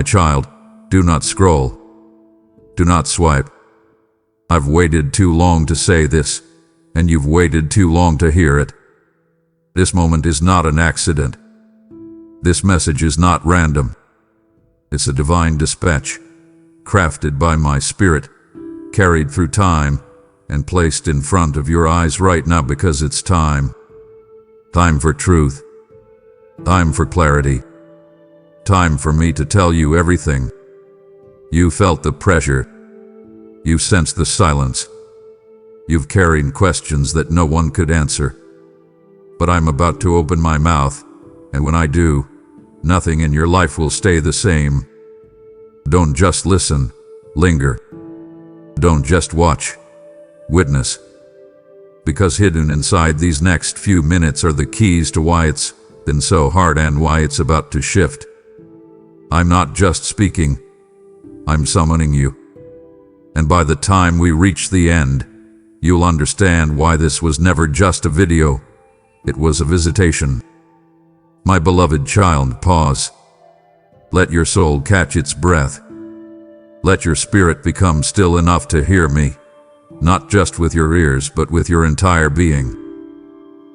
My child, do not scroll. Do not swipe. I've waited too long to say this, and you've waited too long to hear it. This moment is not an accident. This message is not random. It's a divine dispatch, crafted by my spirit, carried through time, and placed in front of your eyes right now because it's time. Time for truth. Time for clarity. Time for me to tell you everything. You felt the pressure. You sensed the silence. You've carried questions that no one could answer. But I'm about to open my mouth, and when I do, nothing in your life will stay the same. Don't just listen, linger. Don't just watch, witness. Because hidden inside these next few minutes are the keys to why it's been so hard and why it's about to shift. I'm not just speaking, I'm summoning you. And by the time we reach the end, you'll understand why this was never just a video. It was a visitation. My beloved child, pause. Let your soul catch its breath. Let your spirit become still enough to hear me, not just with your ears but with your entire being.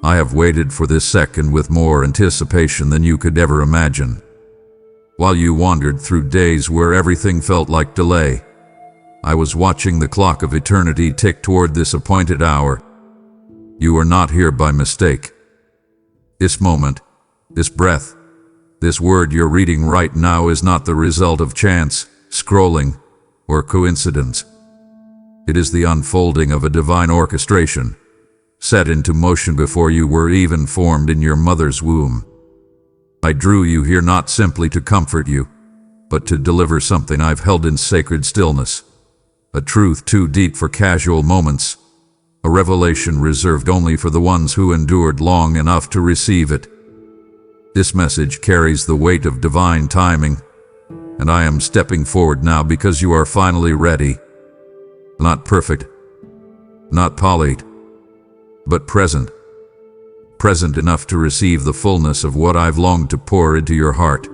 I have waited for this second with more anticipation than you could ever imagine. While you wandered through days where everything felt like delay, I was watching the clock of eternity tick toward this appointed hour. You are not here by mistake. This moment, this breath, this word you're reading right now is not the result of chance, scrolling, or coincidence. It is the unfolding of a divine orchestration, set into motion before you were even formed in your mother's womb. I drew you here not simply to comfort you, but to deliver something I've held in sacred stillness. A truth too deep for casual moments, a revelation reserved only for the ones who endured long enough to receive it. This message carries the weight of divine timing, and I am stepping forward now because you are finally ready. Not perfect, not polished, but present. Present enough to receive the fullness of what I've longed to pour into your heart.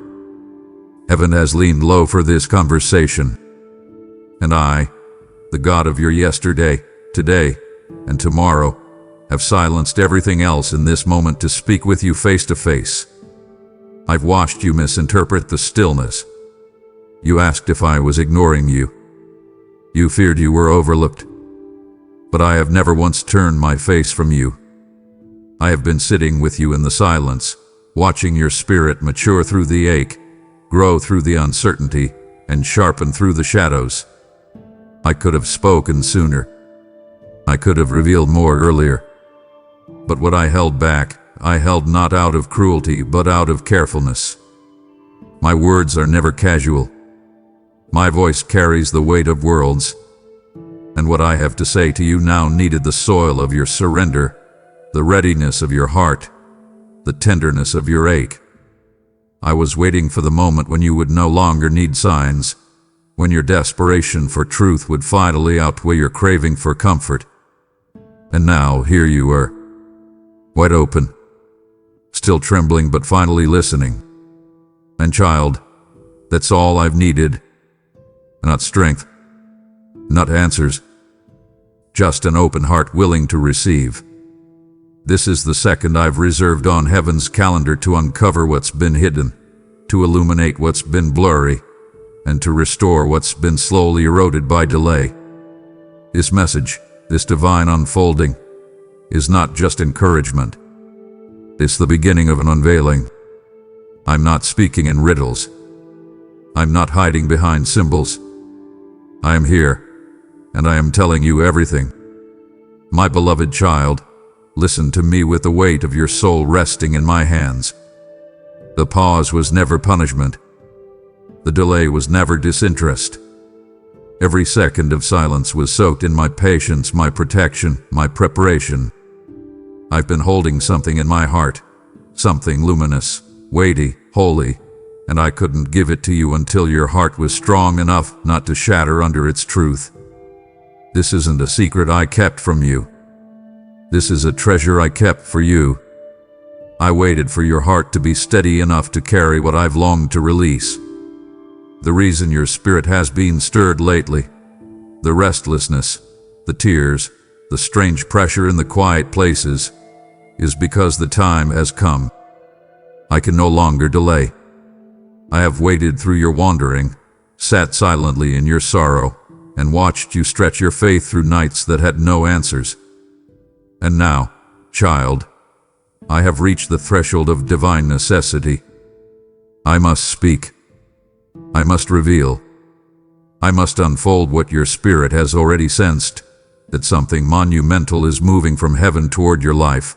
Heaven has leaned low for this conversation, and I, the God of your yesterday, today, and tomorrow, have silenced everything else in this moment to speak with you face to face. I've watched you misinterpret the stillness. You asked if I was ignoring you. You feared you were overlooked. But I have never once turned my face from you. I have been sitting with you in the silence, watching your spirit mature through the ache, grow through the uncertainty, and sharpen through the shadows. I could have spoken sooner. I could have revealed more earlier. But what I held back, I held not out of cruelty but out of carefulness. My words are never casual. My voice carries the weight of worlds. And what I have to say to you now needed the soil of your surrender, the readiness of your heart, the tenderness of your ache. I was waiting for the moment when you would no longer need signs, when your desperation for truth would finally outweigh your craving for comfort. And now here you are, wide open, still trembling but finally listening. And child, that's all I've needed. Not strength, not answers, just an open heart willing to receive. This is the second I've reserved on heaven's calendar to uncover what's been hidden, to illuminate what's been blurry, and to restore what's been slowly eroded by delay. This message, this divine unfolding, is not just encouragement. It's the beginning of an unveiling. I'm not speaking in riddles. I'm not hiding behind symbols. I am here, and I am telling you everything. My beloved child, listen to me with the weight of your soul resting in my hands. The pause was never punishment. The delay was never disinterest. Every second of silence was soaked in my patience, my protection, my preparation. I've been holding something in my heart, something luminous, weighty, holy, and I couldn't give it to you until your heart was strong enough not to shatter under its truth. This isn't a secret I kept from you. This is a treasure I kept for you. I waited for your heart to be steady enough to carry what I've longed to release. The reason your spirit has been stirred lately, the restlessness, the tears, the strange pressure in the quiet places, is because the time has come. I can no longer delay. I have waited through your wandering, sat silently in your sorrow, and watched you stretch your faith through nights that had no answers. And now, child, I have reached the threshold of divine necessity. I must speak. I must reveal. I must unfold what your spirit has already sensed, that something monumental is moving from heaven toward your life.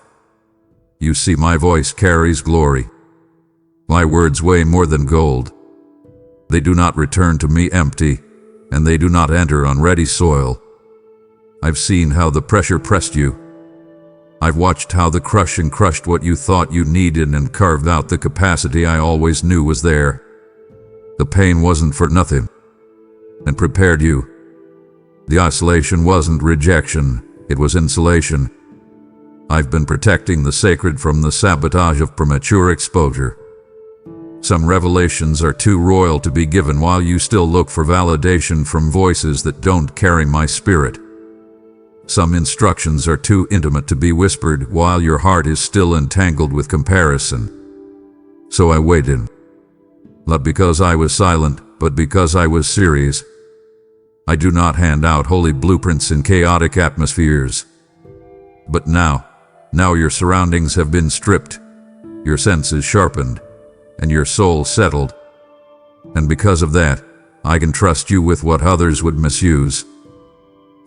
You see, my voice carries glory. My words weigh more than gold. They do not return to me empty, and they do not enter on ready soil. I've seen how the pressure pressed you. I've watched how the crushing crushed what you thought you needed and carved out the capacity I always knew was there. The pain wasn't for nothing, and prepared you. The isolation wasn't rejection, it was insulation. I've been protecting the sacred from the sabotage of premature exposure. Some revelations are too royal to be given while you still look for validation from voices that don't carry my spirit. Some instructions are too intimate to be whispered while your heart is still entangled with comparison. So I waited. Not because I was silent, but because I was serious. I do not hand out holy blueprints in chaotic atmospheres. But now your surroundings have been stripped, your senses sharpened, and your soul settled. And because of that, I can trust you with what others would misuse.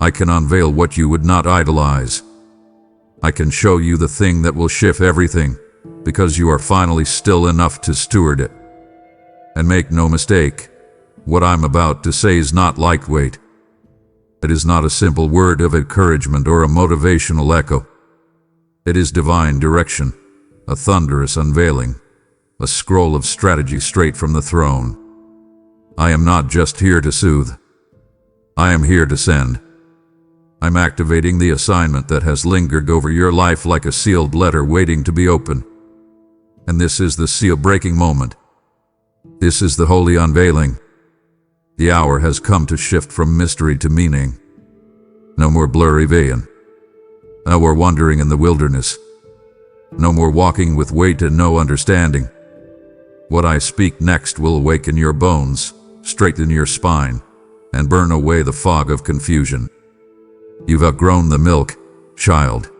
I can unveil what you would not idolize. I can show you the thing that will shift everything, because you are finally still enough to steward it. And make no mistake, what I'm about to say is not lightweight. It is not a simple word of encouragement or a motivational echo. It is divine direction, a thunderous unveiling, a scroll of strategy straight from the throne. I am not just here to soothe. I am here to send. I'm activating the assignment that has lingered over your life like a sealed letter waiting to be opened. And this is the seal-breaking moment. This is the holy unveiling. The hour has come to shift from mystery to meaning. No more blurry vision. No more wandering in the wilderness. No more walking with weight and no understanding. What I speak next will awaken your bones, straighten your spine, and burn away the fog of confusion. You've outgrown the milk, child.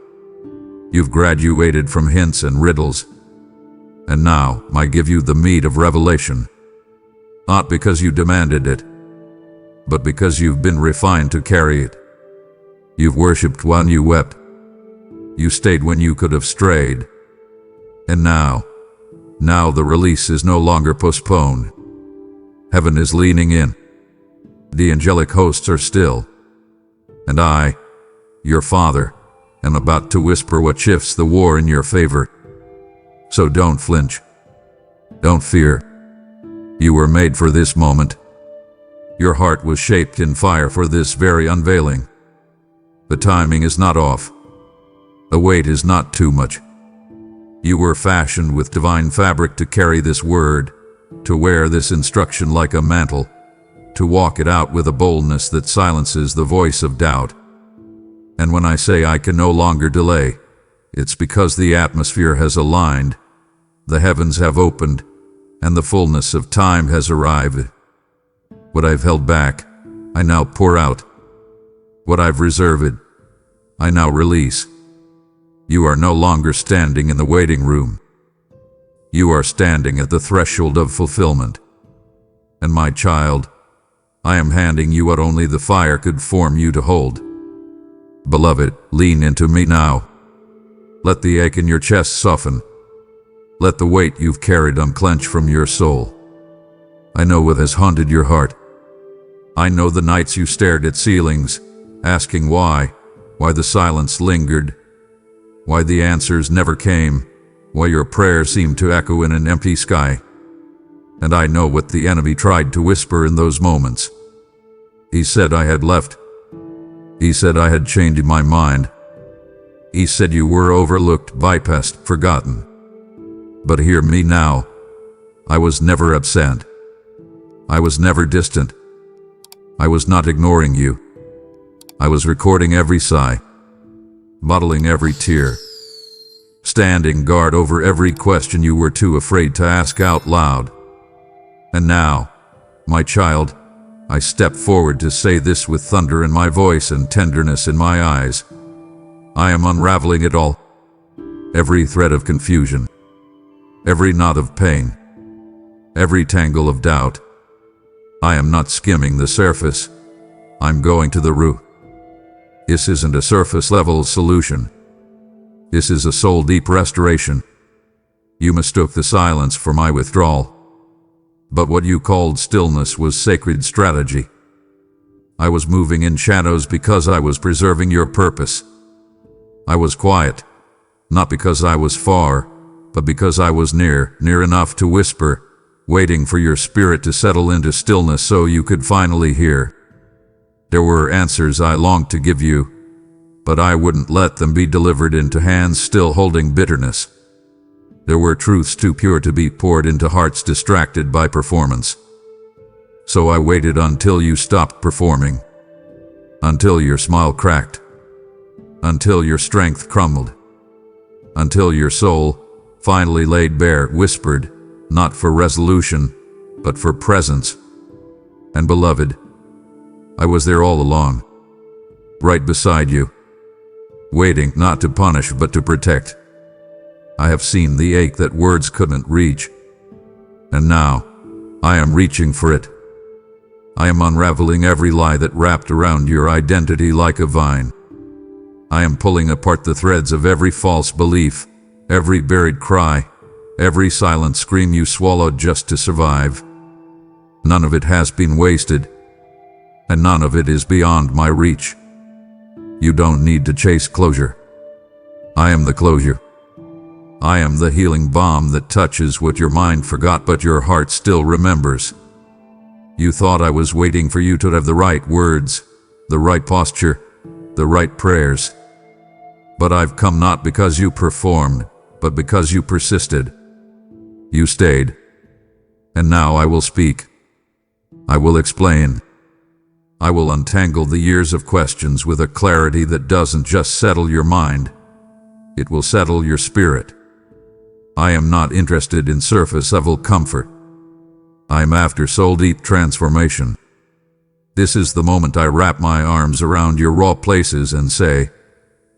You've graduated from hints and riddles. And now I give you the meat of revelation. Not because you demanded it, but because you've been refined to carry it. You've worshipped while you wept. You stayed when you could have strayed. And now the release is no longer postponed. Heaven is leaning in. The angelic hosts are still. And I, your father, am about to whisper what shifts the war in your favor. So don't flinch. Don't fear. You were made for this moment. Your heart was shaped in fire for this very unveiling. The timing is not off. The weight is not too much. You were fashioned with divine fabric to carry this word, to wear this instruction like a mantle, to walk it out with a boldness that silences the voice of doubt. And when I say I can no longer delay, it's because the atmosphere has aligned, the heavens have opened, and the fullness of time has arrived. What I've held back, I now pour out. What I've reserved, I now release. You are no longer standing in the waiting room. You are standing at the threshold of fulfillment. And my child, I am handing you what only the fire could form you to hold. Beloved, lean into me now. Let the ache in your chest soften. Let the weight you've carried unclench from your soul. I know what has haunted your heart. I know the nights you stared at ceilings, asking why the silence lingered, why the answers never came, why your prayers seemed to echo in an empty sky. And I know what the enemy tried to whisper in those moments. He said I had left. He said I had changed my mind. He said you were overlooked, bypassed, forgotten. But hear me now. I was never absent. I was never distant. I was not ignoring you. I was recording every sigh, bottling every tear, standing guard over every question you were too afraid to ask out loud. And now, my child, I step forward to say this with thunder in my voice and tenderness in my eyes. I am unraveling it all. Every thread of confusion, every knot of pain, every tangle of doubt. I am not skimming the surface. I'm going to the root. This isn't a surface-level solution. This is a soul-deep restoration. You mistook the silence for my withdrawal. But what you called stillness was sacred strategy. I was moving in shadows because I was preserving your purpose. I was quiet, not because I was far, but because I was near enough to whisper, waiting for your spirit to settle into stillness so you could finally hear. There were answers I longed to give you, but I wouldn't let them be delivered into hands still holding bitterness. There were truths too pure to be poured into hearts distracted by performance. So I waited until you stopped performing, until your smile cracked, until your strength crumbled, until your soul, finally laid bare, whispered, not for resolution, but for presence. And beloved, I was there all along, right beside you, waiting not to punish but to protect. I have seen the ache that words couldn't reach, and now I am reaching for it. I am unraveling every lie that wrapped around your identity like a vine. I am pulling apart the threads of every false belief, every buried cry, every silent scream you swallowed just to survive. None of it has been wasted, and none of it is beyond my reach. You don't need to chase closure. I am the closure. I am the healing balm that touches what your mind forgot but your heart still remembers. You thought I was waiting for you to have the right words, the right posture, the right prayers. But I've come not because you performed, but because you persisted. You stayed. And now I will speak. I will explain. I will untangle the years of questions with a clarity that doesn't just settle your mind. It will settle your spirit. I am not interested in surface-level comfort. I am after soul-deep transformation. This is the moment I wrap my arms around your raw places and say,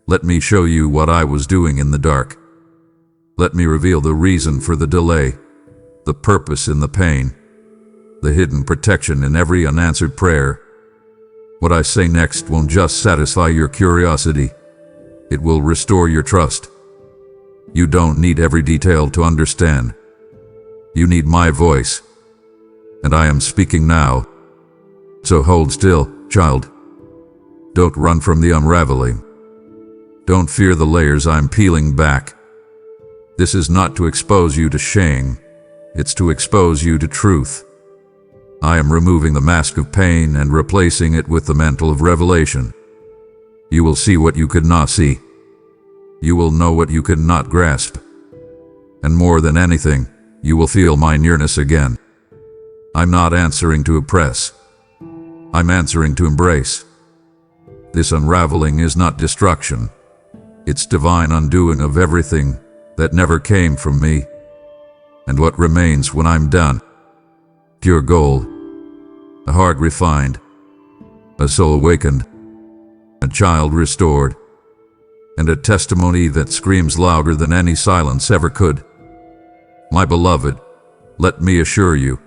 let me show you what I was doing in the dark. Let me reveal the reason for the delay, the purpose in the pain, the hidden protection in every unanswered prayer. What I say next won't just satisfy your curiosity. It will restore your trust. You don't need every detail to understand. You need my voice. And I am speaking now. So hold still, child. Don't run from the unraveling. Don't fear the layers I'm peeling back. This is not to expose you to shame. It's to expose you to truth. I am removing the mask of pain and replacing it with the mantle of revelation. You will see what you could not see. You will know what you could not grasp. And more than anything, you will feel my nearness again. I'm not answering to oppress. I'm answering to embrace. This unraveling is not destruction. It's divine undoing of everything that never came from me. And what remains when I'm done? Pure gold, a heart refined, a soul awakened, a child restored, and a testimony that screams louder than any silence ever could. My beloved, let me assure you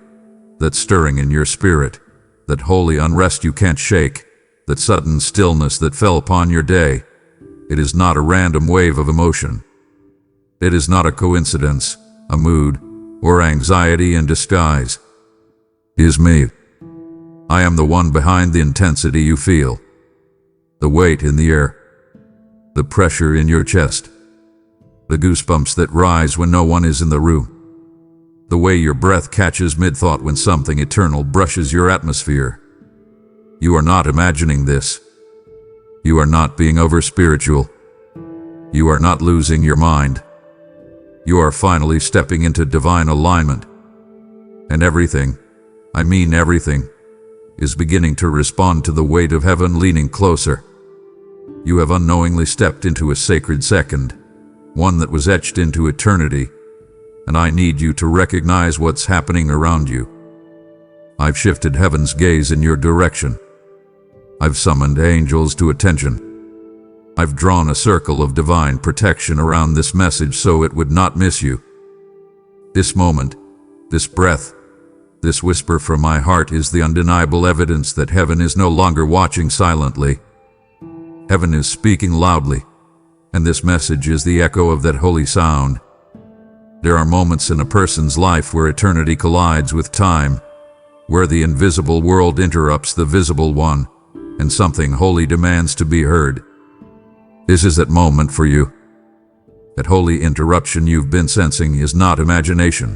that stirring in your spirit, that holy unrest you can't shake, that sudden stillness that fell upon your day, it is not a random wave of emotion. It is not a coincidence, a mood, or anxiety in disguise. It is me. I am the one behind the intensity you feel, the weight in the air, the pressure in your chest, the goosebumps that rise when no one is in the room, the way your breath catches mid-thought when something eternal brushes your atmosphere. You are not imagining this. You are not being over-spiritual. You are not losing your mind. You are finally stepping into divine alignment. And everything, I mean everything, is beginning to respond to the weight of heaven leaning closer. You have unknowingly stepped into a sacred second, one that was etched into eternity, and I need you to recognize what's happening around you. I've shifted heaven's gaze in your direction. I've summoned angels to attention. I've drawn a circle of divine protection around this message so it would not miss you. This moment, this breath, this whisper from my heart is the undeniable evidence that heaven is no longer watching silently. Heaven is speaking loudly, and this message is the echo of that holy sound. There are moments in a person's life where eternity collides with time, where the invisible world interrupts the visible one, and something holy demands to be heard. This is that moment for you. That holy interruption you've been sensing is not imagination.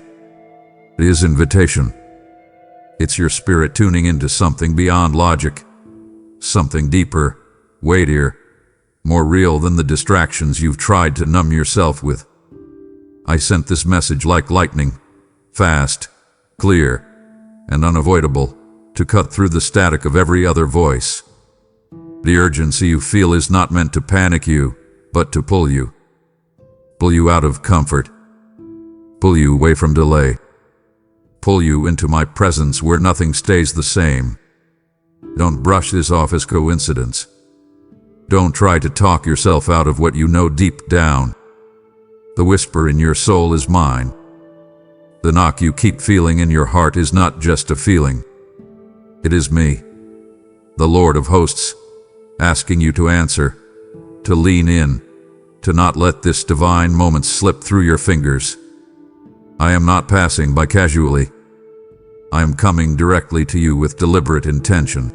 It is invitation. It's your spirit tuning into something beyond logic, something deeper, weightier, more real than the distractions you've tried to numb yourself with. I sent this message like lightning, fast, clear, and unavoidable, to cut through the static of every other voice. The urgency you feel is not meant to panic you, but to pull you. Pull you out of comfort. Pull you away from delay. Pull you into my presence where nothing stays the same. Don't brush this off as coincidence. Don't try to talk yourself out of what you know deep down. The whisper in your soul is mine. The knock you keep feeling in your heart is not just a feeling. It is me, the Lord of hosts, asking you to answer, to lean in, to not let this divine moment slip through your fingers. I am not passing by casually. I am coming directly to you with deliberate intention.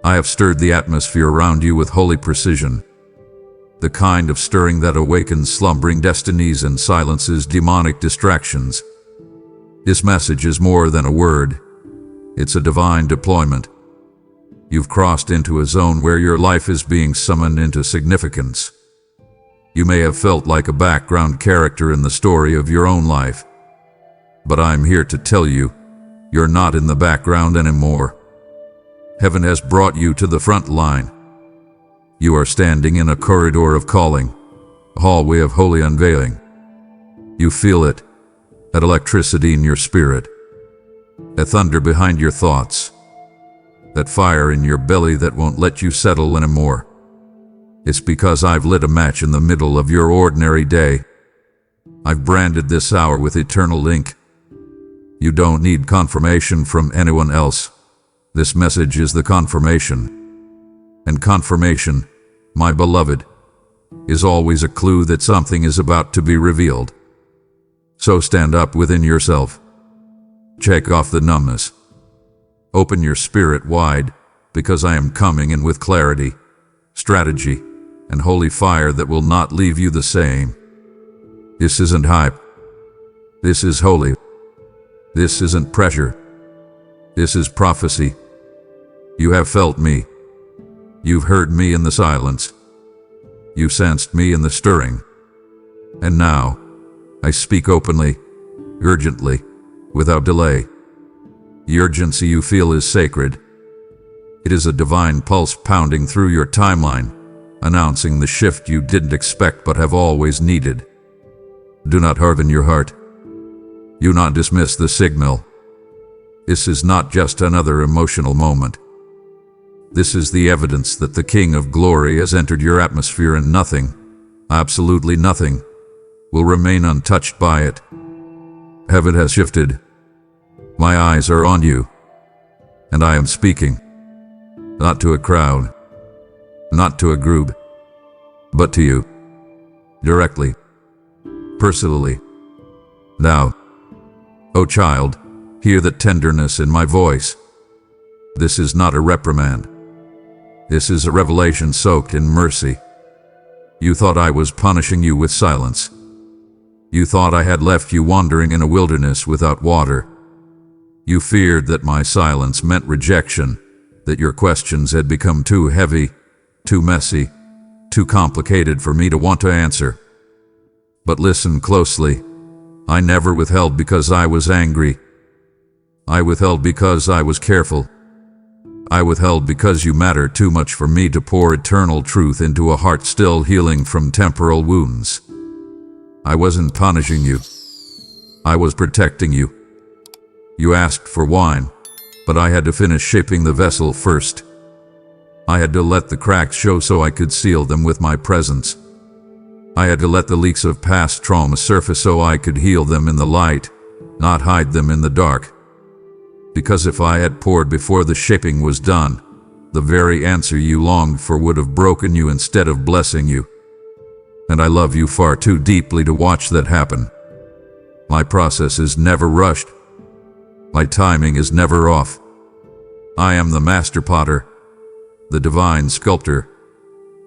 I have stirred the atmosphere around you with holy precision, the kind of stirring that awakens slumbering destinies and silences demonic distractions. This message is more than a word. It's a divine deployment. You've crossed into a zone where your life is being summoned into significance. You may have felt like a background character in the story of your own life. But I'm here to tell you, you're not in the background anymore. Heaven has brought you to the front line. You are standing in a corridor of calling, a hallway of holy unveiling. You feel it, that electricity in your spirit, that thunder behind your thoughts, that fire in your belly that won't let you settle anymore. It's because I've lit a match in the middle of your ordinary day. I've branded this hour with eternal ink. You don't need confirmation from anyone else. This message is the confirmation. And confirmation, my beloved, is always a clue that something is about to be revealed. So stand up within yourself. Shake off the numbness. Open your spirit wide, because I am coming in with clarity, strategy, and holy fire that will not leave you the same. This isn't hype. This is holy. This isn't pressure. This is prophecy. You have felt me. You've heard me in the silence. You sensed me in the stirring. And now, I speak openly, urgently, without delay. The urgency you feel is sacred. It is a divine pulse pounding through your timeline, announcing the shift you didn't expect but have always needed. Do not harden your heart. Do not dismiss the signal. This is not just another emotional moment. This is the evidence that the King of Glory has entered your atmosphere, and nothing, absolutely nothing, will remain untouched by it. Heaven has shifted. My eyes are on you, and I am speaking, not to a crowd, not to a group, but to you, directly, personally. Now, O child, hear the tenderness in my voice. This is not a reprimand. This is a revelation soaked in mercy. You thought I was punishing you with silence. You thought I had left you wandering in a wilderness without water. You feared that my silence meant rejection, that your questions had become too heavy, too messy, too complicated for me to want to answer. But listen closely. I never withheld because I was angry. I withheld because I was careful. I withheld because you matter too much for me to pour eternal truth into a heart still healing from temporal wounds. I wasn't punishing you. I was protecting you. You asked for wine, but I had to finish shaping the vessel first. I had to let the cracks show so I could seal them with my presence. I had to let the leaks of past trauma surface so I could heal them in the light, not hide them in the dark. Because if I had poured before the shaping was done, the very answer you longed for would have broken you instead of blessing you. And I love you far too deeply to watch that happen. My process is never rushed. My timing is never off. I am the master potter, the divine sculptor,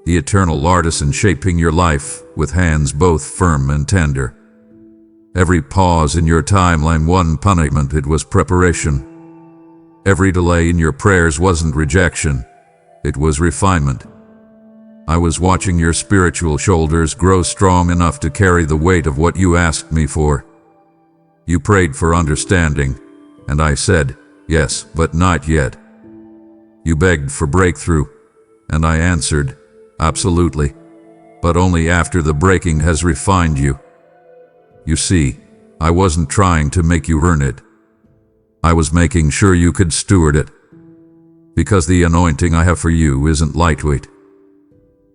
the eternal artisan shaping your life with hands both firm and tender. Every pause in your timeline wasn't punishment, it was preparation. Every delay in your prayers wasn't rejection, it was refinement. I was watching your spiritual shoulders grow strong enough to carry the weight of what you asked me for. You prayed for understanding, and I said, yes, but not yet. You begged for breakthrough, and I answered, absolutely, but only after the breaking has refined you. You see, I wasn't trying to make you earn it. I was making sure you could steward it. Because the anointing I have for you isn't lightweight.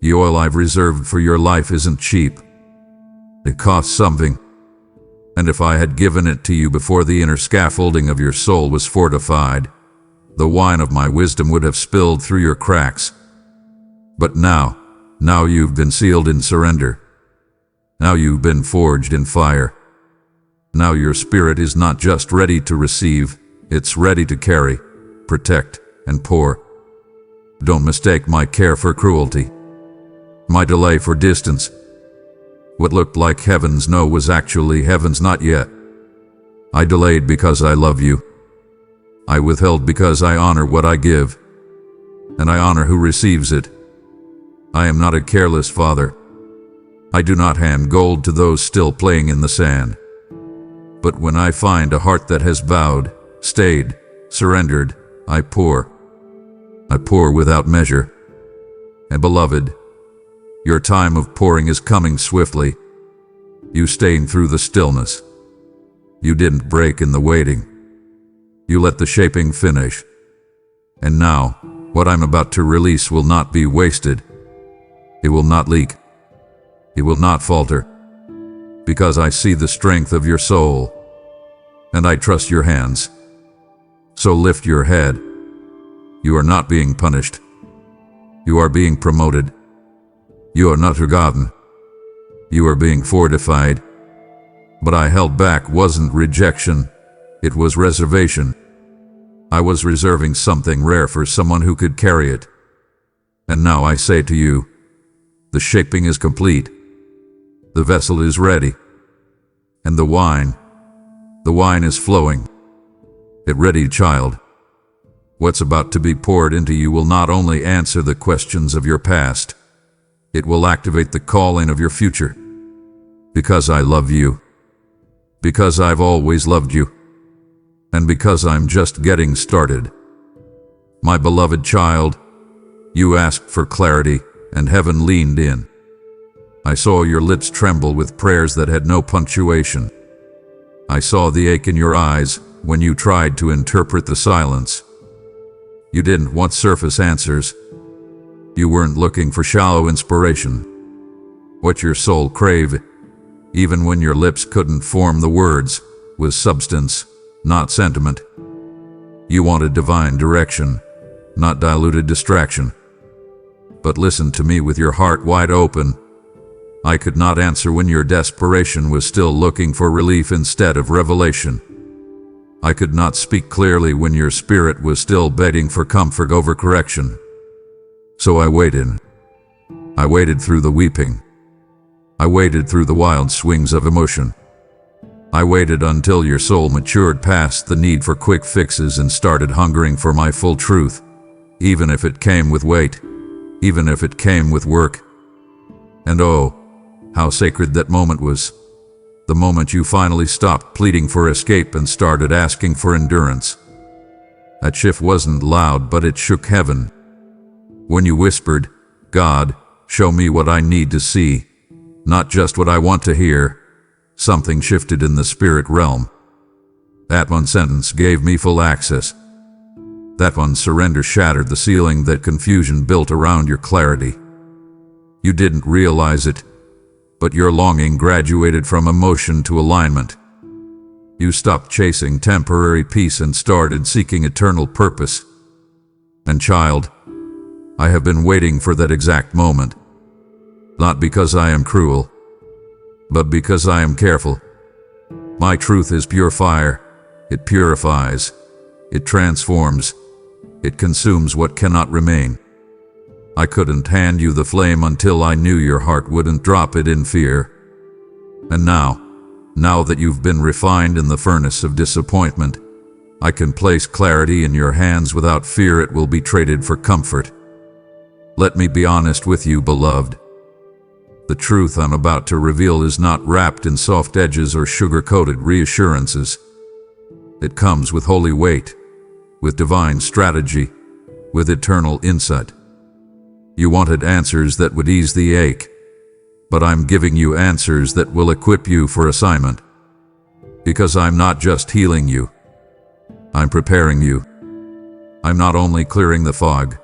The oil I've reserved for your life isn't cheap. It costs something. And if I had given it to you before the inner scaffolding of your soul was fortified, the wine of my wisdom would have spilled through your cracks. But now you've been sealed in surrender. Now you've been forged in fire. Now your spirit is not just ready to receive, it's ready to carry, protect, and pour. Don't mistake my care for cruelty, my delay for distance. What looked like heaven's no was actually heaven's not yet. I delayed because I love you. I withheld because I honor what I give, and I honor who receives it. I am not a careless father. I do not hand gold to those still playing in the sand. But when I find a heart that has bowed, stayed, surrendered, I pour. I pour without measure. And beloved, your time of pouring is coming swiftly. You stayed through the stillness. You didn't break in the waiting. You let the shaping finish. And now, what I'm about to release will not be wasted. It will not leak. It will not falter. Because I see the strength of your soul, and I trust your hands. So lift your head. You are not being punished. You are being promoted. You are not forgotten. You are being fortified. But I held back wasn't rejection, it was reservation. I was reserving something rare for someone who could carry it. And now I say to you, the shaping is complete. The vessel is ready. And the wine is flowing. Get ready, child. What's about to be poured into you will not only answer the questions of your past, it will activate the calling of your future. Because I love you. Because I've always loved you. And because I'm just getting started. My beloved child, you asked for clarity, and heaven leaned in. I saw your lips tremble with prayers that had no punctuation. I saw the ache in your eyes when you tried to interpret the silence. You didn't want surface answers. You weren't looking for shallow inspiration. What your soul craved, even when your lips couldn't form the words, was substance, not sentiment. You wanted divine direction, not diluted distraction. But listen to me with your heart wide open. I could not answer when your desperation was still looking for relief instead of revelation. I could not speak clearly when your spirit was still begging for comfort over correction. So I waited. I waited through the weeping. I waited through the wild swings of emotion. I waited until your soul matured past the need for quick fixes and started hungering for my full truth, even if it came with weight, even if it came with work. And oh, how sacred that moment was. The moment you finally stopped pleading for escape and started asking for endurance. That shift wasn't loud, but it shook heaven. When you whispered, "God, show me what I need to see, not just what I want to hear," something shifted in the spirit realm. That one sentence gave me full access. That one surrender shattered the ceiling that confusion built around your clarity. You didn't realize it, but your longing graduated from emotion to alignment. You stopped chasing temporary peace and started seeking eternal purpose. And child, I have been waiting for that exact moment. Not because I am cruel, but because I am careful. My truth is pure fire. It purifies. It transforms. It consumes what cannot remain. I couldn't hand you the flame until I knew your heart wouldn't drop it in fear. And now that you've been refined in the furnace of disappointment, I can place clarity in your hands without fear it will be traded for comfort. Let me be honest with you, beloved. The truth I'm about to reveal is not wrapped in soft edges or sugar-coated reassurances. It comes with holy weight, with divine strategy, with eternal insight. You wanted answers that would ease the ache, but I'm giving you answers that will equip you for assignment. Because I'm not just healing you, I'm preparing you. I'm not only clearing the fog,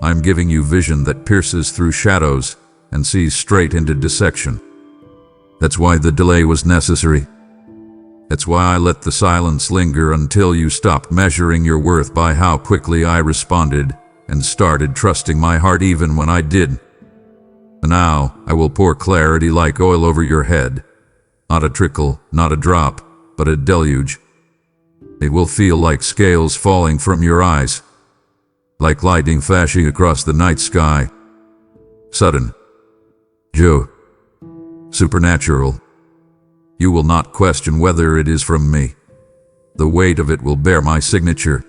I'm giving you vision that pierces through shadows and sees straight into dissection. That's why the delay was necessary. That's why I let the silence linger until you stopped measuring your worth by how quickly I responded and started trusting my heart even when I did. And now I will pour clarity like oil over your head. Not a trickle, not a drop, but a deluge. It will feel like scales falling from your eyes, like lightning flashing across the night sky. Sudden. Joe. Supernatural. You will not question whether it is from me. The weight of it will bear my signature.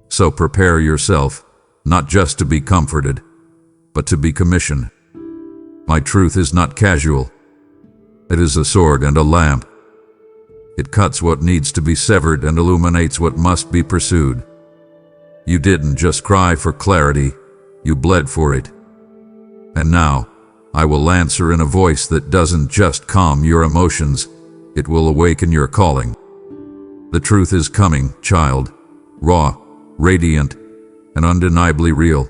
So prepare yourself, not just to be comforted, but to be commissioned. My truth is not casual. It is a sword and a lamp. It cuts what needs to be severed and illuminates what must be pursued. You didn't just cry for clarity, you bled for it. And now, I will answer in a voice that doesn't just calm your emotions, it will awaken your calling. The truth is coming, child, raw, radiant, and undeniably real.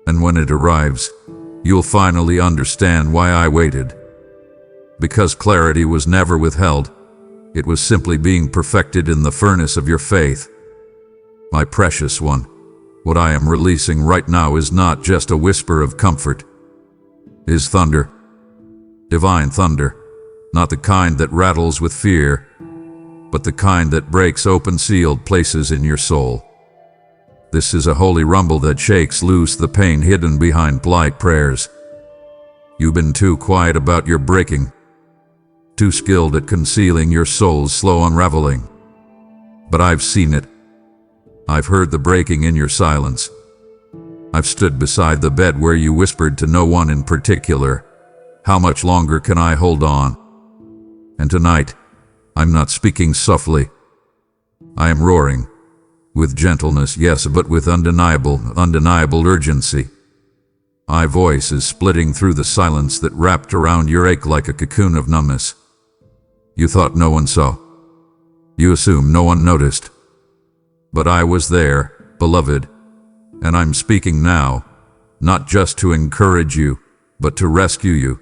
And when it arrives, you'll finally understand why I waited. Because clarity was never withheld, it was simply being perfected in the furnace of your faith. My precious one, what I am releasing right now is not just a whisper of comfort. It is thunder. Divine thunder, not the kind that rattles with fear, but the kind that breaks open sealed places in your soul. This is a holy rumble that shakes loose the pain hidden behind polite prayers. You've been too quiet about your breaking, too skilled at concealing your soul's slow unraveling. But I've seen it. I've heard the breaking in your silence. I've stood beside the bed where you whispered to no one in particular, "How much longer can I hold on?" And tonight, I'm not speaking softly. I am roaring. With gentleness, yes, but with undeniable urgency. My voice is splitting through the silence that wrapped around your ache like a cocoon of numbness. You thought no one saw. You assumed no one noticed. But I was there, beloved, and I'm speaking now, not just to encourage you, but to rescue you.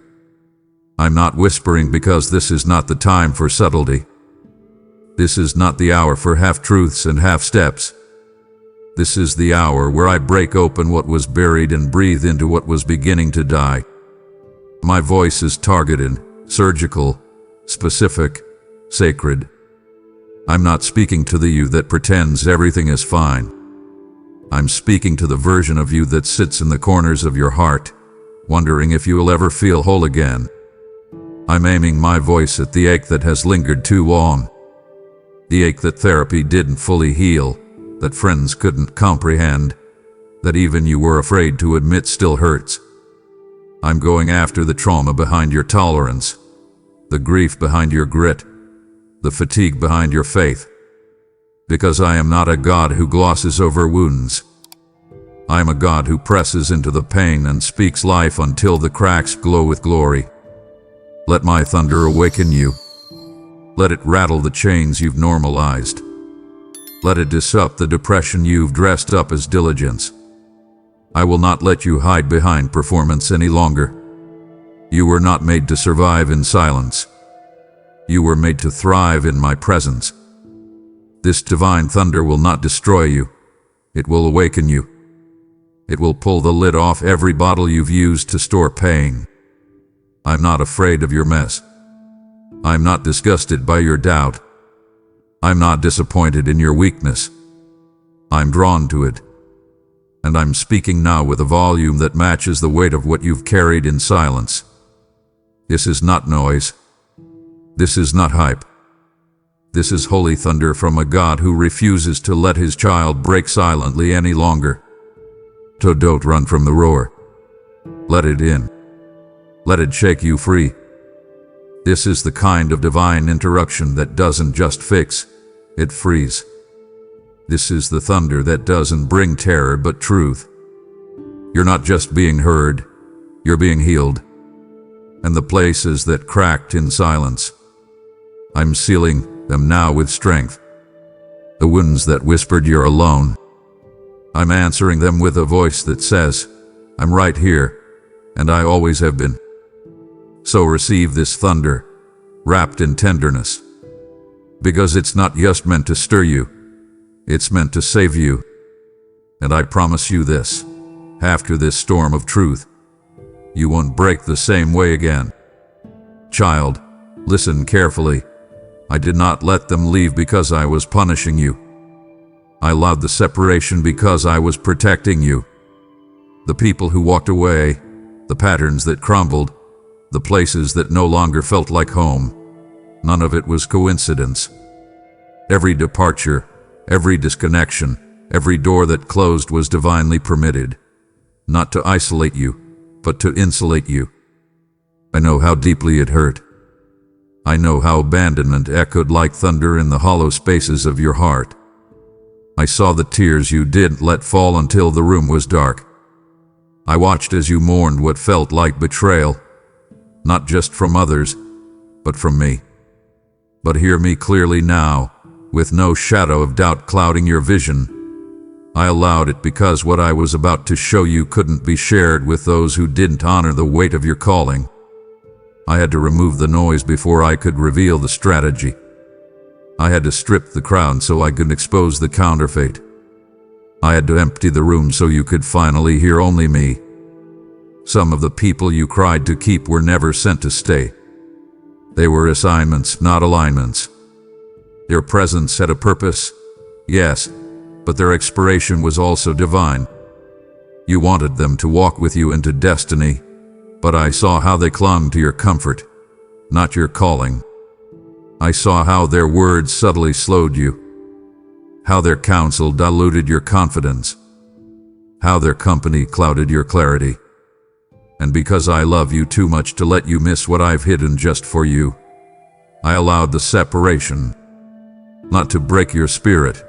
I'm not whispering because this is not the time for subtlety. This is not the hour for half-truths and half-steps. This is the hour where I break open what was buried and breathe into what was beginning to die. My voice is targeted, surgical, specific, sacred. I'm not speaking to the you that pretends everything is fine. I'm speaking to the version of you that sits in the corners of your heart, wondering if you will ever feel whole again. I'm aiming my voice at the ache that has lingered too long. The ache that therapy didn't fully heal, that friends couldn't comprehend, that even you were afraid to admit still hurts. I'm going after the trauma behind your tolerance, the grief behind your grit, the fatigue behind your faith. Because I am not a God who glosses over wounds. I am a God who presses into the pain and speaks life until the cracks glow with glory. Let my thunder awaken you. Let it rattle the chains you've normalized. Let it disrupt the depression you've dressed up as diligence. I will not let you hide behind performance any longer. You were not made to survive in silence. You were made to thrive in my presence. This divine thunder will not destroy you. It will awaken you. It will pull the lid off every bottle you've used to store pain. I'm not afraid of your mess. I'm not disgusted by your doubt. I'm not disappointed in your weakness. I'm drawn to it. And I'm speaking now with a volume that matches the weight of what you've carried in silence. This is not noise. This is not hype. This is holy thunder from a God who refuses to let his child break silently any longer. So don't run from the roar. Let it in. Let it shake you free. This is the kind of divine interruption that doesn't just fix, it frees. This is the thunder that doesn't bring terror but truth. You're not just being heard, you're being healed. And the places that cracked in silence, I'm sealing them now with strength. The wounds that whispered you're alone, I'm answering them with a voice that says, I'm right here, and I always have been. So receive this thunder, wrapped in tenderness. Because it's not just meant to stir you, it's meant to save you. And I promise you this, after this storm of truth, you won't break the same way again. Child, listen carefully. I did not let them leave because I was punishing you. I allowed the separation because I was protecting you. The people who walked away, the patterns that crumbled, the places that no longer felt like home, none of it was coincidence. Every departure, every disconnection, every door that closed was divinely permitted, not to isolate you, but to insulate you. I know how deeply it hurt. I know how abandonment echoed like thunder in the hollow spaces of your heart. I saw the tears you didn't let fall until the room was dark. I watched as you mourned what felt like betrayal, not just from others, but from me. But hear me clearly now, with no shadow of doubt clouding your vision. I allowed it because what I was about to show you couldn't be shared with those who didn't honor the weight of your calling. I had to remove the noise before I could reveal the strategy. I had to strip the crown so I could expose the counterfeit. I had to empty the room so you could finally hear only me. Some of the people you cried to keep were never sent to stay. They were assignments, not alignments. Their presence had a purpose, yes, but their expiration was also divine. You wanted them to walk with you into destiny, but I saw how they clung to your comfort, not your calling. I saw how their words subtly slowed you, how their counsel diluted your confidence, how their company clouded your clarity. And because I love you too much to let you miss what I've hidden just for you, I allowed the separation, not to break your spirit,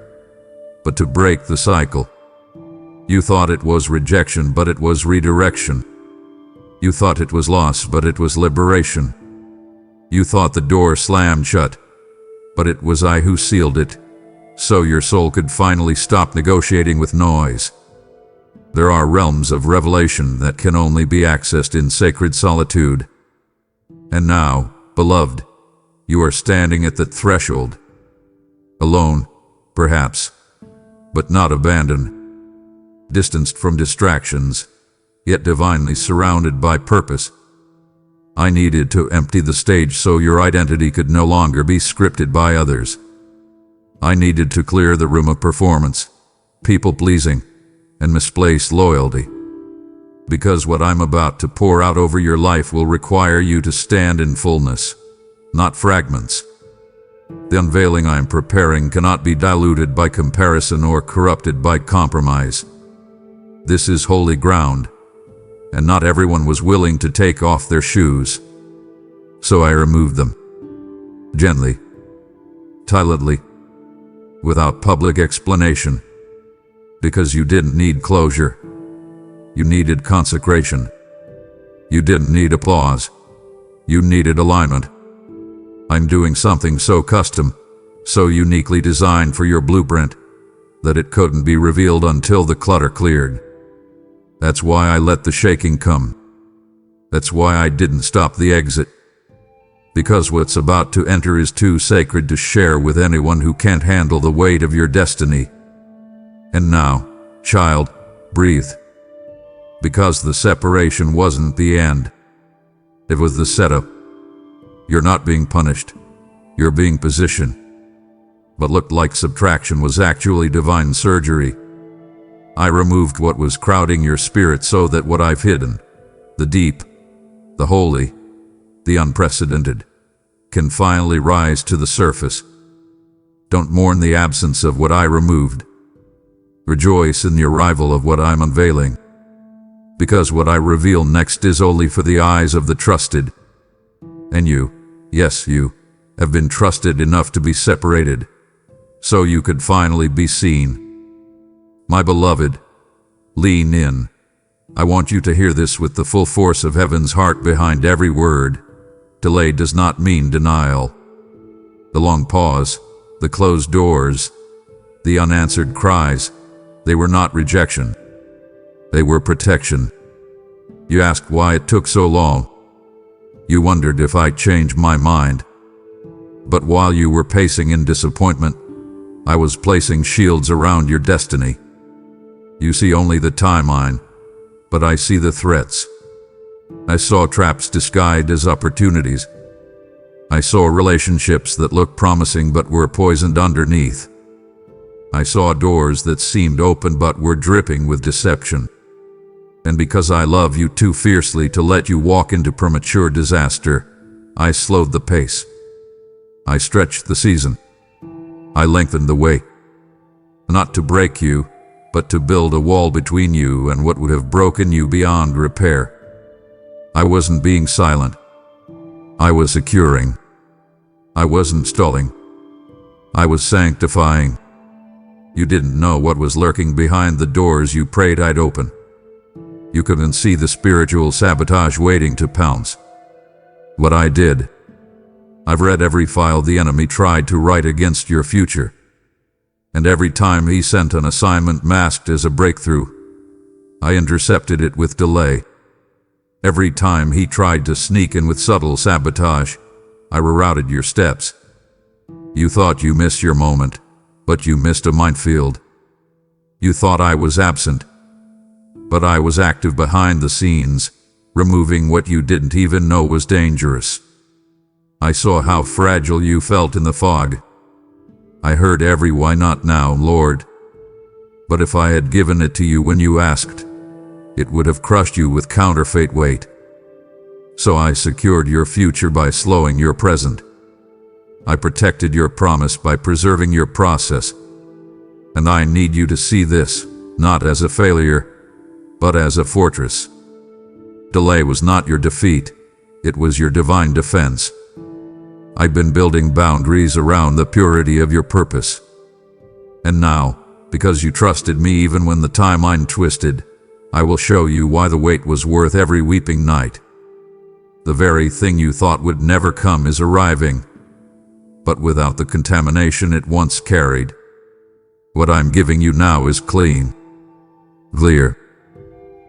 but to break the cycle. You thought it was rejection, but it was redirection. You thought it was loss, but it was liberation. You thought the door slammed shut, but it was I who sealed it, so your soul could finally stop negotiating with noise. There are realms of revelation that can only be accessed in sacred solitude. And now, beloved, you are standing at the threshold. Alone, perhaps, but not abandoned. Distanced from distractions, yet divinely surrounded by purpose. I needed to empty the stage so your identity could no longer be scripted by others. I needed to clear the room of performance, people-pleasing, and misplaced loyalty. Because what I'm about to pour out over your life will require you to stand in fullness, not fragments. The unveiling I'm preparing cannot be diluted by comparison or corrupted by compromise. This is holy ground, and not everyone was willing to take off their shoes. So I removed them. Gently, silently, without public explanation. Because you didn't need closure. You needed consecration. You didn't need applause. You needed alignment. I'm doing something so custom, so uniquely designed for your blueprint, that it couldn't be revealed until the clutter cleared. That's why I let the shaking come. That's why I didn't stop the exit. Because what's about to enter is too sacred to share with anyone who can't handle the weight of your destiny. And now, child, breathe. Because the separation wasn't the end. It was the setup. You're not being punished. You're being positioned. What looked like subtraction was actually divine surgery. I removed what was crowding your spirit so that what I've hidden, the deep, the holy, the unprecedented, can finally rise to the surface. Don't mourn the absence of what I removed. Rejoice in the arrival of what I'm unveiling. Because what I reveal next is only for the eyes of the trusted. And you, yes you, have been trusted enough to be separated, so you could finally be seen. My beloved, lean in. I want you to hear this with the full force of heaven's heart behind every word. Delay does not mean denial. The long pause, the closed doors, the unanswered cries, they were not rejection. They were protection. You asked why it took so long. You wondered if I'd change my mind. But while you were pacing in disappointment, I was placing shields around your destiny. You see only the timeline, but I see the threats. I saw traps disguised as opportunities. I saw relationships that looked promising but were poisoned underneath. I saw doors that seemed open but were dripping with deception. And because I love you too fiercely to let you walk into premature disaster, I slowed the pace. I stretched the season. I lengthened the way. Not to break you, but to build a wall between you and what would have broken you beyond repair. I wasn't being silent. I was securing. I wasn't stalling. I was sanctifying. You didn't know what was lurking behind the doors you prayed I'd open. You couldn't see the spiritual sabotage waiting to pounce. What I did. I've read every file the enemy tried to write against your future. And every time he sent an assignment masked as a breakthrough, I intercepted it with delay. Every time he tried to sneak in with subtle sabotage, I rerouted your steps. You thought you missed your moment, but you missed a minefield. You thought I was absent, but I was active behind the scenes, removing what you didn't even know was dangerous. I saw how fragile you felt in the fog. I heard every "why not now, Lord?" But if I had given it to you when you asked, it would have crushed you with counterfeit weight. So I secured your future by slowing your present. I protected your promise by preserving your process. And I need you to see this, not as a failure, but as a fortress. Delay was not your defeat, it was your divine defense. I've been building boundaries around the purity of your purpose. And now, because you trusted me even when the timeline twisted, I will show you why the wait was worth every weeping night. The very thing you thought would never come is arriving, but without the contamination it once carried. What I'm giving you now is clean, clear,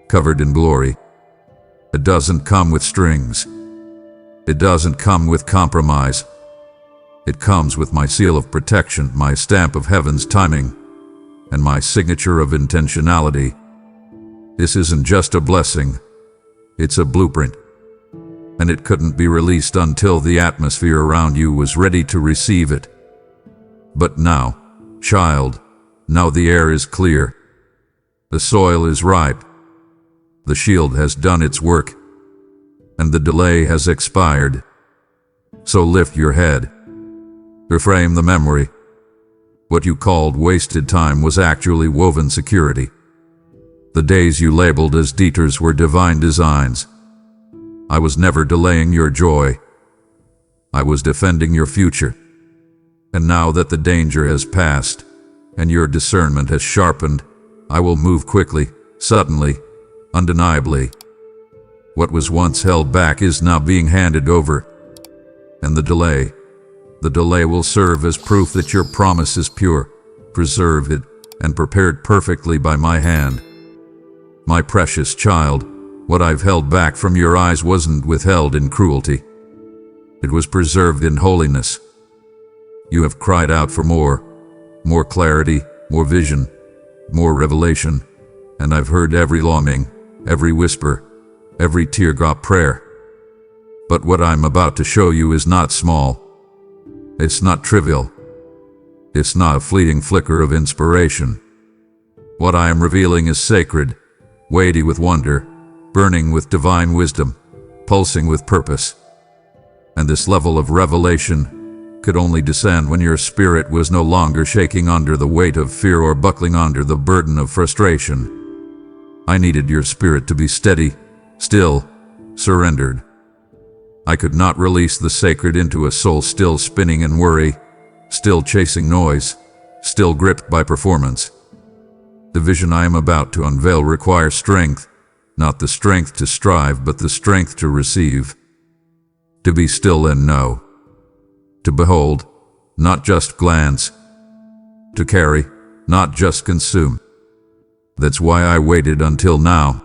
covered in glory. It doesn't come with strings. It doesn't come with compromise. It comes with my seal of protection, my stamp of heaven's timing, and my signature of intentionality. This isn't just a blessing, it's a blueprint. And it couldn't be released until the atmosphere around you was ready to receive it. But now, child, now the air is clear. The soil is ripe. The shield has done its work. And the delay has expired. So lift your head. Reframe the memory. What you called wasted time was actually woven security. The days you labeled as detours were divine designs. I was never delaying your joy. I was defending your future. And now that the danger has passed, and your discernment has sharpened, I will move quickly, suddenly, undeniably. What was once held back is now being handed over. And the delay will serve as proof that your promise is pure, preserved and prepared perfectly by my hand. My precious child, what I've held back from your eyes wasn't withheld in cruelty. It was preserved in holiness. You have cried out for more clarity, more vision, more revelation, and I've heard every longing, every whisper, every teardrop prayer. But what I'm about to show you is not small. It's not trivial. It's not a fleeting flicker of inspiration. What I am revealing is sacred, weighty with wonder, burning with divine wisdom, pulsing with purpose. And this level of revelation could only descend when your spirit was no longer shaking under the weight of fear or buckling under the burden of frustration. I needed your spirit to be steady, still, surrendered. I could not release the sacred into a soul still spinning in worry, still chasing noise, still gripped by performance. The vision I am about to unveil requires strength, not the strength to strive, but the strength to receive. To be still and know. To behold, not just glance. To carry, not just consume. That's why I waited until now.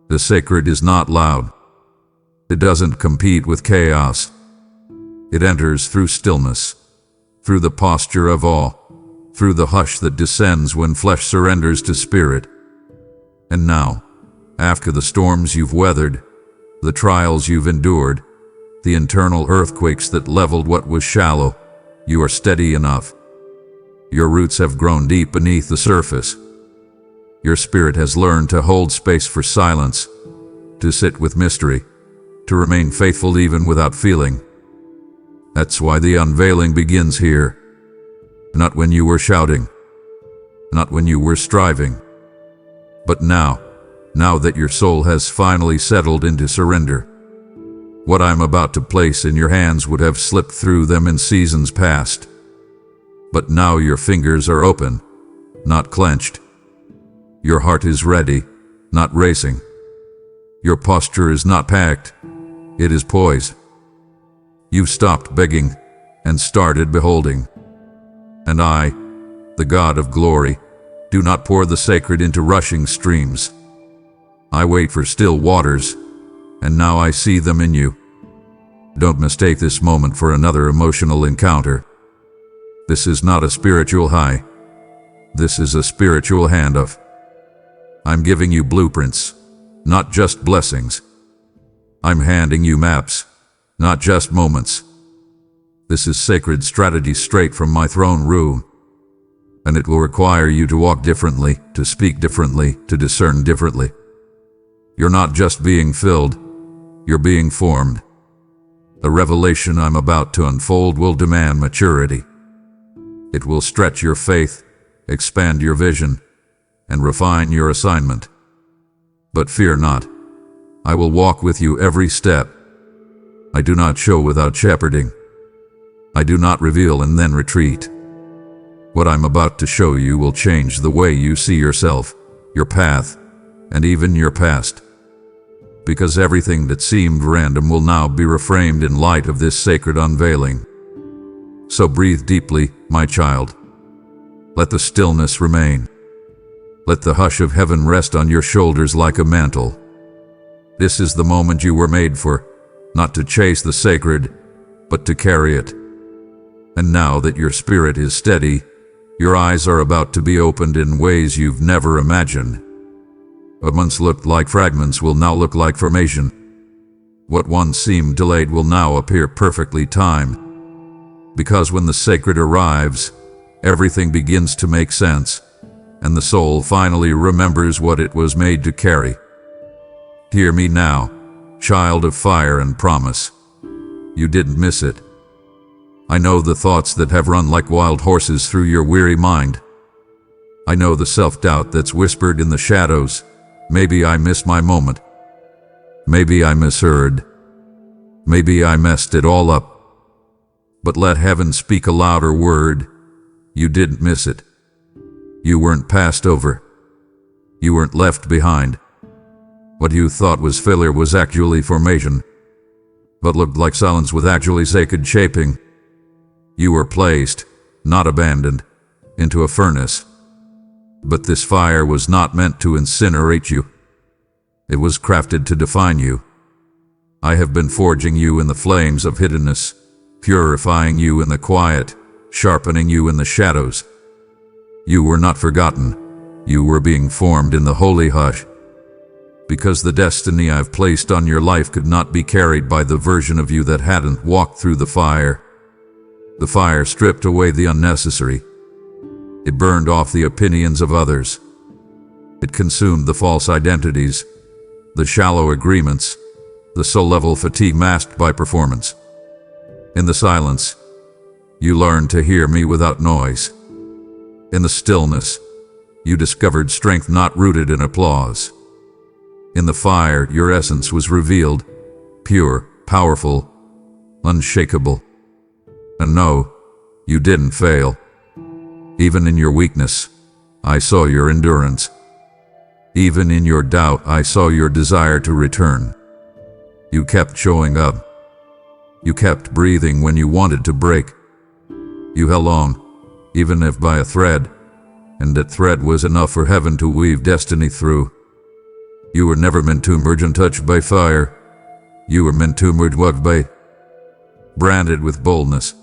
The sacred is not loud. It doesn't compete with chaos. It enters through stillness, through the posture of awe, through the hush that descends when flesh surrenders to spirit. And now, after the storms you've weathered, the trials you've endured, the internal earthquakes that leveled what was shallow, you are steady enough. Your roots have grown deep beneath the surface. Your spirit has learned to hold space for silence, to sit with mystery, to remain faithful even without feeling. That's why the unveiling begins here. Not when you were shouting, not when you were striving, but now that your soul has finally settled into surrender. What I'm about to place in your hands would have slipped through them in seasons past. But now your fingers are open, not clenched. Your heart is ready, not racing. Your posture is not packed, it is poised. You've stopped begging and started beholding. And I, the God of glory, do not pour the sacred into rushing streams. I wait for still waters, and now I see them in you. Don't mistake this moment for another emotional encounter. This is not a spiritual high. This is a spiritual handoff. I'm giving you blueprints, not just blessings. I'm handing you maps, not just moments. This is sacred strategy straight from my throne room. And it will require you to walk differently, to speak differently, to discern differently. You're not just being filled, you're being formed. The revelation I'm about to unfold will demand maturity. It will stretch your faith, expand your vision, and refine your assignment. But fear not. I will walk with you every step. I do not show without shepherding. I do not reveal and then retreat. What I'm about to show you will change the way you see yourself, your path, and even your past. Because everything that seemed random will now be reframed in light of this sacred unveiling. So breathe deeply, my child. Let the stillness remain. Let the hush of heaven rest on your shoulders like a mantle. This is the moment you were made for, not to chase the sacred, but to carry it. And now that your spirit is steady, your eyes are about to be opened in ways you've never imagined. What once looked like fragments will now look like formation. What once seemed delayed will now appear perfectly timed. Because when the sacred arrives, everything begins to make sense, and the soul finally remembers what it was made to carry. Hear me now, child of fire and promise. You didn't miss it. I know the thoughts that have run like wild horses through your weary mind. I know the self-doubt that's whispered in the shadows. Maybe I missed my moment. Maybe I misheard. Maybe I messed it all up. But let heaven speak a louder word. You didn't miss it. You weren't passed over. You weren't left behind. What you thought was failure was actually formation. What looked like silence was actually sacred shaping. You were placed, not abandoned, into a furnace. But this fire was not meant to incinerate you. It was crafted to define you. I have been forging you in the flames of hiddenness, purifying you in the quiet, sharpening you in the shadows. You were not forgotten. You were being formed in the holy hush. Because the destiny I've placed on your life could not be carried by the version of you that hadn't walked through the fire. The fire stripped away the unnecessary. It burned off the opinions of others. It consumed the false identities, the shallow agreements, the soul-level fatigue masked by performance. In the silence, you learned to hear me without noise. In the stillness, you discovered strength not rooted in applause. In the fire, your essence was revealed, pure, powerful, unshakable. And no, you didn't fail. Even in your weakness, I saw your endurance. Even in your doubt, I saw your desire to return. You kept showing up. You kept breathing when you wanted to break. You held on, even if by a thread, and that thread was enough for heaven to weave destiny through. You were never meant to emerge untouched by fire. You were meant to emerge walked by, branded with boldness,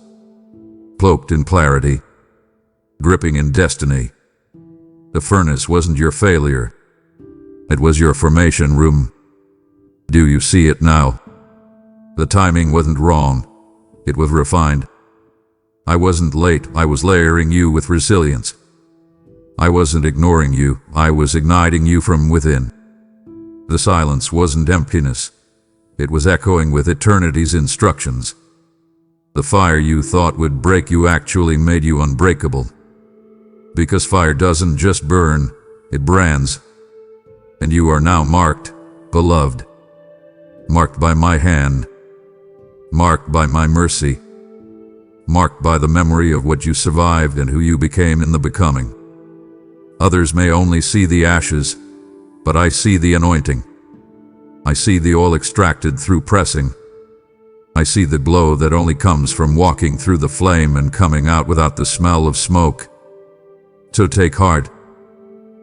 cloaked in clarity, dripping in destiny. The furnace wasn't your failure. It was your formation room. Do you see it now? The timing wasn't wrong. It was refined. I wasn't late. I was layering you with resilience. I wasn't ignoring you. I was igniting you from within. The silence wasn't emptiness. It was echoing with eternity's instructions. The fire you thought would break you actually made you unbreakable. Because fire doesn't just burn, it brands. And you are now marked, beloved. Marked by my hand. Marked by my mercy. Marked by the memory of what you survived and who you became in the becoming. Others may only see the ashes, but I see the anointing. I see the oil extracted through pressing. I see the glow that only comes from walking through the flame and coming out without the smell of smoke. So take heart.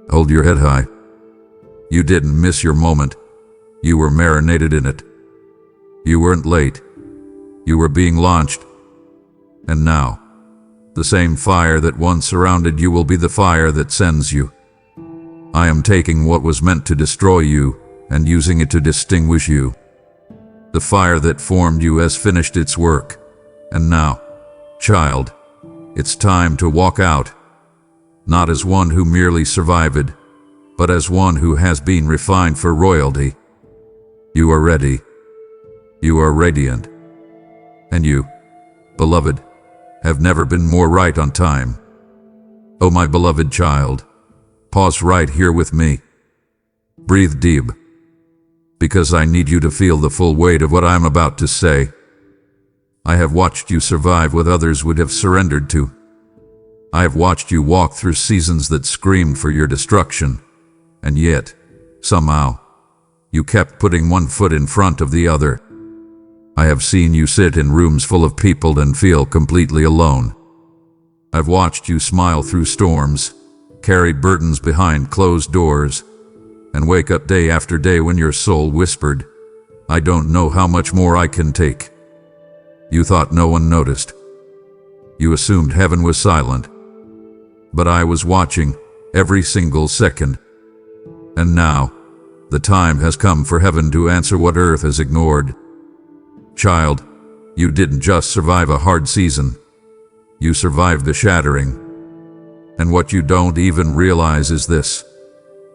Hold your head high. You didn't miss your moment. You were marinated in it. You weren't late. You were being launched. And now, the same fire that once surrounded you will be the fire that sends you. I am taking what was meant to destroy you and using it to distinguish you. The fire that formed you has finished its work. And now, child, it's time to walk out. Not as one who merely survived, but as one who has been refined for royalty. You are ready. You are radiant. And you, beloved, have never been more right on time. Oh, my beloved child, pause right here with me. Breathe deep, because I need you to feel the full weight of what I'm about to say. I have watched you survive what others would have surrendered to. I have watched you walk through seasons that screamed for your destruction, and yet, somehow, you kept putting one foot in front of the other. I have seen you sit in rooms full of people and feel completely alone. I've watched you smile through storms, carry burdens behind closed doors, and wake up day after day when your soul whispered, I don't know how much more I can take. You thought no one noticed. You assumed heaven was silent. But I was watching every single second. And now, the time has come for heaven to answer what earth has ignored. Child, you didn't just survive a hard season. You survived the shattering. And what you don't even realize is this.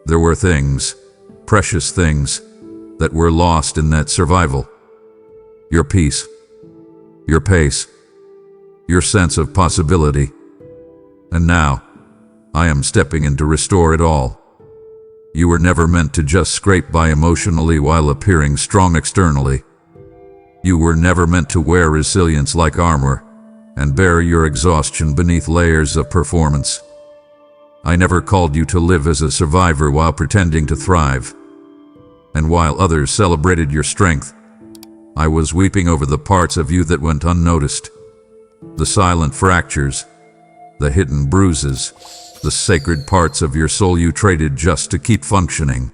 There were things, precious things, that were lost in that survival. Your peace, your pace, your sense of possibility. And now, I am stepping in to restore it all. You were never meant to just scrape by emotionally while appearing strong externally. You were never meant to wear resilience like armor, and bury your exhaustion beneath layers of performance. I never called you to live as a survivor while pretending to thrive. And while others celebrated your strength, I was weeping over the parts of you that went unnoticed. The silent fractures, the hidden bruises, the sacred parts of your soul you traded just to keep functioning.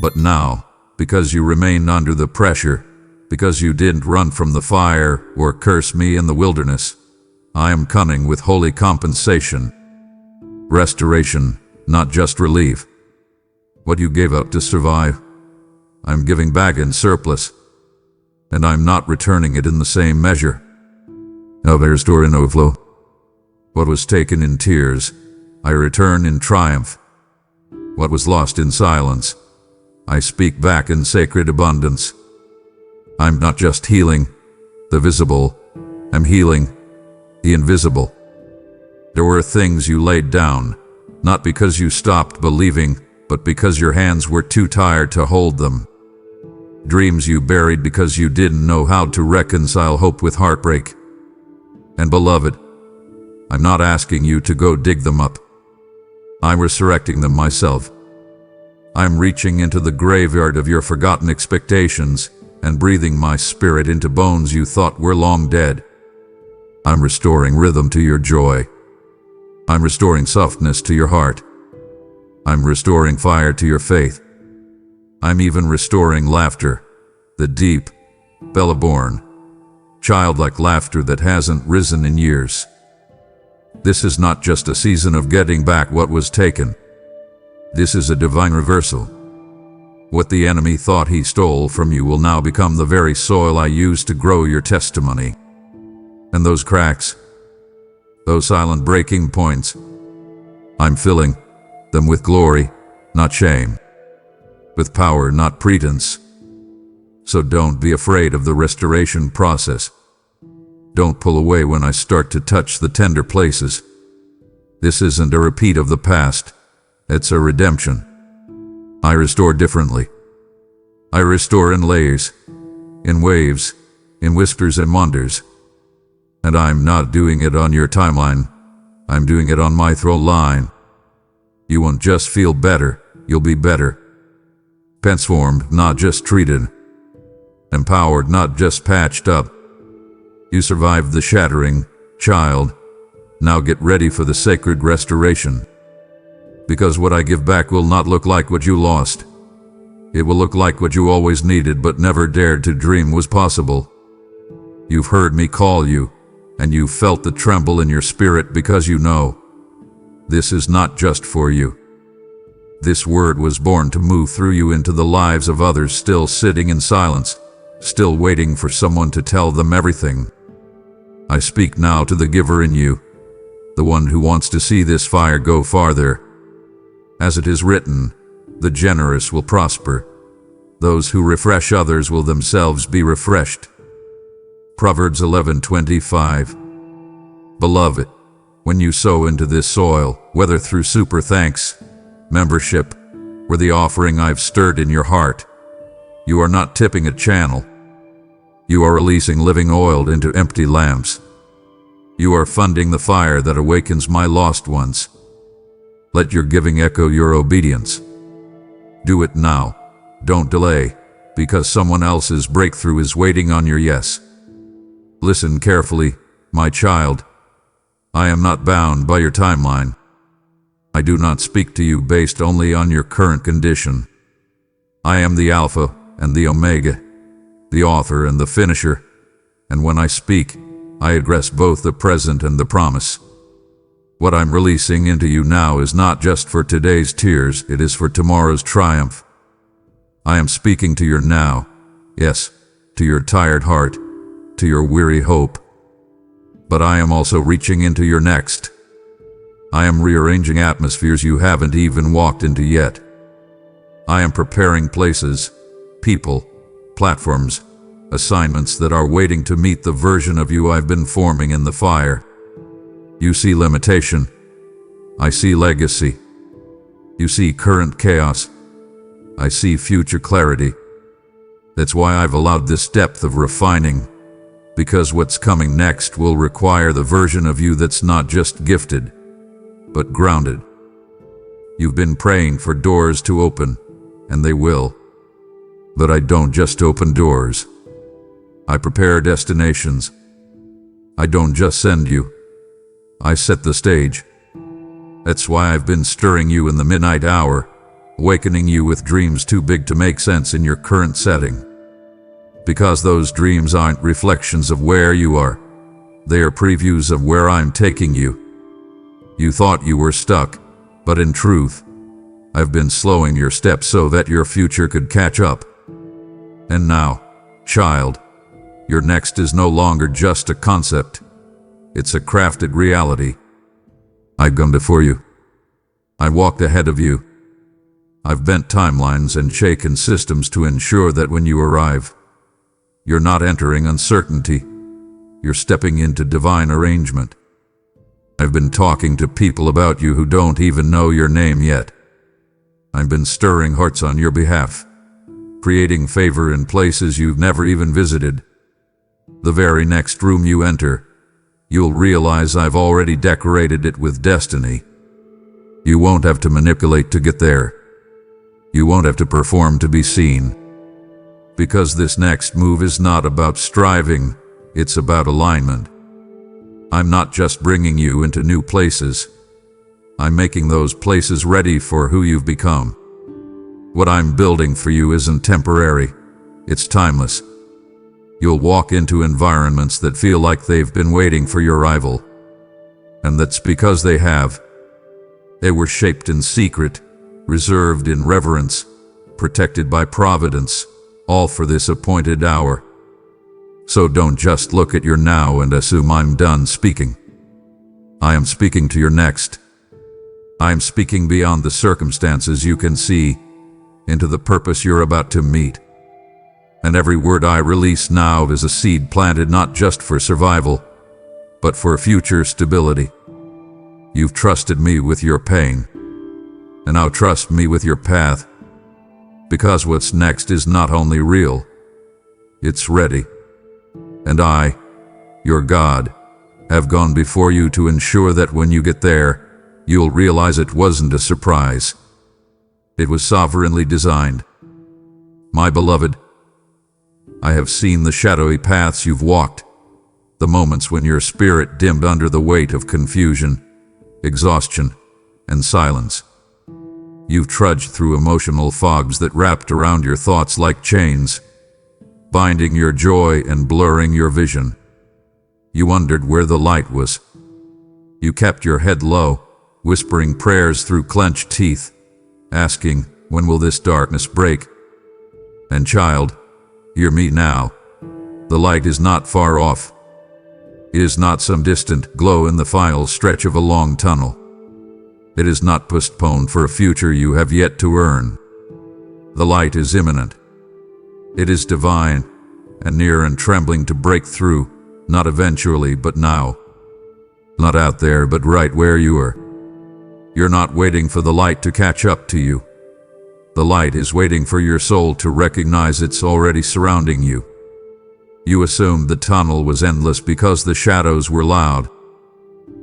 But now, because you remained under the pressure, because you didn't run from the fire or curse me in the wilderness, I am coming with holy compensation. Restoration, not just relief. What you gave up to survive, I'm giving back in surplus, and I'm not returning it in the same measure. Now I restore in overflow. What was taken in tears, I return in triumph. What was lost in silence, I speak back in sacred abundance. I'm not just healing the visible, I'm healing the invisible. There were things you laid down, not because you stopped believing, but because your hands were too tired to hold them. Dreams you buried because you didn't know how to reconcile hope with heartbreak. And beloved, I'm not asking you to go dig them up. I'm resurrecting them myself. I'm reaching into the graveyard of your forgotten expectations and breathing my spirit into bones you thought were long dead. I'm restoring rhythm to your joy. I'm restoring softness to your heart. I'm restoring fire to your faith. I'm even restoring laughter, the deep, Bella-born, childlike laughter that hasn't risen in years. This is not just a season of getting back what was taken. This is a divine reversal. What the enemy thought he stole from you will now become the very soil I use to grow your testimony. And those cracks, those silent breaking points, I'm filling them with glory, not shame, with power, not pretense. So don't be afraid of the restoration process. Don't pull away when I start to touch the tender places. This isn't a repeat of the past, it's a redemption. I restore differently. I restore in layers, in waves, in whispers and wonders. And I'm not doing it on your timeline. I'm doing it on my throat line. You won't just feel better, you'll be better. Transformed, not just treated. Empowered, not just patched up. You survived the shattering, child. Now get ready for the sacred restoration. Because what I give back will not look like what you lost. It will look like what you always needed but never dared to dream was possible. You've heard me call you, and you felt the tremble in your spirit because you know. This is not just for you. This word was born to move through you into the lives of others still sitting in silence, still waiting for someone to tell them everything. I speak now to the giver in you, the one who wants to see this fire go farther. As it is written, the generous will prosper. Those who refresh others will themselves be refreshed. Proverbs 11:25. Beloved, when you sow into this soil, whether through super thanks, membership, or the offering I've stirred in your heart, you are not tipping a channel. You are releasing living oil into empty lamps. You are funding the fire that awakens my lost ones. Let your giving echo your obedience. Do it now. Don't delay, because someone else's breakthrough is waiting on your yes. Listen carefully, my child. I am not bound by your timeline. I do not speak to you based only on your current condition. I am the Alpha and the Omega, the author and the finisher, and when I speak, I address both the present and the promise. What I'm releasing into you now is not just for today's tears, it is for tomorrow's triumph. I am speaking to your now, yes, to your tired heart, to your weary hope. But I am also reaching into your next. I am rearranging atmospheres you haven't even walked into yet. I am preparing places, people, platforms, assignments that are waiting to meet the version of you I've been forming in the fire. You see limitation. I see legacy. You see current chaos. I see future clarity. That's why I've allowed this depth of refining, Because what's coming next will require the version of you that's not just gifted, but grounded. You've been praying for doors to open, and they will. But I don't just open doors. I prepare destinations. I don't just send you. I set the stage. That's why I've been stirring you in the midnight hour, awakening you with dreams too big to make sense in your current setting. Because those dreams aren't reflections of where you are. They are previews of where I'm taking you. You thought you were stuck, but in truth, I've been slowing your steps so that your future could catch up. And now, child, your next is no longer just a concept. It's a crafted reality. I've gone before you. I walked ahead of you. I've bent timelines and shaken systems to ensure that when you arrive, you're not entering uncertainty. You're stepping into divine arrangement. I've been talking to people about you who don't even know your name yet. I've been stirring hearts on your behalf, creating favor in places you've never even visited. The very next room you enter, you'll realize I've already decorated it with destiny. You won't have to manipulate to get there. You won't have to perform to be seen. Because this next move is not about striving, it's about alignment. I'm not just bringing you into new places. I'm making those places ready for who you've become. What I'm building for you isn't temporary, it's timeless. You'll walk into environments that feel like they've been waiting for your arrival. And that's because they have. They were shaped in secret, reserved in reverence, protected by providence, all for this appointed hour. So don't just look at your now and assume I'm done speaking. I am speaking to your next. I am speaking beyond the circumstances you can see, into the purpose you're about to meet. And every word I release now is a seed planted not just for survival, but for future stability. You've trusted me with your pain, and now trust me with your path. Because what's next is not only real, it's ready. And I, your God, have gone before you to ensure that when you get there, you'll realize it wasn't a surprise. It was sovereignly designed. My beloved, I have seen the shadowy paths you've walked, the moments when your spirit dimmed under the weight of confusion, exhaustion, and silence. You've trudged through emotional fogs that wrapped around your thoughts like chains, binding your joy and blurring your vision. You wondered where the light was. You kept your head low, whispering prayers through clenched teeth, asking, when will this darkness break? And child, hear me now. The light is not far off. It is not some distant glow in the final stretch of a long tunnel. It is not postponed for a future you have yet to earn. The light is imminent. It is divine, and near and trembling to break through, not eventually but now. Not out there but right where you are. You're not waiting for the light to catch up to you. The light is waiting for your soul to recognize it's already surrounding you. You assumed the tunnel was endless because the shadows were loud.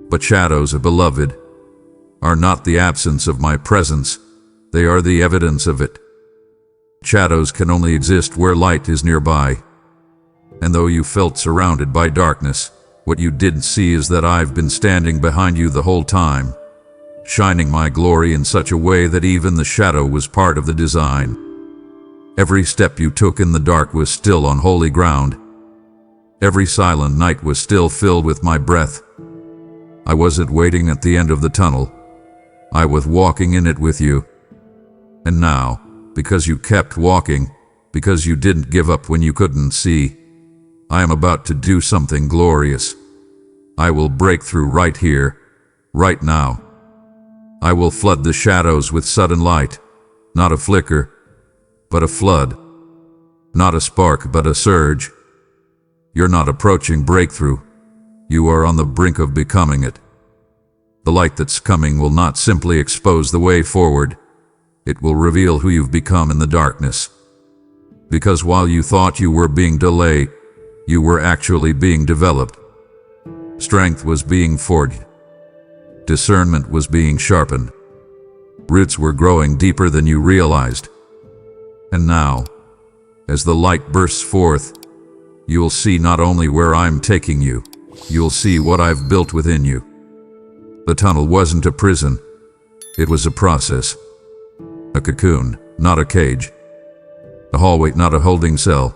But shadows, beloved, are not the absence of my presence, they are the evidence of it. Shadows can only exist where light is nearby. And though you felt surrounded by darkness, what you didn't see is that I've been standing behind you the whole time, shining my glory in such a way that even the shadow was part of the design. Every step you took in the dark was still on holy ground. Every silent night was still filled with my breath. I wasn't waiting at the end of the tunnel. I was walking in it with you. And now, because you kept walking, because you didn't give up when you couldn't see, I am about to do something glorious. I will break through right here, right now. I will flood the shadows with sudden light, not a flicker, but a flood. Not a spark, but a surge. You're not approaching breakthrough. You are on the brink of becoming it. The light that's coming will not simply expose the way forward. It will reveal who you've become in the darkness. Because while you thought you were being delayed, You were actually being developed. Strength was being forged. Discernment was being sharpened. Roots were growing deeper than you realized. And now, as the light bursts forth, you'll see not only where I'm taking you, you'll see what I've built within you. The tunnel wasn't a prison. It was a process. A cocoon, not a cage. A hallway, not a holding cell.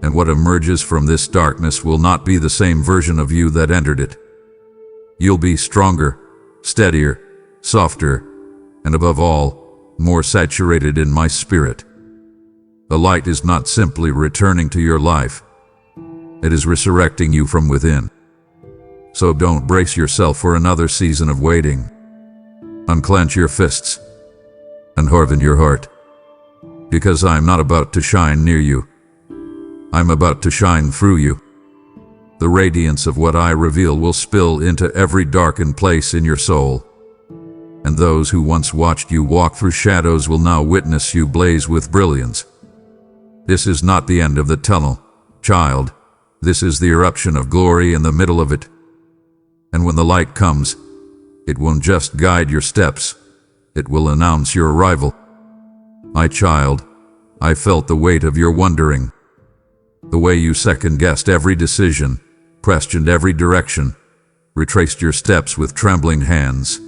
And what emerges from this darkness will not be the same version of you that entered it. You'll be stronger, steadier, softer, and above all, more saturated in my spirit. The light is not simply returning to your life. It is resurrecting you from within. So don't brace yourself for another season of waiting. Unclench your fists and harden your heart. Because I'm not about to shine near you. I'm about to shine through you. The radiance of what I reveal will spill into every darkened place in your soul. And those who once watched you walk through shadows will now witness you blaze with brilliance. This is not the end of the tunnel, child. This is the eruption of glory in the middle of it. And when the light comes, it won't just guide your steps. It will announce your arrival. My child, I felt the weight of your wondering. The way you second-guessed every decision, questioned every direction, retraced your steps with trembling hands,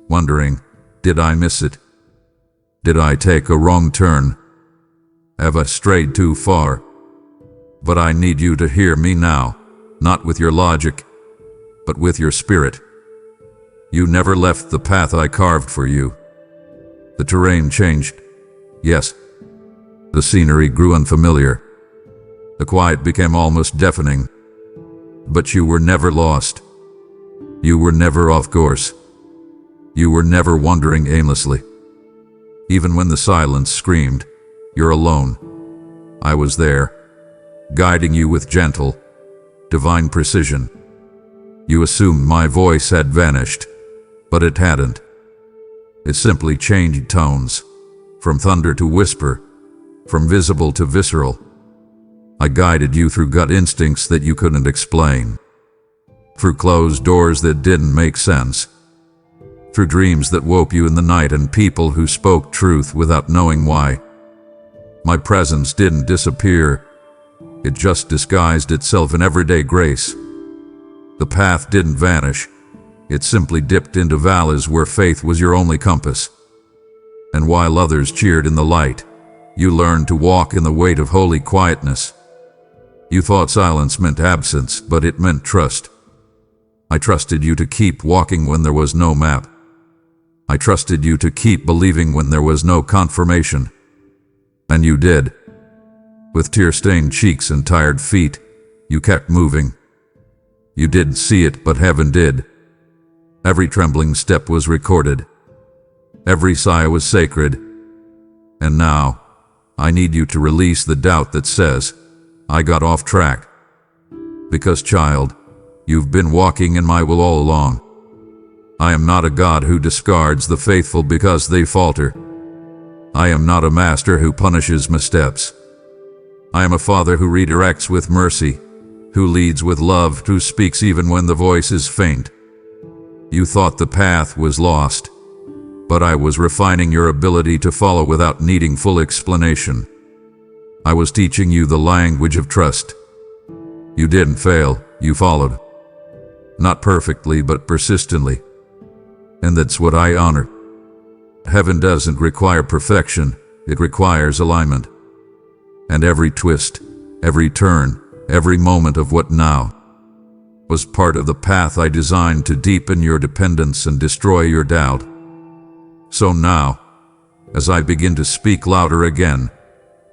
wondering, did I miss it? Did I take a wrong turn? Have I strayed too far? But I need you to hear me now, not with your logic, but with your spirit. You never left the path I carved for you. The terrain changed. Yes. The scenery grew unfamiliar. The quiet became almost deafening. But you were never lost. You were never off course. You were never wandering aimlessly. Even when the silence screamed, "You're alone," I was there, guiding you with gentle, divine precision. You assumed my voice had vanished, but it hadn't. It simply changed tones, from thunder to whisper, from visible to visceral. I guided you through gut instincts that you couldn't explain, through closed doors that didn't make sense, through dreams that woke you in the night and people who spoke truth without knowing why. My presence didn't disappear. It just disguised itself in everyday grace. The path didn't vanish. It simply dipped into valleys where faith was your only compass. And while others cheered in the light, you learned to walk in the weight of holy quietness. You thought silence meant absence, but it meant trust. I trusted you to keep walking when there was no map. I trusted you to keep believing when there was no confirmation. And you did. With tear-stained cheeks and tired feet, you kept moving. You didn't see it, but heaven did. Every trembling step was recorded. Every sigh was sacred. And now, I need you to release the doubt that says, I got off track. Because, child, you've been walking in my will all along. I am not a God who discards the faithful because they falter. I am not a master who punishes missteps. I am a father who redirects with mercy, who leads with love, who speaks even when the voice is faint. You thought the path was lost, but I was refining your ability to follow without needing full explanation. I was teaching you the language of trust. You didn't fail, you followed. Not perfectly, but persistently. And that's what I honor. Heaven doesn't require perfection, it requires alignment. And every twist, every turn, every moment of what now was part of the path I designed to deepen your dependence and destroy your doubt. So now, as I begin to speak louder again,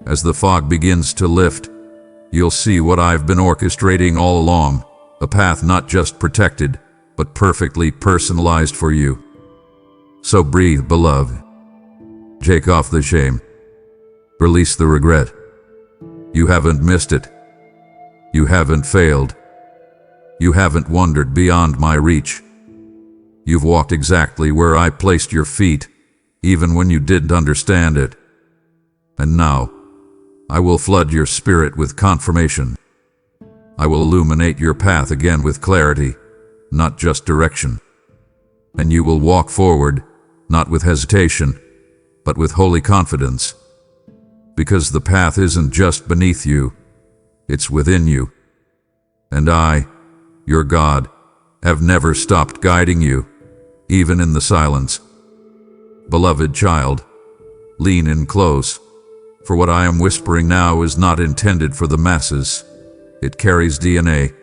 as the fog begins to lift, you'll see what I've been orchestrating all along, a path not just protected, but perfectly personalized for you. So breathe, beloved. Shake off the shame. Release the regret. You haven't missed it. You haven't failed. You haven't wandered beyond my reach. You've walked exactly where I placed your feet, even when you didn't understand it. And now, I will flood your spirit with confirmation. I will illuminate your path again with clarity, not just direction. And you will walk forward, not with hesitation, but with holy confidence. Because the path isn't just beneath you, it's within you. And I, your God, have never stopped guiding you, even in the silence. Beloved child, lean in close, for what I am whispering now is not intended for the masses. It carries DNA,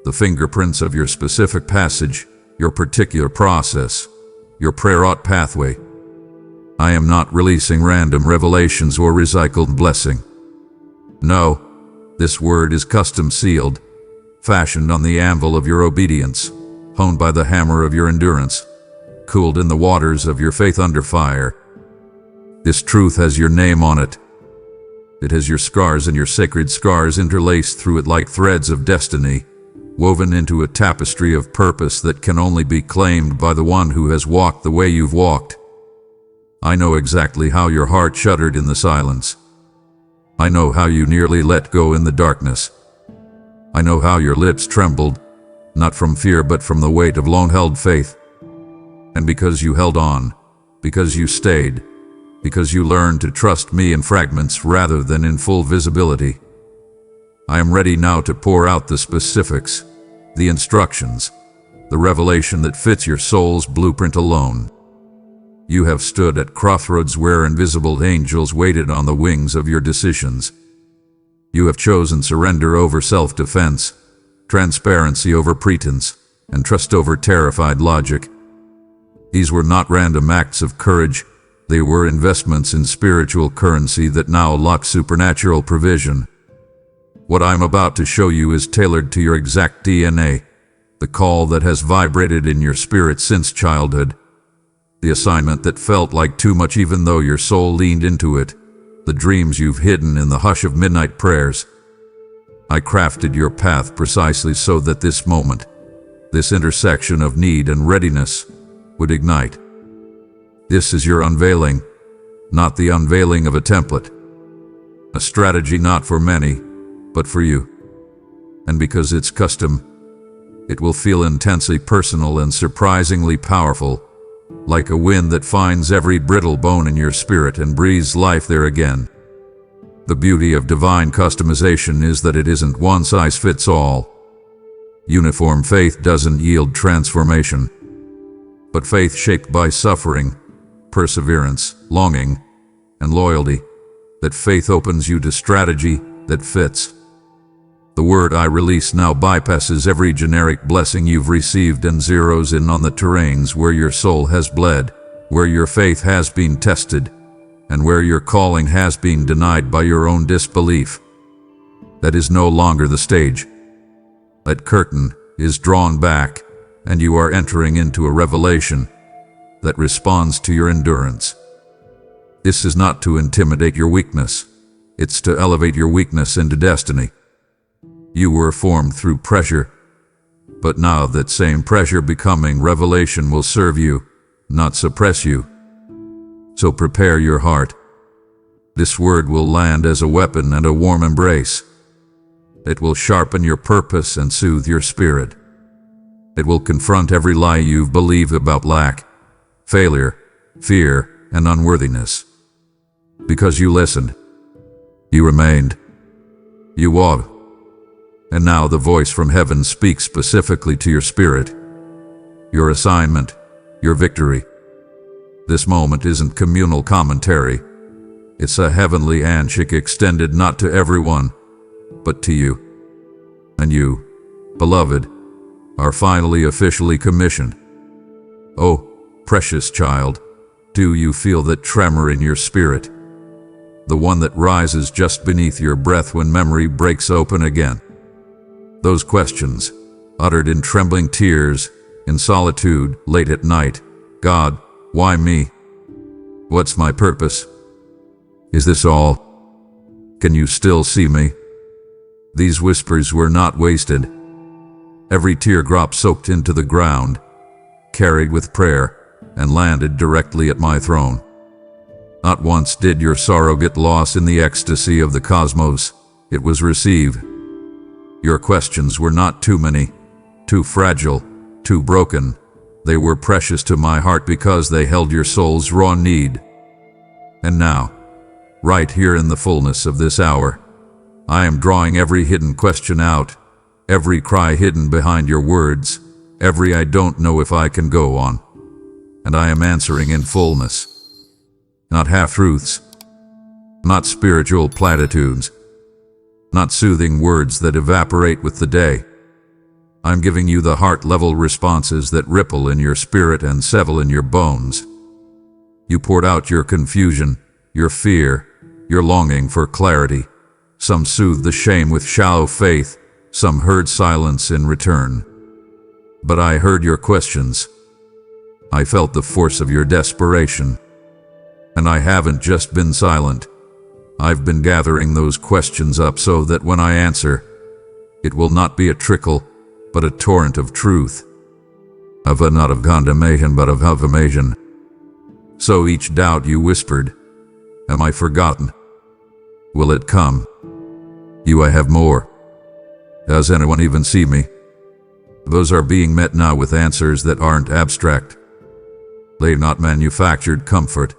the fingerprints of your specific passage, your particular process, your prayer-ought pathway. I am not releasing random revelations or recycled blessing. No, this word is custom sealed, fashioned on the anvil of your obedience, honed by the hammer of your endurance, cooled in the waters of your faith under fire. This truth has your name on it. It has your scars and your sacred scars interlaced through it like threads of destiny, woven into a tapestry of purpose that can only be claimed by the one who has walked the way you've walked. I know exactly how your heart shuddered in the silence. I know how you nearly let go in the darkness. I know how your lips trembled, not from fear but from the weight of long-held faith. And because you held on, because you stayed, because you learned to trust me in fragments rather than in full visibility, I am ready now to pour out the specifics, the instructions, the revelation that fits your soul's blueprint alone. You have stood at crossroads where invisible angels waited on the wings of your decisions. You have chosen surrender over self-defense, transparency over pretense, and trust over terrified logic. These were not random acts of courage. They were investments in spiritual currency that now unlock supernatural provision. What I'm about to show you is tailored to your exact DNA, the call that has vibrated in your spirit since childhood, the assignment that felt like too much even though your soul leaned into it, the dreams you've hidden in the hush of midnight prayers. I crafted your path precisely so that this moment, this intersection of need and readiness, would ignite. This is your unveiling, not the unveiling of a template. A strategy not for many, but for you. And because it's custom, it will feel intensely personal and surprisingly powerful, like a wind that finds every brittle bone in your spirit and breathes life there again. The beauty of divine customization is that it isn't one size fits all. Uniform faith doesn't yield transformation, but faith shaped by suffering, perseverance, longing, and loyalty, that faith opens you to strategy that fits. The word I release now bypasses every generic blessing you've received and zeroes in on the terrains where your soul has bled, where your faith has been tested, and where your calling has been denied by your own disbelief. That is no longer the stage. That curtain is drawn back, and you are entering into a revelation that responds to your endurance. This is not to intimidate your weakness. It's to elevate your weakness into destiny. You were formed through pressure, but now that same pressure becoming revelation will serve you, not suppress you. So prepare your heart. This word will land as a weapon and a warm embrace. It will sharpen your purpose and soothe your spirit. It will confront every lie you've believed about lack, failure, fear, and unworthiness. Because you listened, you remained, you walked. And now the voice from heaven speaks specifically to your spirit, your assignment, your victory. This moment isn't communal commentary. It's a heavenly handshake extended not to everyone, but to you. And you, beloved, are finally officially commissioned. Oh, precious child, do you feel that tremor in your spirit? The one that rises just beneath your breath when memory breaks open again. Those questions, uttered in trembling tears, in solitude, late at night. God, why me? What's my purpose? Is this all? Can you still see me? These whispers were not wasted. Every teardrop soaked into the ground, carried with prayer, and landed directly at my throne. Not once did your sorrow get lost in the ecstasy of the cosmos. It was received. Your questions were not too many, too fragile, too broken. They were precious to my heart because they held your soul's raw need. And now, right here in the fullness of this hour, I am drawing every hidden question out, every cry hidden behind your words, every I don't know if I can go on. And I am answering in fullness. Not half-truths, not spiritual platitudes, not soothing words that evaporate with the day. I'm giving you the heart-level responses that ripple in your spirit and settle in your bones. You poured out your confusion, your fear, your longing for clarity. Some soothed the shame with shallow faith, some heard silence in return. But I heard your questions. I felt the force of your desperation. And I haven't just been silent. I've been gathering those questions up so that when I answer, it will not be a trickle, but a torrent of truth. Not of condemnation, but of affirmation. So each doubt you whispered, am I forgotten? Will it come? I have more. Does anyone even see me? Those are being met now with answers that aren't abstract. They're not manufactured comfort.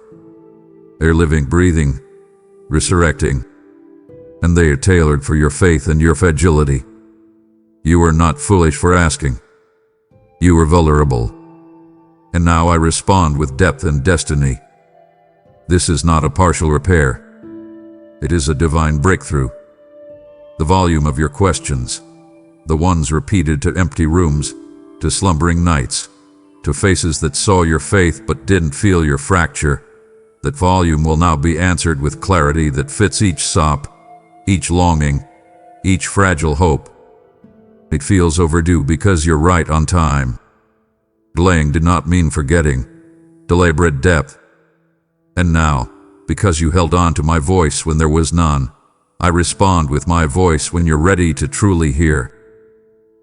They're living, breathing, resurrecting. And they are tailored for your faith and your fragility. You were not foolish for asking. You were vulnerable. And now I respond with depth and destiny. This is not a partial repair. It is a divine breakthrough. The volume of your questions, the ones repeated to empty rooms, to slumbering nights, to faces that saw your faith but didn't feel your fracture, that volume will now be answered with clarity that fits each sop, each longing, each fragile hope. It feels overdue because you're right on time. Delaying did not mean forgetting. Delay bred depth. And now, because you held on to my voice when there was none, I respond with my voice when you're ready to truly hear.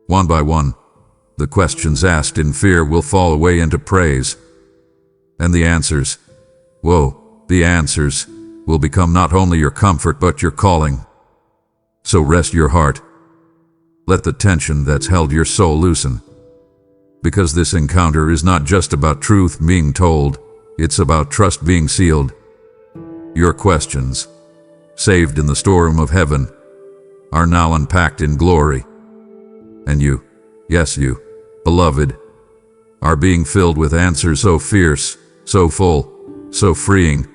One by one, the questions asked in fear will fall away into praise. And the answers, the answers, will become not only your comfort but your calling. So rest your heart. Let the tension that's held your soul loosen. Because this encounter is not just about truth being told, it's about trust being sealed. Your questions, saved in the storm of heaven, are now unpacked in glory. And you, yes you, beloved, are being filled with answers so fierce, so full, so freeing,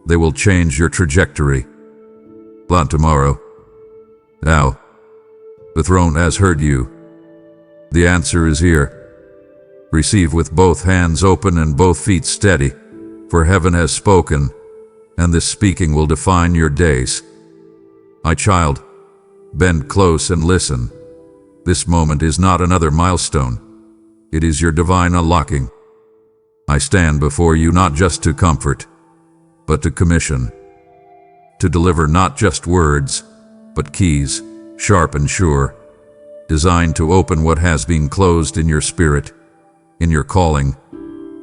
they will change your trajectory. Not tomorrow. Now. The throne has heard you. The answer is here. Receive with both hands open and both feet steady, for heaven has spoken, and this speaking will define your days. My child, bend close and listen. This moment is not another milestone. It is your divine unlocking. I stand before you not just to comfort, but to commission. To deliver not just words, but keys, sharp and sure, designed to open what has been closed in your spirit, in your calling,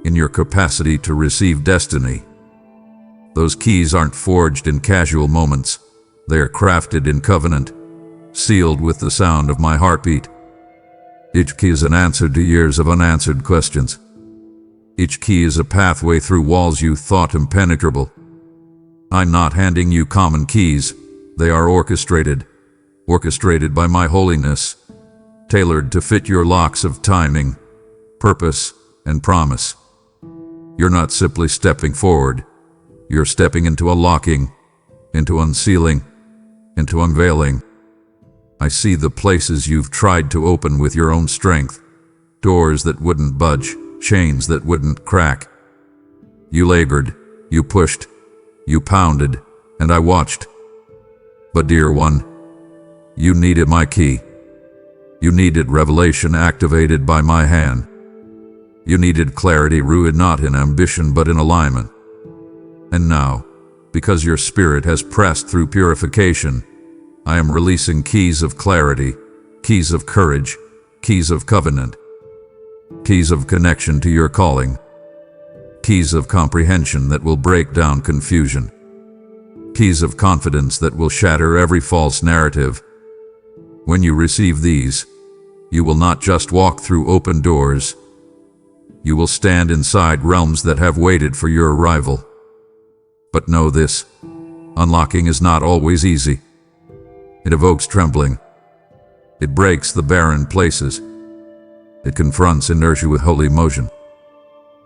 in your capacity to receive destiny. Those keys aren't forged in casual moments. They are crafted in covenant, sealed with the sound of my heartbeat. Each key is an answer to years of unanswered questions. Each key is a pathway through walls you thought impenetrable. I'm not handing you common keys. They are orchestrated by my holiness, tailored to fit your locks of timing, purpose, and promise. You're not simply stepping forward. You're stepping into unlocking, into unsealing, into unveiling. I see the places you've tried to open with your own strength, doors that wouldn't budge, chains that wouldn't crack. You labored, you pushed, you pounded, and I watched. But dear one, you needed my key. You needed revelation activated by my hand. You needed clarity rooted not in ambition but in alignment. And now, because your spirit has pressed through purification, I am releasing keys of clarity, keys of courage, keys of covenant, keys of connection to your calling, keys of comprehension that will break down confusion, keys of confidence that will shatter every false narrative. When you receive these, you will not just walk through open doors. You will stand inside realms that have waited for your arrival. But know this, unlocking is not always easy. It evokes trembling. It breaks the barren places. It confronts inertia with holy motion.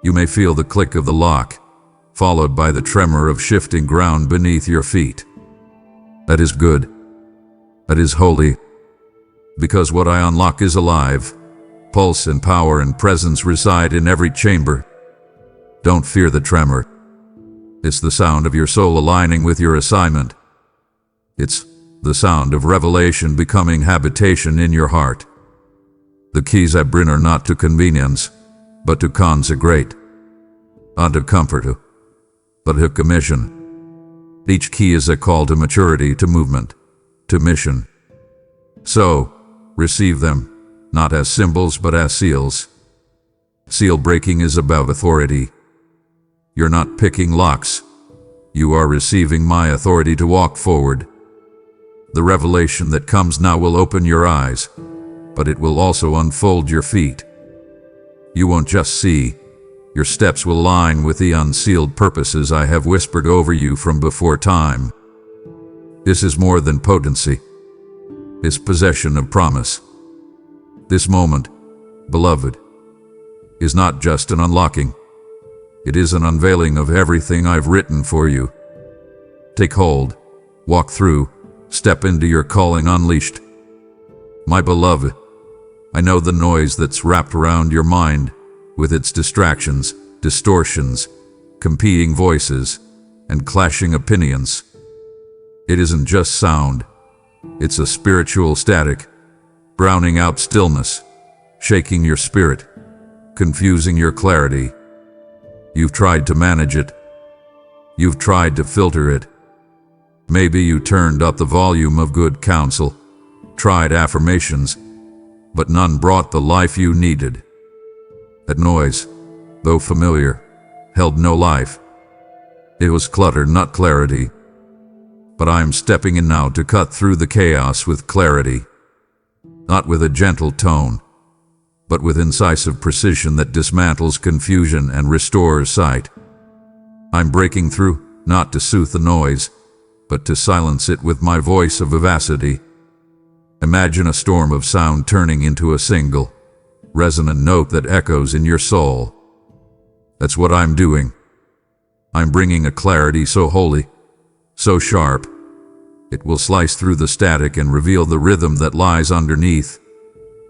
You may feel the click of the lock, followed by the tremor of shifting ground beneath your feet. That is good. That is holy. Because what I unlock is alive. Pulse and power and presence reside in every chamber. Don't fear the tremor. It's the sound of your soul aligning with your assignment. It's the sound of revelation becoming habitation in your heart. The keys I bring are not to convenience, but to consecrate. Not to comfort, but to commission. Each key is a call to maturity, to movement, to mission. So, receive them, not as symbols but as seals. Seal breaking is about authority. You're not picking locks. You are receiving my authority to walk forward. The revelation that comes now will open your eyes, but it will also unfold your feet. You won't just see. Your steps will align with the unsealed purposes I have whispered over you from before time. This is more than potency. It's possession of promise. This moment, beloved, is not just an unlocking. It is an unveiling of everything I've written for you. Take hold, walk through, step into your calling unleashed. My beloved, I know the noise that's wrapped around your mind, with its distractions, distortions, competing voices, and clashing opinions. It isn't just sound. It's a spiritual static, drowning out stillness, shaking your spirit, confusing your clarity. You've tried to manage it. You've tried to filter it. Maybe you turned up the volume of good counsel, tried affirmations, but none brought the life you needed. That noise, though familiar, held no life. It was clutter, not clarity. But I am stepping in now to cut through the chaos with clarity. Not with a gentle tone, but with incisive precision that dismantles confusion and restores sight. I'm breaking through, not to soothe the noise, but to silence it with my voice of vivacity. Imagine a storm of sound turning into a single, resonant note that echoes in your soul. That's what I'm doing. I'm bringing a clarity so holy, so sharp, it will slice through the static and reveal the rhythm that lies underneath,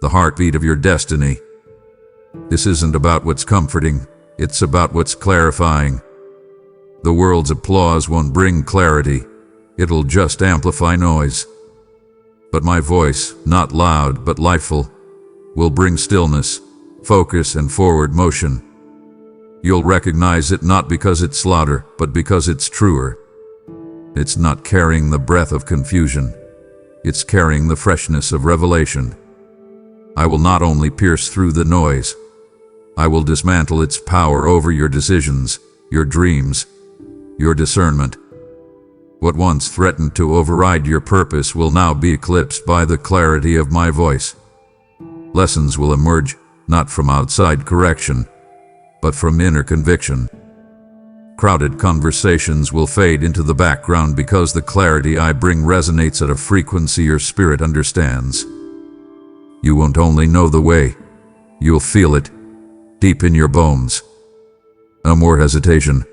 the heartbeat of your destiny. This isn't about what's comforting, it's about what's clarifying. The world's applause won't bring clarity, it'll just amplify noise. But my voice, not loud but lifeful, will bring stillness, focus, and forward motion. You'll recognize it not because it's louder, but because it's truer. It's not carrying the breath of confusion. It's carrying the freshness of revelation. I will not only pierce through the noise, I will dismantle its power over your decisions, your dreams, your discernment. What once threatened to override your purpose will now be eclipsed by the clarity of my voice. Lessons will emerge, not from outside correction, but from inner conviction. Crowded conversations will fade into the background because the clarity I bring resonates at a frequency your spirit understands. You won't only know the way, you'll feel it, deep in your bones. No more hesitation.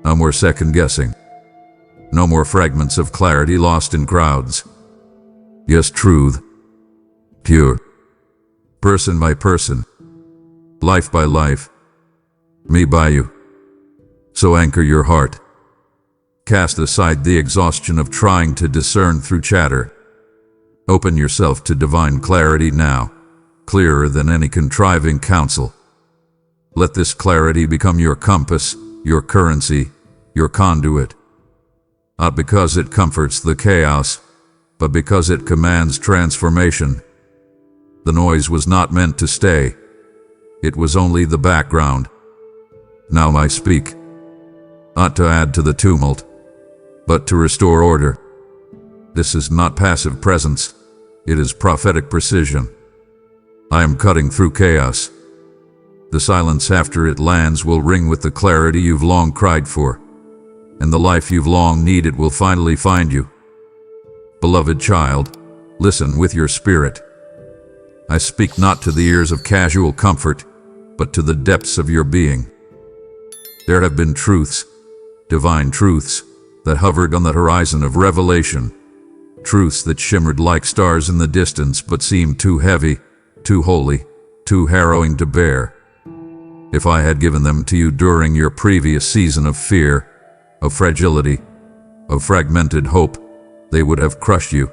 No more second-guessing. No more fragments of clarity lost in crowds. Yes, truth. Pure. Person by person. Life by life. Me by you. So anchor your heart. Cast aside the exhaustion of trying to discern through chatter. Open yourself to divine clarity now, clearer than any contriving counsel. Let this clarity become your compass, your currency, your conduit. Not because it comforts the chaos, but because it commands transformation. The noise was not meant to stay. It was only the background. Now I speak. Not to add to the tumult, but to restore order. This is not passive presence. It is prophetic precision. I am cutting through chaos. The silence after it lands will ring with the clarity you've long cried for, and the life you've long needed will finally find you. Beloved child, listen with your spirit. I speak not to the ears of casual comfort, but to the depths of your being. There have been truths, divine truths, that hovered on the horizon of revelation, truths that shimmered like stars in the distance but seemed too heavy, too holy, too harrowing to bear. If I had given them to you during your previous season of fear, of fragility, of fragmented hope, they would have crushed you.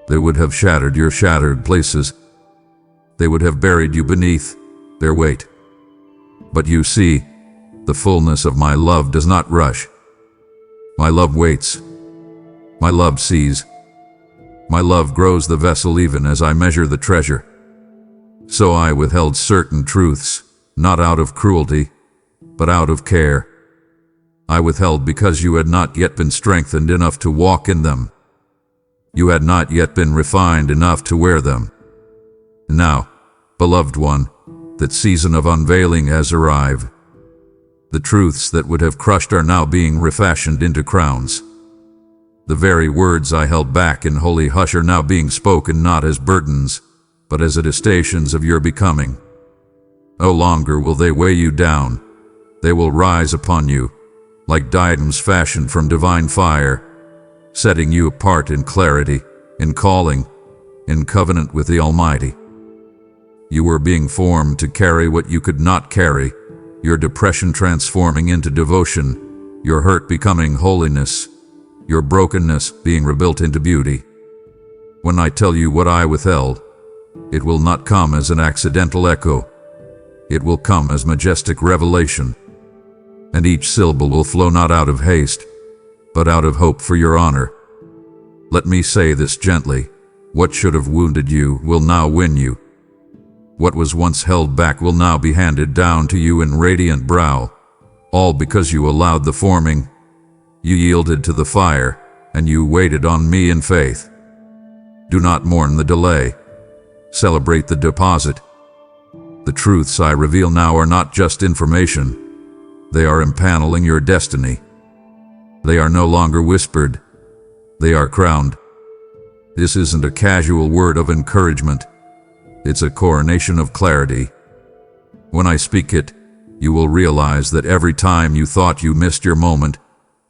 They would have shattered your shattered places. They would have buried you beneath their weight. But you see, the fullness of my love does not rush. My love waits. My love sees. My love grows the vessel even as I measure the treasure. So I withheld certain truths, not out of cruelty, but out of care. I withheld because you had not yet been strengthened enough to walk in them. You had not yet been refined enough to wear them. Now, beloved one, that season of unveiling has arrived. The truths that would have crushed are now being refashioned into crowns. The very words I held back in holy hush are now being spoken not as burdens, but as attestations of your becoming. No longer will they weigh you down. They will rise upon you, like diadems fashioned from divine fire, setting you apart in clarity, in calling, in covenant with the Almighty. You were being formed to carry what you could not carry, your depression transforming into devotion, your hurt becoming holiness, your brokenness being rebuilt into beauty. When I tell you what I withheld, it will not come as an accidental echo. It will come as majestic revelation, and each syllable will flow not out of haste, but out of hope for your honor. Let me say this gently: what should have wounded you will now win you. What was once held back will now be handed down to you in radiant brow, all because you allowed the forming. You yielded to the fire, and you waited on me in faith. Do not mourn the delay. Celebrate the deposit. The truths I reveal now are not just information. They are empaneling your destiny. They are no longer whispered. They are crowned. This isn't a casual word of encouragement. It's a coronation of clarity. When I speak it, you will realize that every time you thought you missed your moment,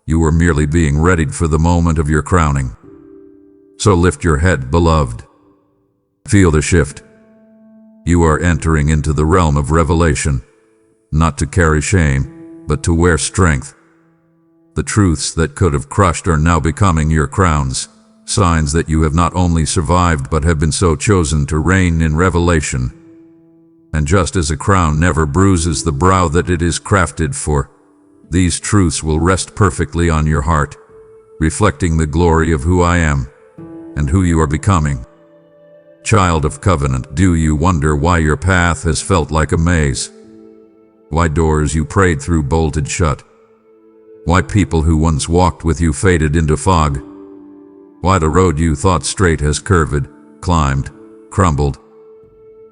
you were merely being readied for the moment of your crowning. So lift your head, beloved. Feel the shift. You are entering into the realm of revelation, not to carry shame, but to wear strength. The truths that could have crushed are now becoming your crowns, signs that you have not only survived but have been so chosen to reign in revelation. And just as a crown never bruises the brow that it is crafted for, these truths will rest perfectly on your heart, reflecting the glory of who I am and who you are becoming. Child of covenant, do you wonder why your path has felt like a maze? Why doors you prayed through bolted shut? Why people who once walked with you faded into fog? Why the road you thought straight has curved, climbed, crumbled?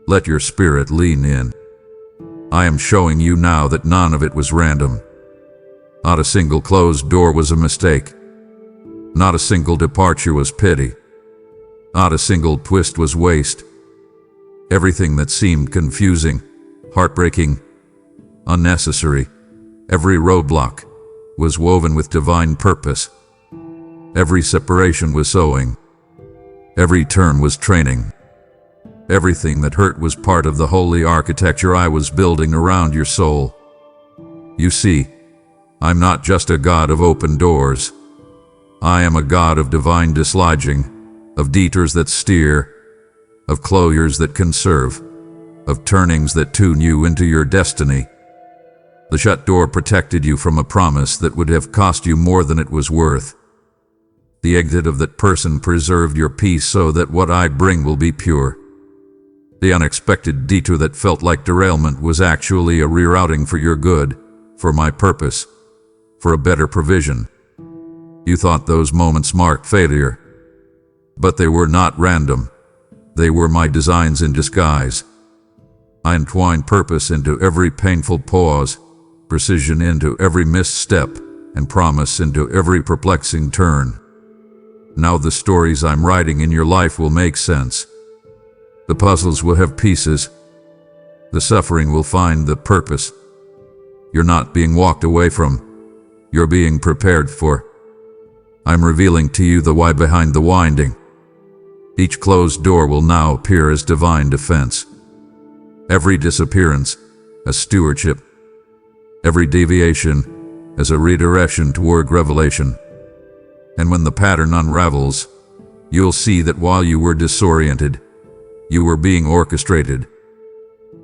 Let your spirit lean in. I am showing you now that none of it was random. Not a single closed door was a mistake. Not a single departure was pity. Not a single twist was waste. Everything that seemed confusing, heartbreaking, unnecessary, every roadblock, was woven with divine purpose. Every separation was sowing. Every turn was training. Everything that hurt was part of the holy architecture I was building around your soul. You see, I'm not just a God of open doors. I am a God of divine dislodging, of detours that steer, of closures that conserve, of turnings that tune you into your destiny. The shut door protected you from a promise that would have cost you more than it was worth. The exit of that person preserved your peace so that what I bring will be pure. The unexpected detour that felt like derailment was actually a rerouting for your good, for my purpose, for a better provision. You thought those moments marked failure. But they were not random. They were my designs in disguise. I entwined purpose into every painful pause, precision into every misstep, and promise into every perplexing turn. Now the stories I'm writing in your life will make sense. The puzzles will have pieces. The suffering will find the purpose. You're not being walked away from. You're being prepared for. I'm revealing to you the why behind the winding. Each closed door will now appear as divine defense. Every disappearance, as stewardship. Every deviation, as a redirection toward revelation. And when the pattern unravels, you'll see that while you were disoriented, you were being orchestrated.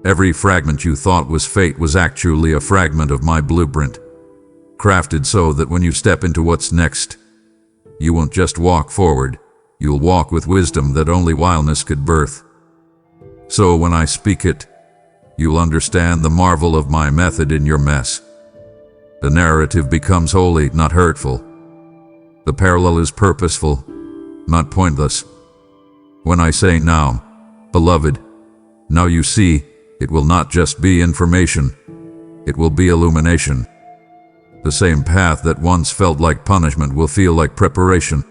Every fragment you thought was fate was actually a fragment of my blueprint, crafted so that when you step into what's next, you won't just walk forward, you'll walk with wisdom that only wildness could birth. So when I speak it, you'll understand the marvel of my method in your mess. The narrative becomes holy, not hurtful. The parallel is purposeful, not pointless. When I say now, beloved, now you see, it will not just be information, it will be illumination. The same path that once felt like punishment will feel like preparation.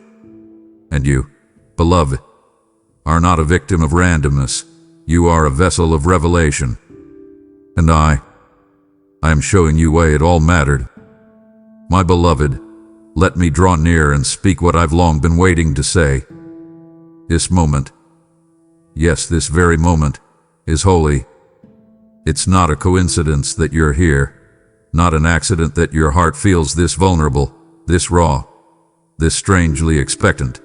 And you, beloved, are not a victim of randomness, you are a vessel of revelation. And I am showing you why it all mattered. My beloved, let me draw near and speak what I've long been waiting to say. This moment, yes, this very moment, is holy. It's not a coincidence that you're here, not an accident that your heart feels this vulnerable, this raw, this strangely expectant.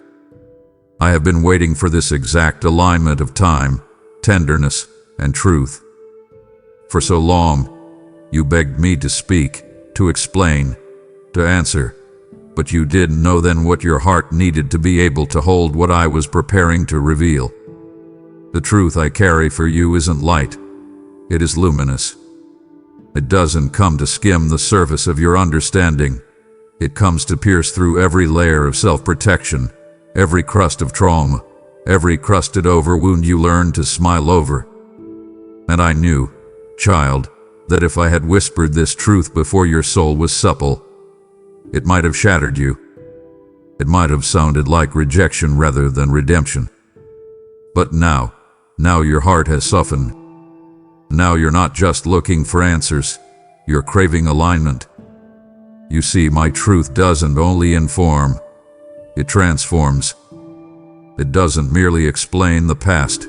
I have been waiting for this exact alignment of time, tenderness, and truth. For so long, you begged me to speak, to explain, to answer, but you didn't know then what your heart needed to be able to hold what I was preparing to reveal. The truth I carry for you isn't light. It is luminous. It doesn't come to skim the surface of your understanding. It comes to pierce through every layer of self-protection, every crust of trauma, every crusted over wound you learned to smile over. And I knew, child, that if I had whispered this truth before your soul was supple, it might have shattered you. It might have sounded like rejection rather than redemption. But now your heart has softened. Now you're not just looking for answers, you're craving alignment. You see, my truth doesn't only inform, it transforms. It doesn't merely explain the past,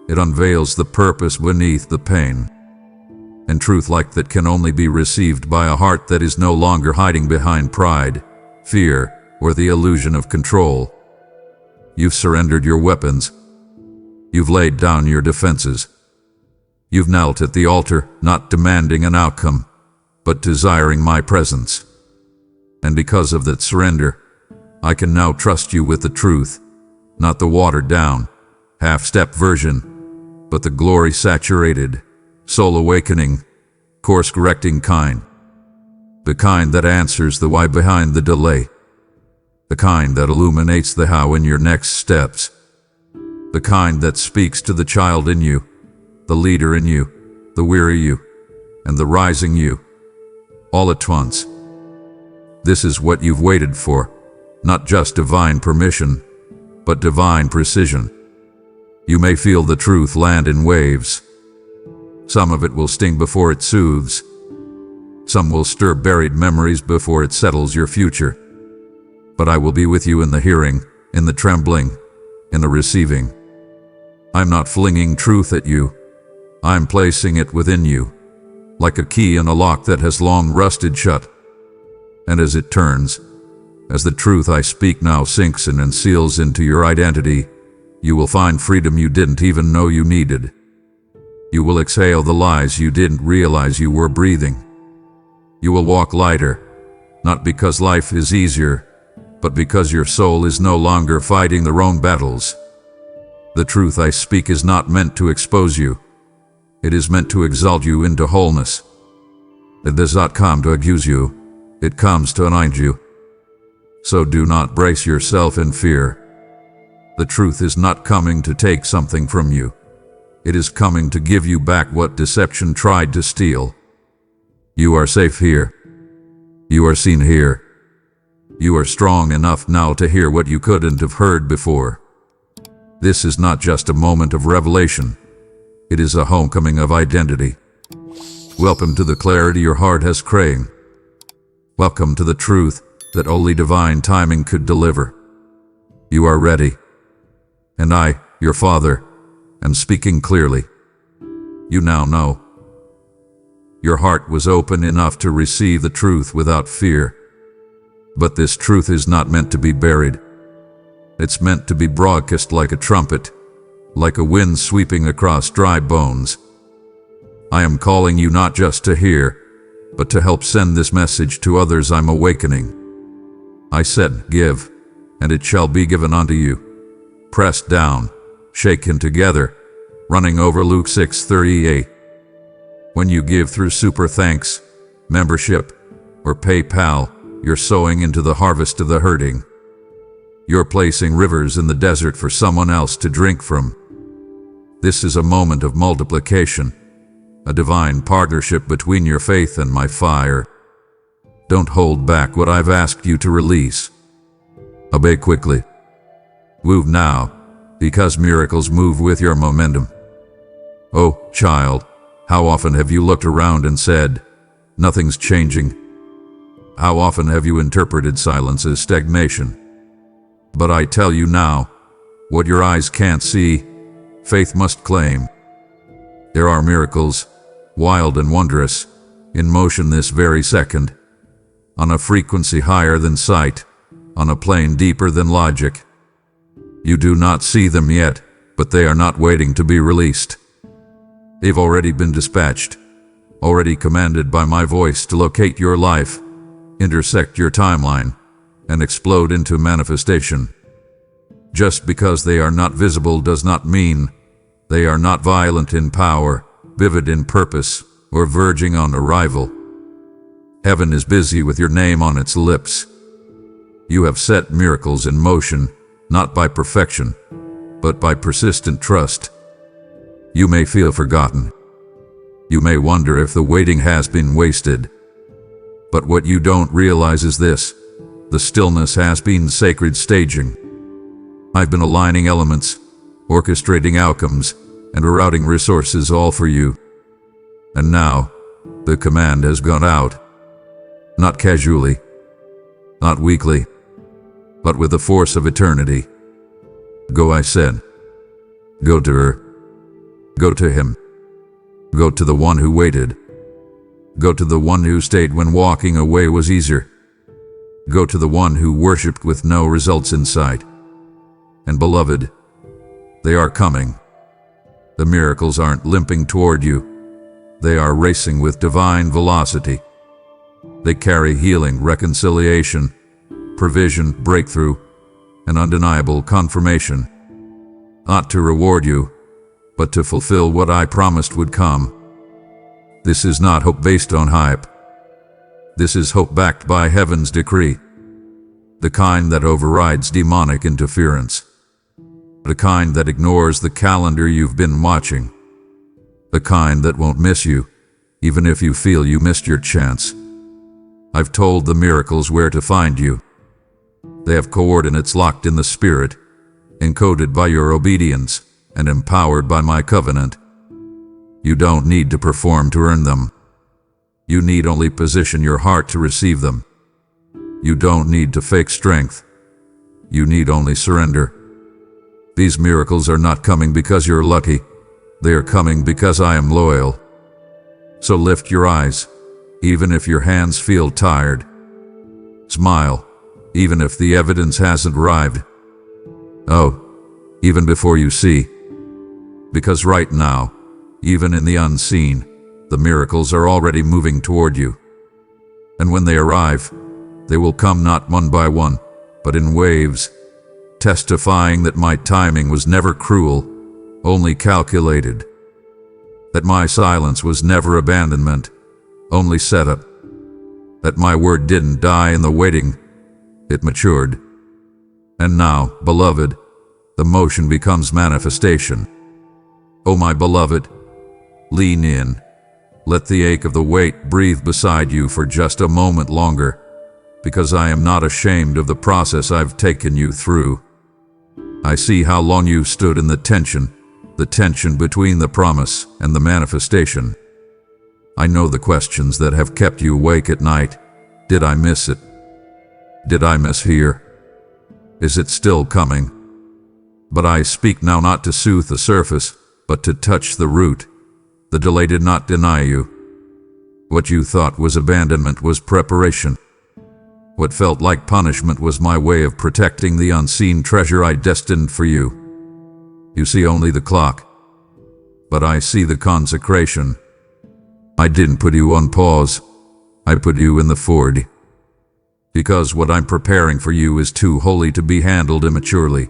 it unveils the purpose beneath the pain. And truth like that can only be received by a heart that is no longer hiding behind pride, fear, or the illusion of control. You've surrendered your weapons. You've laid down your defenses. You've knelt at the altar, not demanding an outcome, but desiring my presence. And because of that surrender, I can now trust you with the truth, not the watered-down, half-step version, but the glory-saturated, soul-awakening, course-correcting kind. The kind that answers the why behind the delay. The kind that illuminates the how in your next steps. The kind that speaks to the child in you, the leader in you, the weary you, and the rising you, all at once. This is what you've waited for, not just divine permission, but divine precision. You may feel the truth land in waves. Some of it will sting before it soothes. Some will stir buried memories before it settles your future. But I will be with you in the hearing, in the trembling, in the receiving. I'm not flinging truth at you. I'm placing it within you, like a key in a lock that has long rusted shut. And as it turns, as the truth I speak now sinks in and seals into your identity, you will find freedom you didn't even know you needed. You will exhale the lies you didn't realize you were breathing. You will walk lighter, not because life is easier, but because your soul is no longer fighting their own battles. The truth I speak is not meant to expose you. It is meant to exalt you into wholeness. It does not come to accuse you. It comes to anoint you. So do not brace yourself in fear. The truth is not coming to take something from you. It is coming to give you back what deception tried to steal. You are safe here. You are seen here. You are strong enough now to hear what you couldn't have heard before. This is not just a moment of revelation. It is a homecoming of identity. Welcome to the clarity your heart has craved. Welcome to the truth that only divine timing could deliver. You are ready. And I, your Father, am speaking clearly. You now know. Your heart was open enough to receive the truth without fear. But this truth is not meant to be buried. It's meant to be broadcast like a trumpet, like a wind sweeping across dry bones. I am calling you not just to hear, but to help send this message to others. I'm awakening. I said, give, and it shall be given unto you. Pressed down, shaken together, running over. Luke 6:38. When you give through super thanks, membership, or PayPal, you're sowing into the harvest of the hurting. You're placing rivers in the desert for someone else to drink from. This is a moment of multiplication, a divine partnership between your faith and my fire. Don't hold back what I've asked you to release. Obey quickly. Move now, because miracles move with your momentum. Oh, child, how often have you looked around and said, nothing's changing? How often have you interpreted silence as stagnation? But I tell you now, what your eyes can't see, faith must claim. There are miracles, wild and wondrous, in motion this very second, on a frequency higher than sight, on a plane deeper than logic. You do not see them yet, but they are not waiting to be released. They've already been dispatched, already commanded by my voice to locate your life, intersect your timeline, and explode into manifestation. Just because they are not visible does not mean they are not violent in power, vivid in purpose, or verging on arrival. Heaven is busy with your name on its lips. You have set miracles in motion, not by perfection, but by persistent trust. You may feel forgotten. You may wonder if the waiting has been wasted. But what you don't realize is this: the stillness has been sacred staging. I've been aligning elements, orchestrating outcomes, and rerouting resources all for you. And now, the command has gone out. Not casually, not weakly, but with the force of eternity. Go, I said. Go to her. Go to him. Go to the one who waited. Go to the one who stayed when walking away was easier. Go to the one who worshipped with no results in sight. And beloved, they are coming. The miracles aren't limping toward you. They are racing with divine velocity. They carry healing, reconciliation, provision, breakthrough, and undeniable confirmation. Not to reward you, but to fulfill what I promised would come. This is not hope based on hype. This is hope backed by heaven's decree. The kind that overrides demonic interference. The kind that ignores the calendar you've been watching. The kind that won't miss you, even if you feel you missed your chance. I've told the miracles where to find you. They have coordinates locked in the spirit, encoded by your obedience, and empowered by my covenant. You don't need to perform to earn them. You need only position your heart to receive them. You don't need to fake strength. You need only surrender. These miracles are not coming because you're lucky. They are coming because I am loyal. So lift your eyes, even if your hands feel tired. Smile, even if the evidence hasn't arrived. Oh, even before you see. Because right now, even in the unseen, the miracles are already moving toward you. And when they arrive, they will come not one by one, but in waves, testifying that my timing was never cruel, only calculated. That my silence was never abandonment, only setup. That my word didn't die in the waiting, it matured. And now, beloved, the motion becomes manifestation. Oh my beloved, lean in. Let the ache of the weight breathe beside you for just a moment longer, because I am not ashamed of the process I've taken you through. I see how long you stood in the tension between the promise and the manifestation. I know the questions that have kept you awake at night. Did I miss it? Did I miss here? Is it still coming? But I speak now not to soothe the surface, but to touch the root. The delay did not deny you. What you thought was abandonment was preparation. What felt like punishment was my way of protecting the unseen treasure I destined for you. You see only the clock, but I see the consecration. I didn't put you on pause. I put you in the Ford. Because what I'm preparing for you is too holy to be handled immaturely.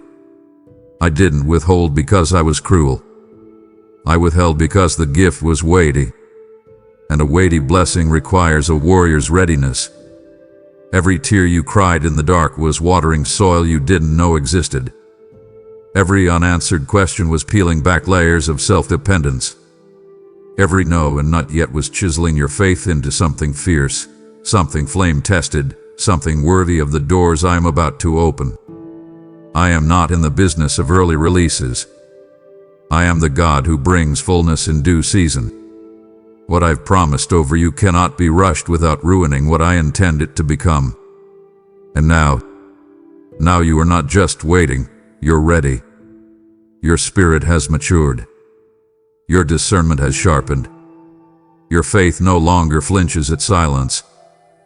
I didn't withhold because I was cruel. I withheld because the gift was weighty, and a weighty blessing requires a warrior's readiness. Every tear you cried in the dark was watering soil you didn't know existed. Every unanswered question was peeling back layers of self-dependence. Every no and not yet was chiseling your faith into something fierce, something flame-tested, something worthy of the doors I am about to open. I am not in the business of early releases. I am the God who brings fullness in due season. What I've promised over you cannot be rushed without ruining what I intend it to become. And now you are not just waiting, you're ready. Your spirit has matured. Your discernment has sharpened. Your faith no longer flinches at silence,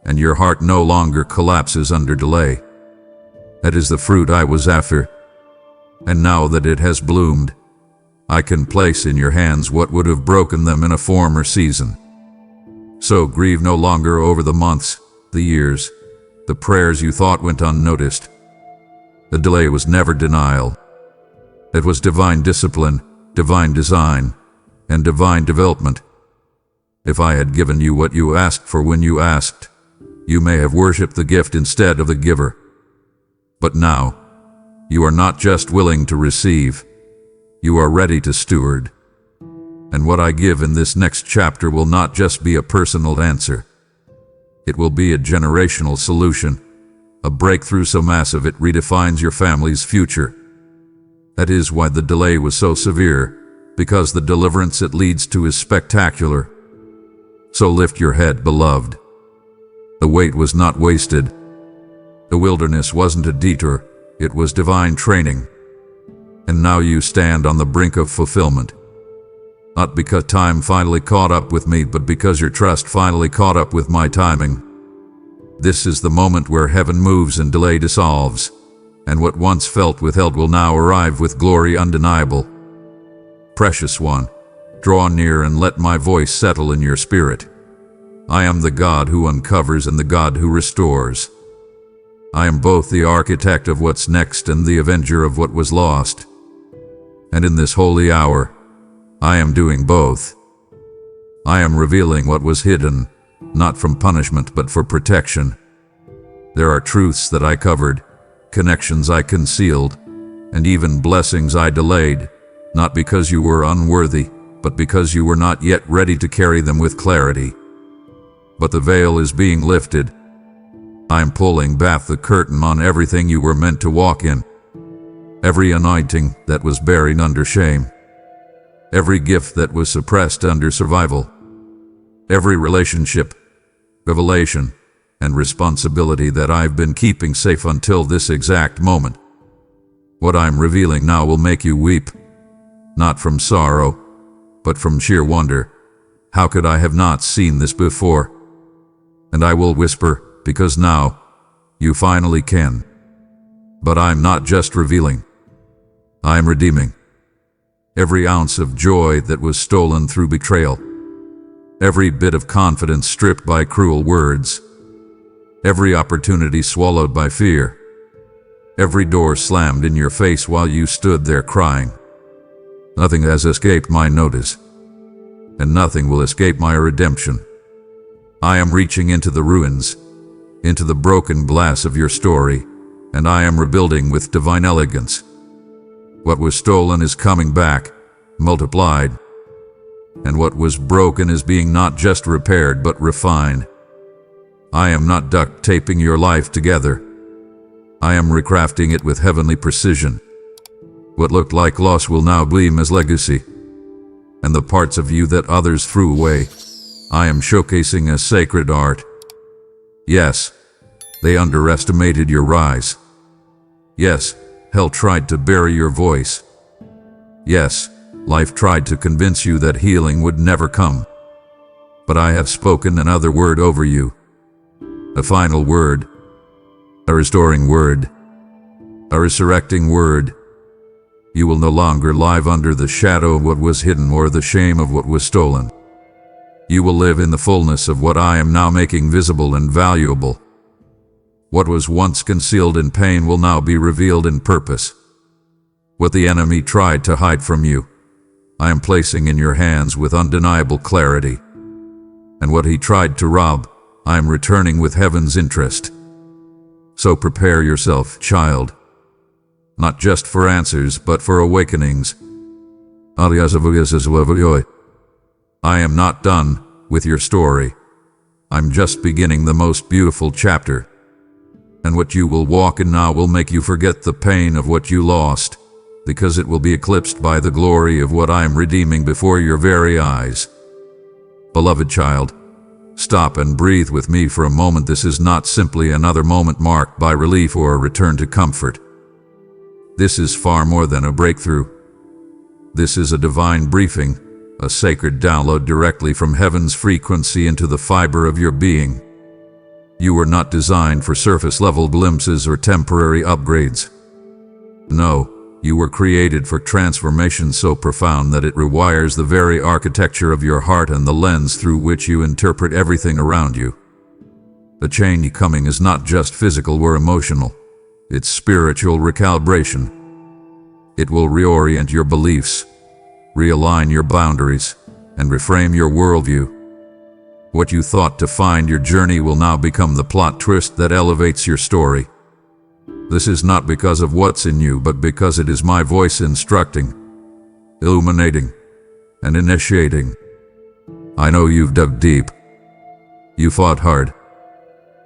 and your heart no longer collapses under delay. That is the fruit I was after, and now that it has bloomed, I can place in your hands what would have broken them in a former season. So grieve no longer over the months, the years, the prayers you thought went unnoticed. The delay was never denial. It was divine discipline, divine design, and divine development. If I had given you what you asked for when you asked, you may have worshipped the gift instead of the giver. But now, you are not just willing to receive, you are ready to steward. And what I give in this next chapter will not just be a personal answer. It will be a generational solution, a breakthrough so massive it redefines your family's future. That is why the delay was so severe, because the deliverance it leads to is spectacular. So lift your head, beloved. The wait was not wasted. The wilderness wasn't a detour, it was divine training. And now you stand on the brink of fulfillment. Not because time finally caught up with me, but because your trust finally caught up with my timing. This is the moment where heaven moves and delay dissolves, and what once felt withheld will now arrive with glory undeniable. Precious one, draw near and let my voice settle in your spirit. I am the God who uncovers and the God who restores. I am both the architect of what's next and the avenger of what was lost. And in this holy hour, I am doing both. I am revealing what was hidden, not from punishment but for protection. There are truths that I covered, connections I concealed, and even blessings I delayed, not because you were unworthy, but because you were not yet ready to carry them with clarity. But the veil is being lifted. I am pulling back the curtain on everything you were meant to walk in. Every anointing that was buried under shame. Every gift that was suppressed under survival. Every relationship, revelation, and responsibility that I've been keeping safe until this exact moment. What I'm revealing now will make you weep, not from sorrow, but from sheer wonder. How could I have not seen this before? And I will whisper, because now, you finally can. But I'm not just revealing. I'm redeeming. Every ounce of joy that was stolen through betrayal. Every bit of confidence stripped by cruel words. Every opportunity swallowed by fear. Every door slammed in your face while you stood there crying. Nothing has escaped my notice, and nothing will escape my redemption. I am reaching into the ruins, into the broken glass of your story, and I am rebuilding with divine elegance. What was stolen is coming back, multiplied. And what was broken is being not just repaired but refined. I am not duct taping your life together. I am recrafting it with heavenly precision. What looked like loss will now gleam as legacy. And the parts of you that others threw away, I am showcasing as sacred art. Yes, they underestimated your rise. Yes, hell tried to bury your voice. Yes, life tried to convince you that healing would never come. But I have spoken another word over you. A final word. A restoring word. A resurrecting word. You will no longer live under the shadow of what was hidden or the shame of what was stolen. You will live in the fullness of what I am now making visible and valuable. What was once concealed in pain will now be revealed in purpose. What the enemy tried to hide from you, I am placing in your hands with undeniable clarity. And what he tried to rob, I am returning with heaven's interest. So prepare yourself, child, not just for answers, but for awakenings. I am not done with your story. I'm just beginning the most beautiful chapter. And what you will walk in now will make you forget the pain of what you lost, because it will be eclipsed by the glory of what I am redeeming before your very eyes. Beloved child, stop and breathe with me for a moment. This is not simply another moment marked by relief or a return to comfort. This is far more than a breakthrough. This is a divine briefing, a sacred download directly from heaven's frequency into the fiber of your being. You were not designed for surface-level glimpses or temporary upgrades. No, you were created for transformation so profound that it rewires the very architecture of your heart and the lens through which you interpret everything around you. The change coming is not just physical or emotional. It's spiritual recalibration. It will reorient your beliefs, realign your boundaries, and reframe your worldview. What you thought to find your journey will now become the plot twist that elevates your story. This is not because of what's in you, but because it is my voice instructing, illuminating, and initiating. I know you've dug deep. You fought hard.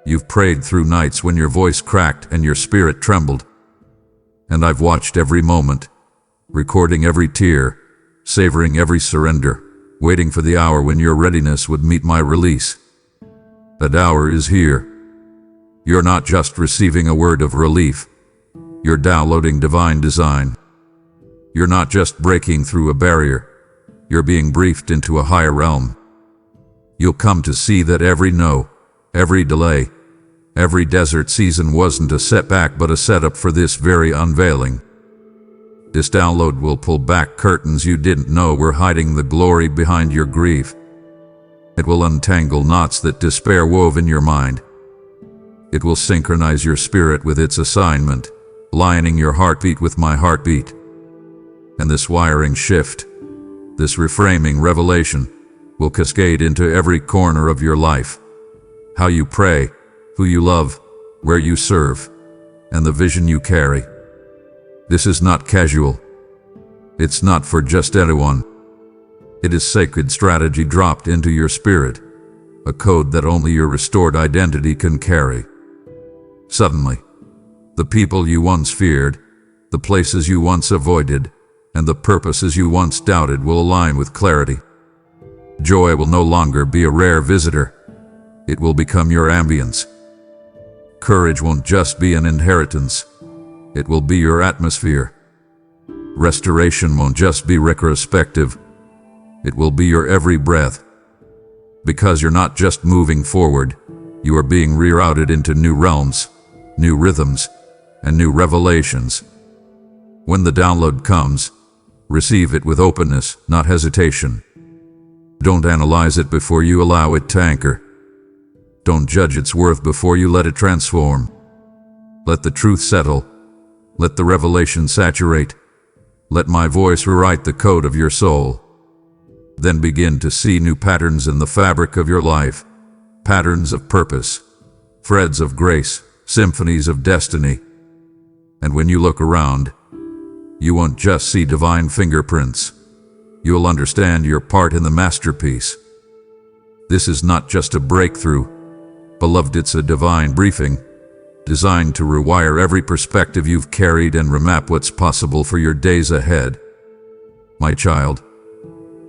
You've prayed through nights when your voice cracked and your spirit trembled. And I've watched every moment, recording every tear, savoring every surrender, waiting for the hour when your readiness would meet my release. That hour is here. You're not just receiving a word of relief. You're downloading divine design. You're not just breaking through a barrier. You're being briefed into a higher realm. You'll come to see that every no, every delay, every desert season wasn't a setback but a setup for this very unveiling. This download will pull back curtains you didn't know were hiding the glory behind your grief. It will untangle knots that despair wove in your mind. It will synchronize your spirit with its assignment, aligning your heartbeat with my heartbeat. And this wiring shift, this reframing revelation, will cascade into every corner of your life. How you pray, who you love, where you serve, and the vision you carry. This is not casual. It's not for just anyone. It is sacred strategy dropped into your spirit, a code that only your restored identity can carry. Suddenly, the people you once feared, the places you once avoided, and the purposes you once doubted will align with clarity. Joy will no longer be a rare visitor. It will become your ambience. Courage won't just be an inheritance. It will be your atmosphere. Restoration won't just be retrospective. It will be your every breath. Because you're not just moving forward, you are being rerouted into new realms, new rhythms, and new revelations. When the download comes, receive it with openness, not hesitation. Don't analyze it before you allow it to anchor. Don't judge its worth before you let it transform. Let the truth settle. Let the revelation saturate. Let my voice rewrite the code of your soul. Then begin to see new patterns in the fabric of your life. Patterns of purpose, threads of grace, symphonies of destiny. And when you look around, You won't just see divine fingerprints. You'll understand your part in the masterpiece. This is not just a breakthrough. Beloved, it's a divine briefing, designed to rewire every perspective you've carried and remap what's possible for your days ahead. My child,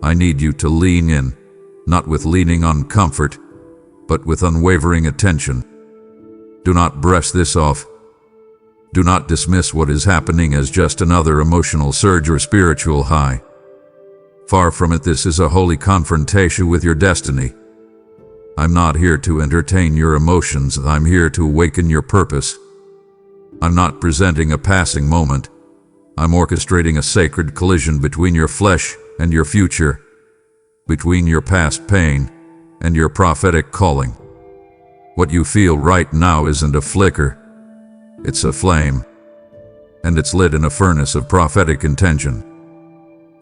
I need you to lean in, not with leaning on comfort, but with unwavering attention. Do not brush this off. Do not dismiss what is happening as just another emotional surge or spiritual high. Far from it, this is a holy confrontation with your destiny. I'm not here to entertain your emotions, I'm here to awaken your purpose. I'm not presenting a passing moment. I'm orchestrating a sacred collision between your flesh and your future, between your past pain and your prophetic calling. What you feel right now isn't a flicker. It's a flame, and it's lit in a furnace of prophetic intention.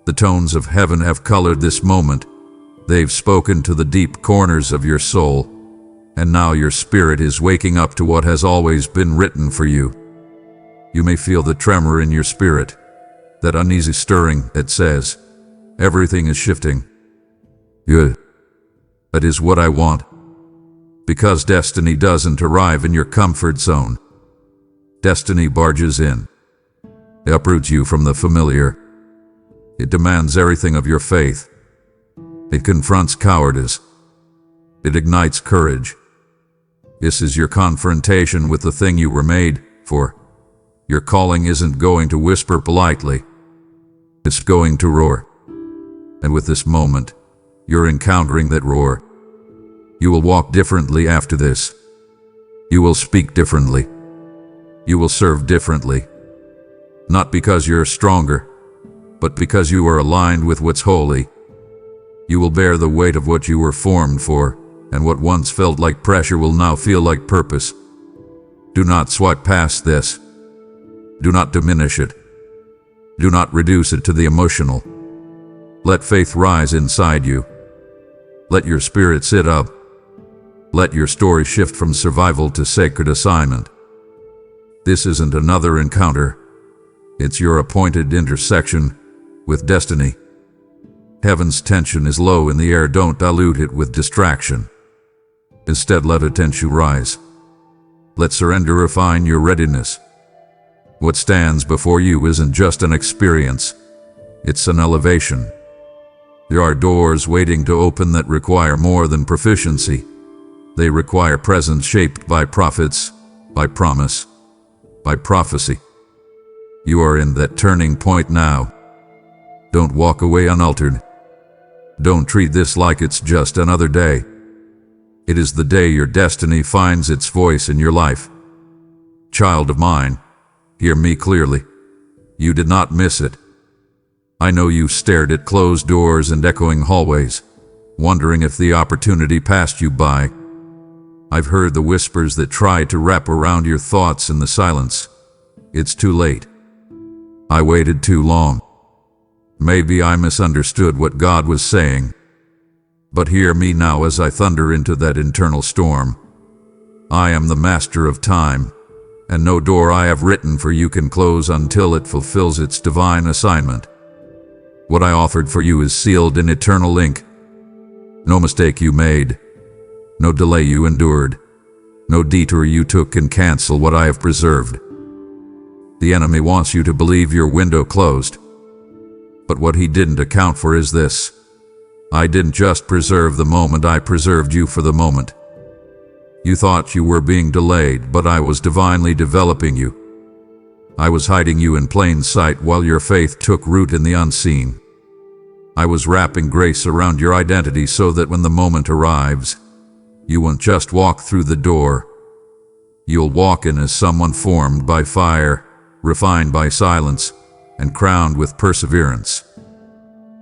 The tones of heaven have colored this moment. They've spoken to the deep corners of your soul, and now your spirit is waking up to what has always been written for you. You may feel the tremor in your spirit, that uneasy stirring that says, everything is shifting. Good. That is what I want. Because destiny doesn't arrive in your comfort zone. Destiny barges in. It uproots you from the familiar. It demands everything of your faith. It confronts cowardice. It ignites courage. This is your confrontation with the thing you were made for. Your calling isn't going to whisper politely. It's going to roar. And with this moment, you're encountering that roar. You will walk differently after this. You will speak differently. You will serve differently. Not because you're stronger, but because you are aligned with what's holy. You will bear the weight of what you were formed for, and what once felt like pressure will now feel like purpose. Do not swipe past this. Do not diminish it. Do not reduce it to the emotional. Let faith rise inside you. Let your spirit sit up. Let your story shift from survival to sacred assignment. This isn't another encounter. It's your appointed intersection with destiny. Heaven's tension is low in the air. Don't dilute it with distraction. Instead, let attention rise. Let surrender refine your readiness. What stands before you isn't just an experience. It's an elevation. There are doors waiting to open that require more than proficiency. They require presence shaped by prophets, by promise, by prophecy. You are in that turning point now. Don't walk away unaltered. Don't treat this like it's just another day. It is the day your destiny finds its voice in your life. Child of mine, hear me clearly. You did not miss it. I know you stared at closed doors and echoing hallways, wondering if the opportunity passed you by. I've heard the whispers that try to wrap around your thoughts in the silence. It's too late. I waited too long. Maybe I misunderstood what God was saying. But hear me now as I thunder into that internal storm. I am the master of time, and no door I have written for you can close until it fulfills its divine assignment. What I offered for you is sealed in eternal ink. No mistake you made. No delay you endured. No detour you took can cancel what I have preserved. The enemy wants you to believe your window closed. But what he didn't account for is this. I didn't just preserve the moment, I preserved you for the moment. You thought you were being delayed, but I was divinely developing you. I was hiding you in plain sight while your faith took root in the unseen. I was wrapping grace around your identity so that when the moment arrives, you won't just walk through the door. You'll walk in as someone formed by fire, refined by silence, and crowned with perseverance.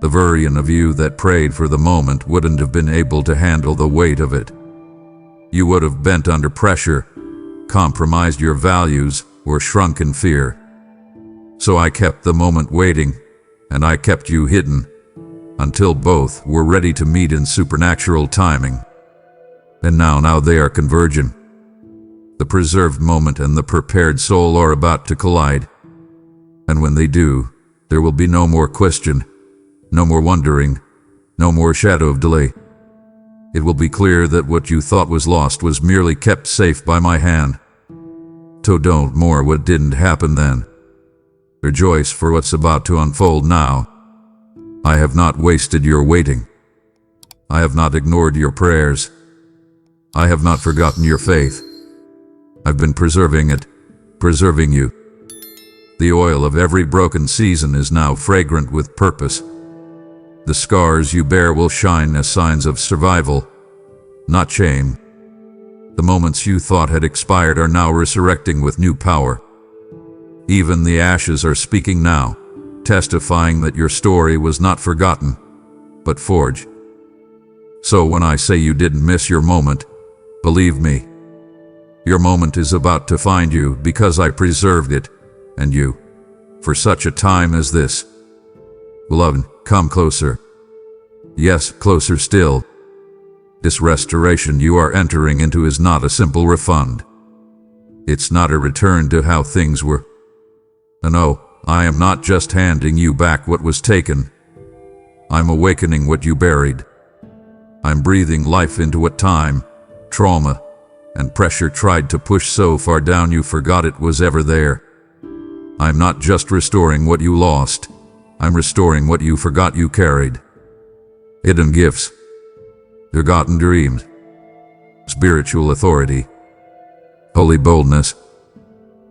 The version of you that prayed for the moment wouldn't have been able to handle the weight of it. You would have bent under pressure, compromised your values, or shrunk in fear. So I kept the moment waiting, and I kept you hidden, until both were ready to meet in supernatural timing. And now they are converging. The preserved moment and the prepared soul are about to collide. And when they do, There will be no more question, no more wondering, no more shadow of delay. It will be clear that what you thought was lost was merely kept safe by my hand. So don't mourn what didn't happen then. Rejoice for what's about to unfold now. I have not wasted your waiting. I have not ignored your prayers. I have not forgotten your faith. I've been preserving it, preserving you. The oil of every broken season is now fragrant with purpose. The scars you bear will shine as signs of survival, not shame. The moments you thought had expired are now resurrecting with new power. Even the ashes are speaking now, testifying that your story was not forgotten, but forged. So when I say you didn't miss your moment, believe me, your moment is about to find you because I preserved it, and you, for such a time as this. Beloved, come closer. Yes, closer still. This restoration you are entering into is not a simple refund. It's not a return to how things were. No, I am not just handing you back what was taken. I'm awakening what you buried. I'm breathing life into what time, trauma, and pressure tried to push so far down you forgot it was ever there. I'm not just restoring what you lost. I'm restoring what you forgot you carried. Hidden gifts, forgotten dreams, spiritual authority, holy boldness,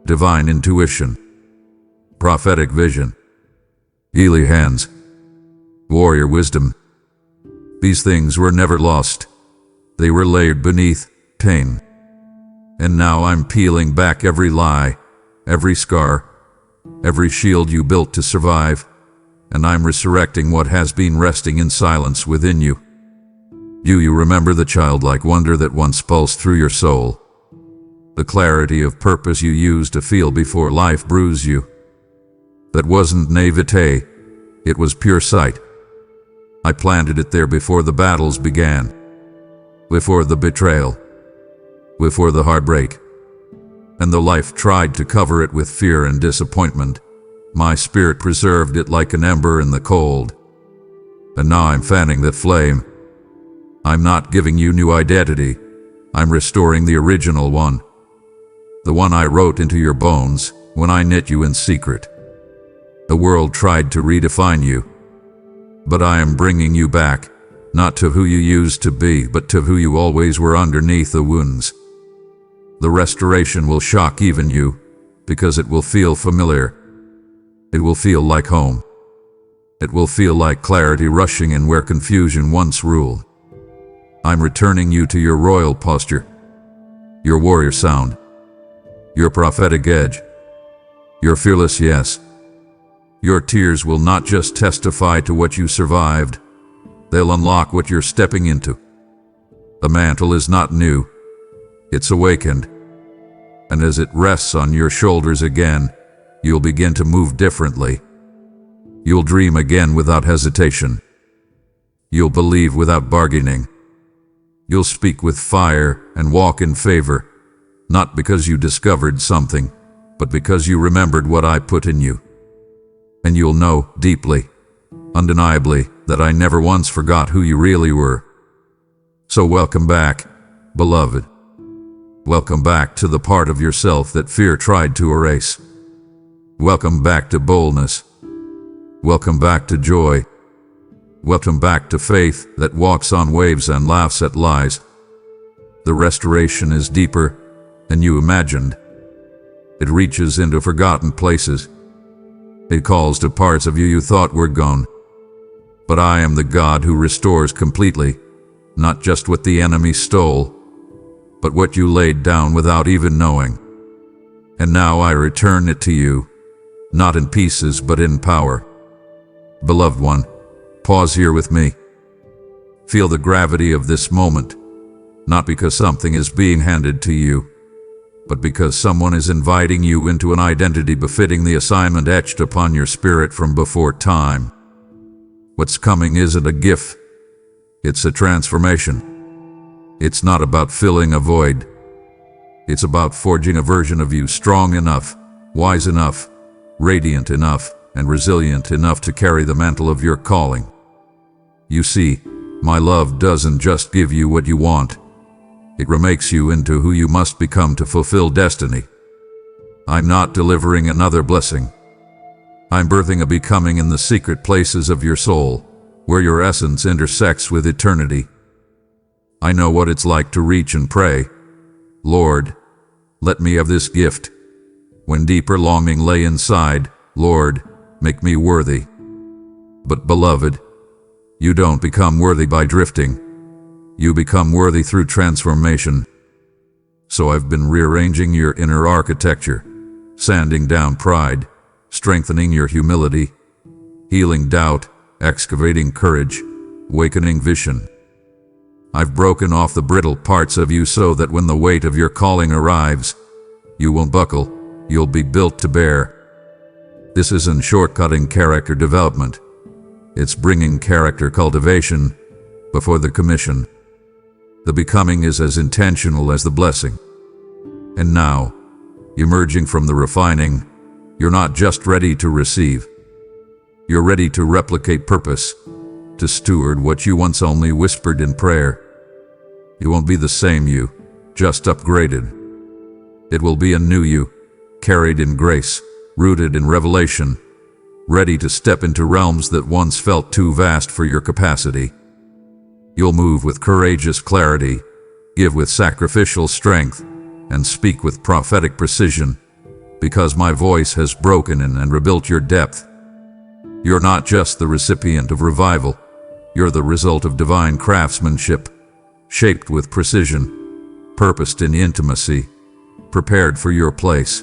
divine intuition, prophetic vision, healing hands, warrior wisdom. These things were never lost. They were layered beneath pain. And now I'm peeling back every lie, every scar, every shield you built to survive, and I'm resurrecting what has been resting in silence within you. Do you remember the childlike wonder that once pulsed through your soul? The clarity of purpose you used to feel before life bruised you? That wasn't naivete, it was pure sight. I planted it there before the battles began, before the betrayal, before the heartbreak. And though life tried to cover it with fear and disappointment, my spirit preserved it like an ember in the cold. And now I'm fanning that flame. I'm not giving you new identity. I'm restoring the original one. The one I wrote into your bones when I knit you in secret. The world tried to redefine you. But I am bringing you back, not to who you used to be, but to who you always were underneath the wounds. The restoration will shock even you, because it will feel familiar. It will feel like home. It will feel like clarity rushing in where confusion once ruled. I'm returning you to your royal posture, your warrior sound, your prophetic edge, your fearless yes. Your tears will not just testify to what you survived, they'll unlock what you're stepping into. The mantle is not new, it's awakened. And as it rests on your shoulders again, you'll begin to move differently. You'll dream again without hesitation. You'll believe without bargaining. You'll speak with fire and walk in favor, not because you discovered something, but because you remembered what I put in you. And you'll know deeply, undeniably, that I never once forgot who you really were. So welcome back, beloved. Welcome back to the part of yourself that fear tried to erase. Welcome back to boldness. Welcome back to joy. Welcome back to faith that walks on waves and laughs at lies. The restoration is deeper than you imagined. It reaches into forgotten places. It calls to parts of you you thought were gone. But I am the God who restores completely, not just what the enemy stole, but what you laid down without even knowing. And now I return it to you, not in pieces but in power. Beloved one, pause here with me. Feel the gravity of this moment, not because something is being handed to you, but because someone is inviting you into an identity befitting the assignment etched upon your spirit from before time. What's coming isn't a gift, it's a transformation. It's not about filling a void. It's about forging a version of you strong enough, wise enough, radiant enough, and resilient enough to carry the mantle of your calling. You see, my love doesn't just give you what you want. It remakes you into who you must become to fulfill destiny. I'm not delivering another blessing. I'm birthing a becoming in the secret places of your soul, where your essence intersects with eternity. I know what it's like to reach and pray, Lord, let me have this gift. When deeper longing lay inside, Lord, make me worthy. But beloved, you don't become worthy by drifting. You become worthy through transformation. So I've been rearranging your inner architecture, sanding down pride, strengthening your humility, healing doubt, excavating courage, awakening vision. I've broken off the brittle parts of you so that when the weight of your calling arrives, you won't buckle, you'll be built to bear. This isn't shortcutting character development. It's bringing character cultivation before the commission. The becoming is as intentional as the blessing. And now, emerging from the refining, you're not just ready to receive. You're ready to replicate purpose, to steward what you once only whispered in prayer. You won't be the same you, just upgraded. It will be a new you, carried in grace, rooted in revelation, ready to step into realms that once felt too vast for your capacity. You'll move with courageous clarity, give with sacrificial strength, and speak with prophetic precision, because my voice has broken in and rebuilt your depth. You're not just the recipient of revival, you're the result of divine craftsmanship, shaped with precision, purposed in intimacy, prepared for your place.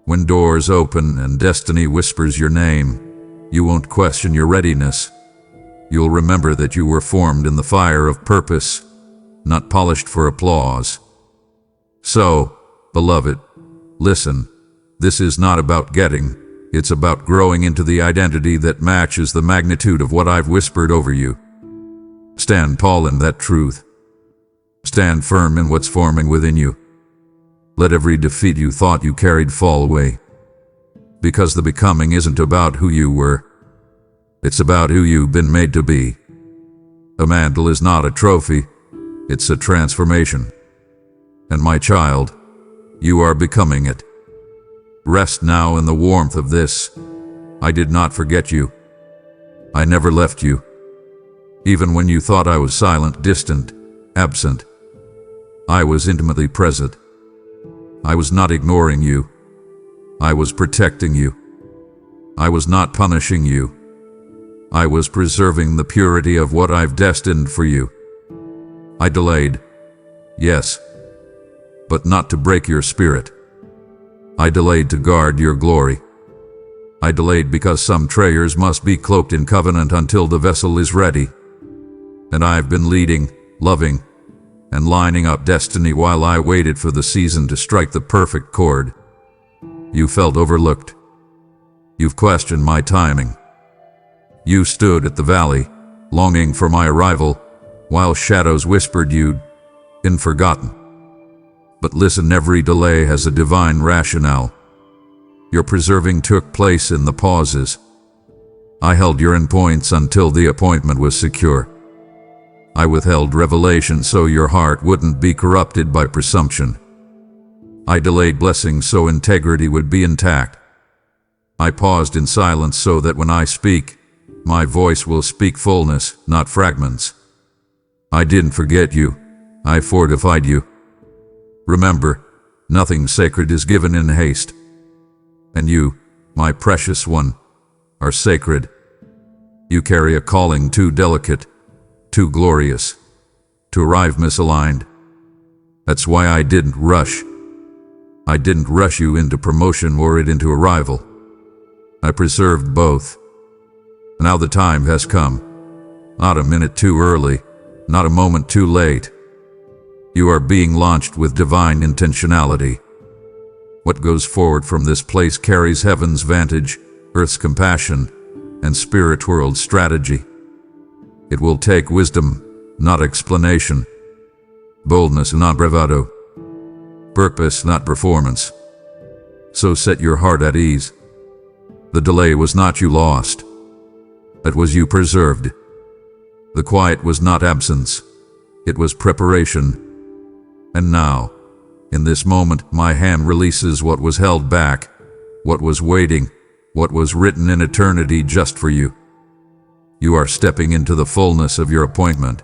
When doors open and destiny whispers your name, you won't question your readiness. You'll remember that you were formed in the fire of purpose, not polished for applause. So, beloved, listen, this is not about getting, it's about growing into the identity that matches the magnitude of what I've whispered over you. Stand tall in that truth. Stand firm in what's forming within you. Let every defeat you thought you carried fall away. Because the becoming isn't about who you were. It's about who you've been made to be. A mantle is not a trophy, it's a transformation. And my child, you are becoming it. Rest now in the warmth of this. I did not forget you. I never left you. Even when you thought I was silent, distant, absent, I was intimately present. I was not ignoring you. I was protecting you. I was not punishing you. I was preserving the purity of what I've destined for you. I delayed, yes, but not to break your spirit. I delayed to guard your glory. I delayed because some treasures must be cloaked in covenant until the vessel is ready. And I've been leading, loving, and lining up destiny while I waited for the season to strike the perfect chord. You felt overlooked. You've questioned my timing. You stood at the valley, longing for my arrival, while shadows whispered you'd been forgotten. But listen, every delay has a divine rationale. Your preserving took place in the pauses. I held your endpoints until the appointment was secure. I withheld revelation so your heart wouldn't be corrupted by presumption. I delayed blessings so integrity would be intact. I paused in silence so that when I speak, my voice will speak fullness, not fragments. I didn't forget you. I fortified you. Remember, nothing sacred is given in haste. And you, my precious one, are sacred. You carry a calling too delicate, too glorious, to arrive misaligned. That's why I didn't rush. I didn't rush you into promotion or it into arrival. I preserved both. Now the time has come. Not a minute too early, not a moment too late. You are being launched with divine intentionality. What goes forward from this place carries heaven's vantage, earth's compassion, and spirit world's strategy. It will take wisdom, not explanation, boldness, not bravado, purpose, not performance. So set your heart at ease. The delay was not you lost. It was you preserved. The quiet was not absence. It was preparation. And now, in this moment, my hand releases what was held back, what was waiting, what was written in eternity just for you. You are stepping into the fullness of your appointment,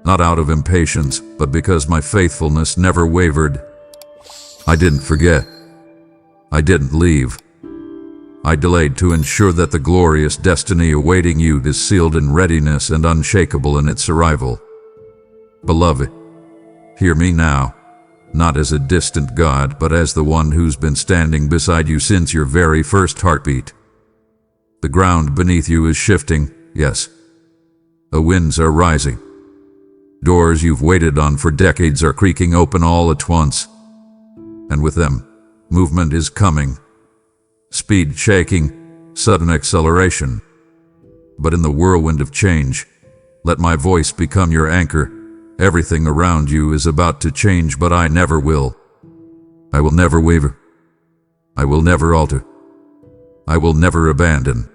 not out of impatience, but because my faithfulness never wavered. I didn't forget. I didn't leave. I delayed to ensure that the glorious destiny awaiting you is sealed in readiness and unshakable in its arrival. Beloved, hear me now, not as a distant God, but as the one who's been standing beside you since your very first heartbeat. The ground beneath you is shifting, yes. The winds are rising. Doors you've waited on for decades are creaking open all at once. And with them, movement is coming. Speed shaking, sudden acceleration. But in the whirlwind of change, let my voice become your anchor. Everything around you is about to change, but I never will. I will never waver. I will never alter. I will never abandon.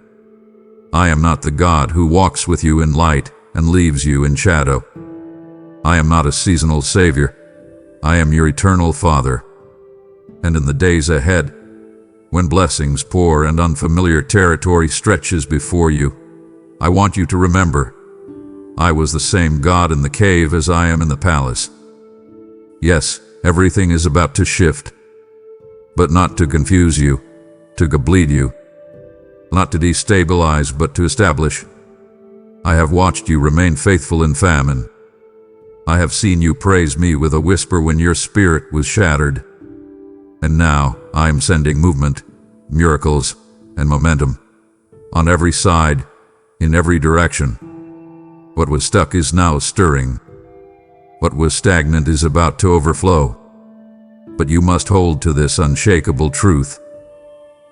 I am not the God who walks with you in light and leaves you in shadow. I am not a seasonal savior. I am your eternal Father. And in the days ahead, when blessings pour and unfamiliar territory stretches before you, I want you to remember, I was the same God in the cave as I am in the palace. Yes, everything is about to shift, but not to confuse you, to bleed you, not to destabilize, but to establish. I have watched you remain faithful in famine. I have seen you praise me with a whisper when your spirit was shattered. And now I am sending movement, miracles, and momentum on every side, in every direction. What was stuck is now stirring. What was stagnant is about to overflow. But you must hold to this unshakable truth.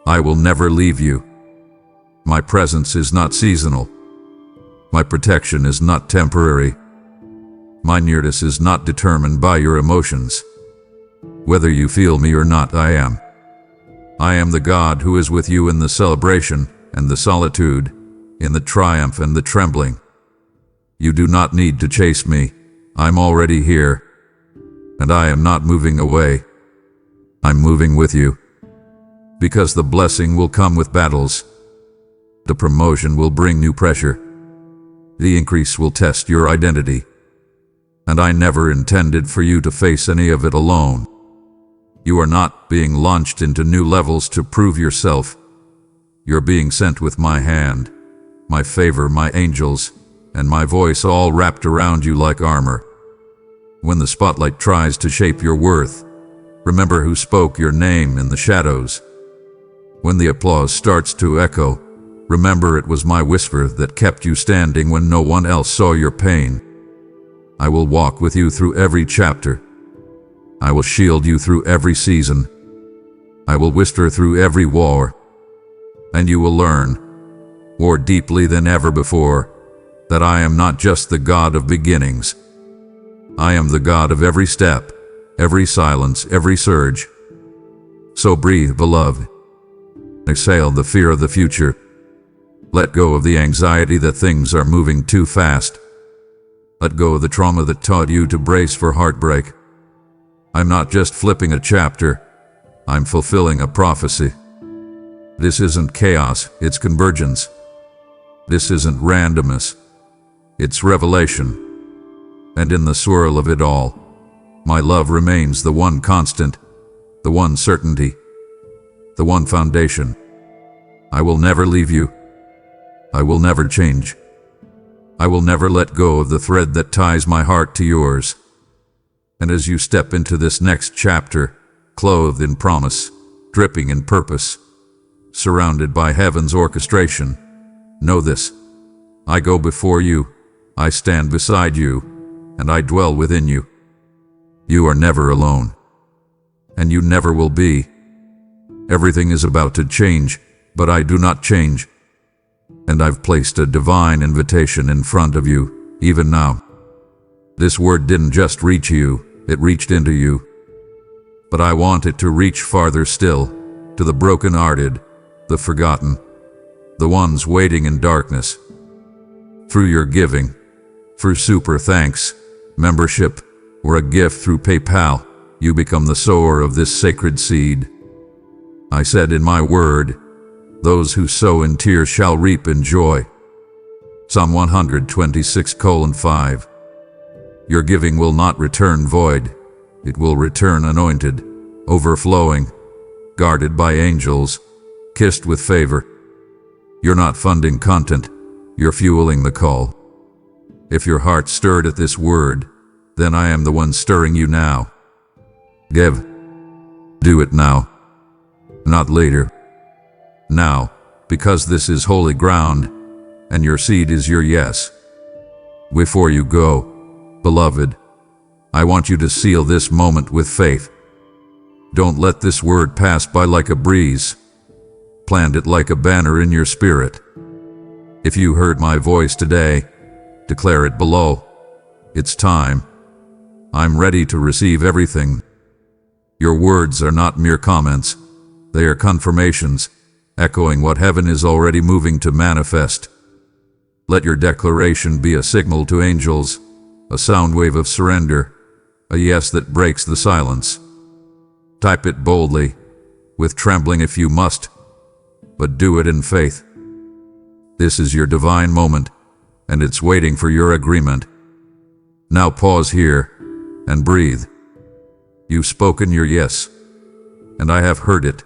I will never leave you. My presence is not seasonal. My protection is not temporary. My nearness is not determined by your emotions. Whether you feel me or not, I am. I am the God who is with you in the celebration and the solitude, in the triumph and the trembling. You do not need to chase me. I'm already here. And I am not moving away. I'm moving with you. Because the blessing will come with battles. The promotion will bring new pressure. The increase will test your identity. And I never intended for you to face any of it alone. You are not being launched into new levels to prove yourself. You're being sent with my hand, my favor, my angels, and my voice all wrapped around you like armor. When the spotlight tries to shape your worth, remember who spoke your name in the shadows. When the applause starts to echo, remember it was my whisper that kept you standing when no one else saw your pain. I will walk with you through every chapter. I will shield you through every season. I will whisper through every war. And you will learn, more deeply than ever before, that I am not just the God of beginnings. I am the God of every step, every silence, every surge. So breathe, beloved. Exhale the fear of the future. Let go of the anxiety that things are moving too fast. Let go of the trauma that taught you to brace for heartbreak. I'm not just flipping a chapter. I'm fulfilling a prophecy. This isn't chaos, it's convergence. This isn't randomness. It's revelation. And in the swirl of it all, my love remains the one constant, the one certainty, the one foundation. I will never leave you. I will never change. I will never let go of the thread that ties my heart to yours. And as you step into this next chapter, clothed in promise, dripping in purpose, surrounded by heaven's orchestration, know this: I go before you, I stand beside you, and I dwell within you. You are never alone, and you never will be. Everything is about to change, but I do not change. And I've placed a divine invitation in front of you, even now. This word didn't just reach you, it reached into you. But I want it to reach farther still, to the brokenhearted, the forgotten, the ones waiting in darkness. Through your giving, through super thanks, membership, or a gift through PayPal, you become the sower of this sacred seed. I said in my word, those who sow in tears shall reap in joy. Psalm 126:5. Your giving will not return void. It will return anointed, overflowing, guarded by angels, kissed with favor. You're not funding content, you're fueling the call. If your heart stirred at this word, then I am the one stirring you now. Give. Do it now. Not later. Now, because this is holy ground, and your seed is your yes. Before you go, beloved, I want you to seal this moment with faith. Don't let this word pass by like a breeze. Plant it like a banner in your spirit. If you heard my voice today, declare it below. It's time. I'm ready to receive everything. Your words are not mere comments. They are confirmations, echoing what heaven is already moving to manifest. Let your declaration be a signal to angels, a sound wave of surrender, a yes that breaks the silence. Type it boldly, with trembling if you must, but do it in faith. This is your divine moment, and it's waiting for your agreement. Now pause here and breathe. You've spoken your yes, and I have heard it.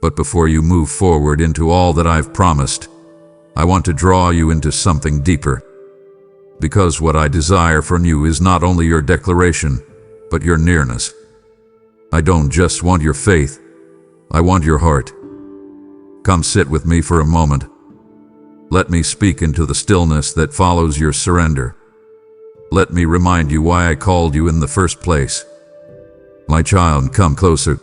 But before you move forward into all that I've promised, I want to draw you into something deeper. Because what I desire from you is not only your declaration, but your nearness. I don't just want your faith, I want your heart. Come sit with me for a moment. Let me speak into the stillness that follows your surrender. Let me remind you why I called you in the first place. My child, come closer.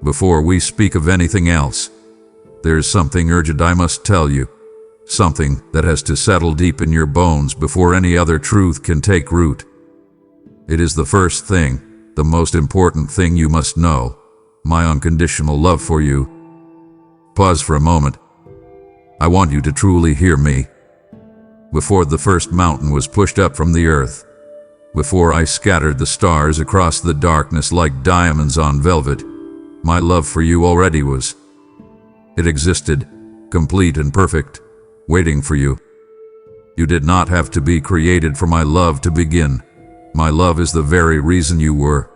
Before we speak of anything else, there's something urgent I must tell you. Something that has to settle deep in your bones before any other truth can take root. It is the first thing, the most important thing you must know, my unconditional love for you. Pause for a moment. I want you to truly hear me. Before the first mountain was pushed up from the earth, before I scattered the stars across the darkness like diamonds on velvet, my love for you already was. It existed, complete and perfect, waiting for you. You did not have to be created for my love to begin. My love is the very reason you were.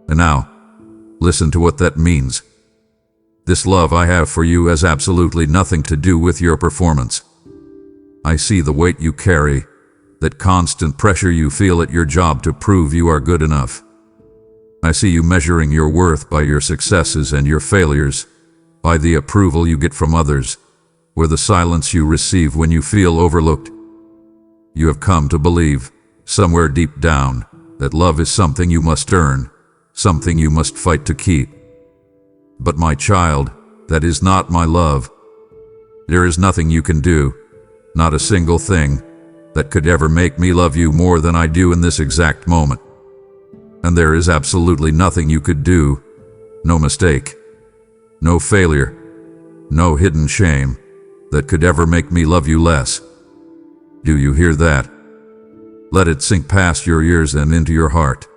And now, listen to what that means. This love I have for you has absolutely nothing to do with your performance. I see the weight you carry, that constant pressure you feel at your job to prove you are good enough. I see you measuring your worth by your successes and your failures, by the approval you get from others, or the silence you receive when you feel overlooked. You have come to believe, somewhere deep down, that love is something you must earn, something you must fight to keep. But my child, that is not my love. There is nothing you can do, not a single thing, that could ever make me love you more than I do in this exact moment. And there is absolutely nothing you could do, no mistake, no failure, no hidden shame, that could ever make me love you less. Do you hear that? Let it sink past your ears and into your heart.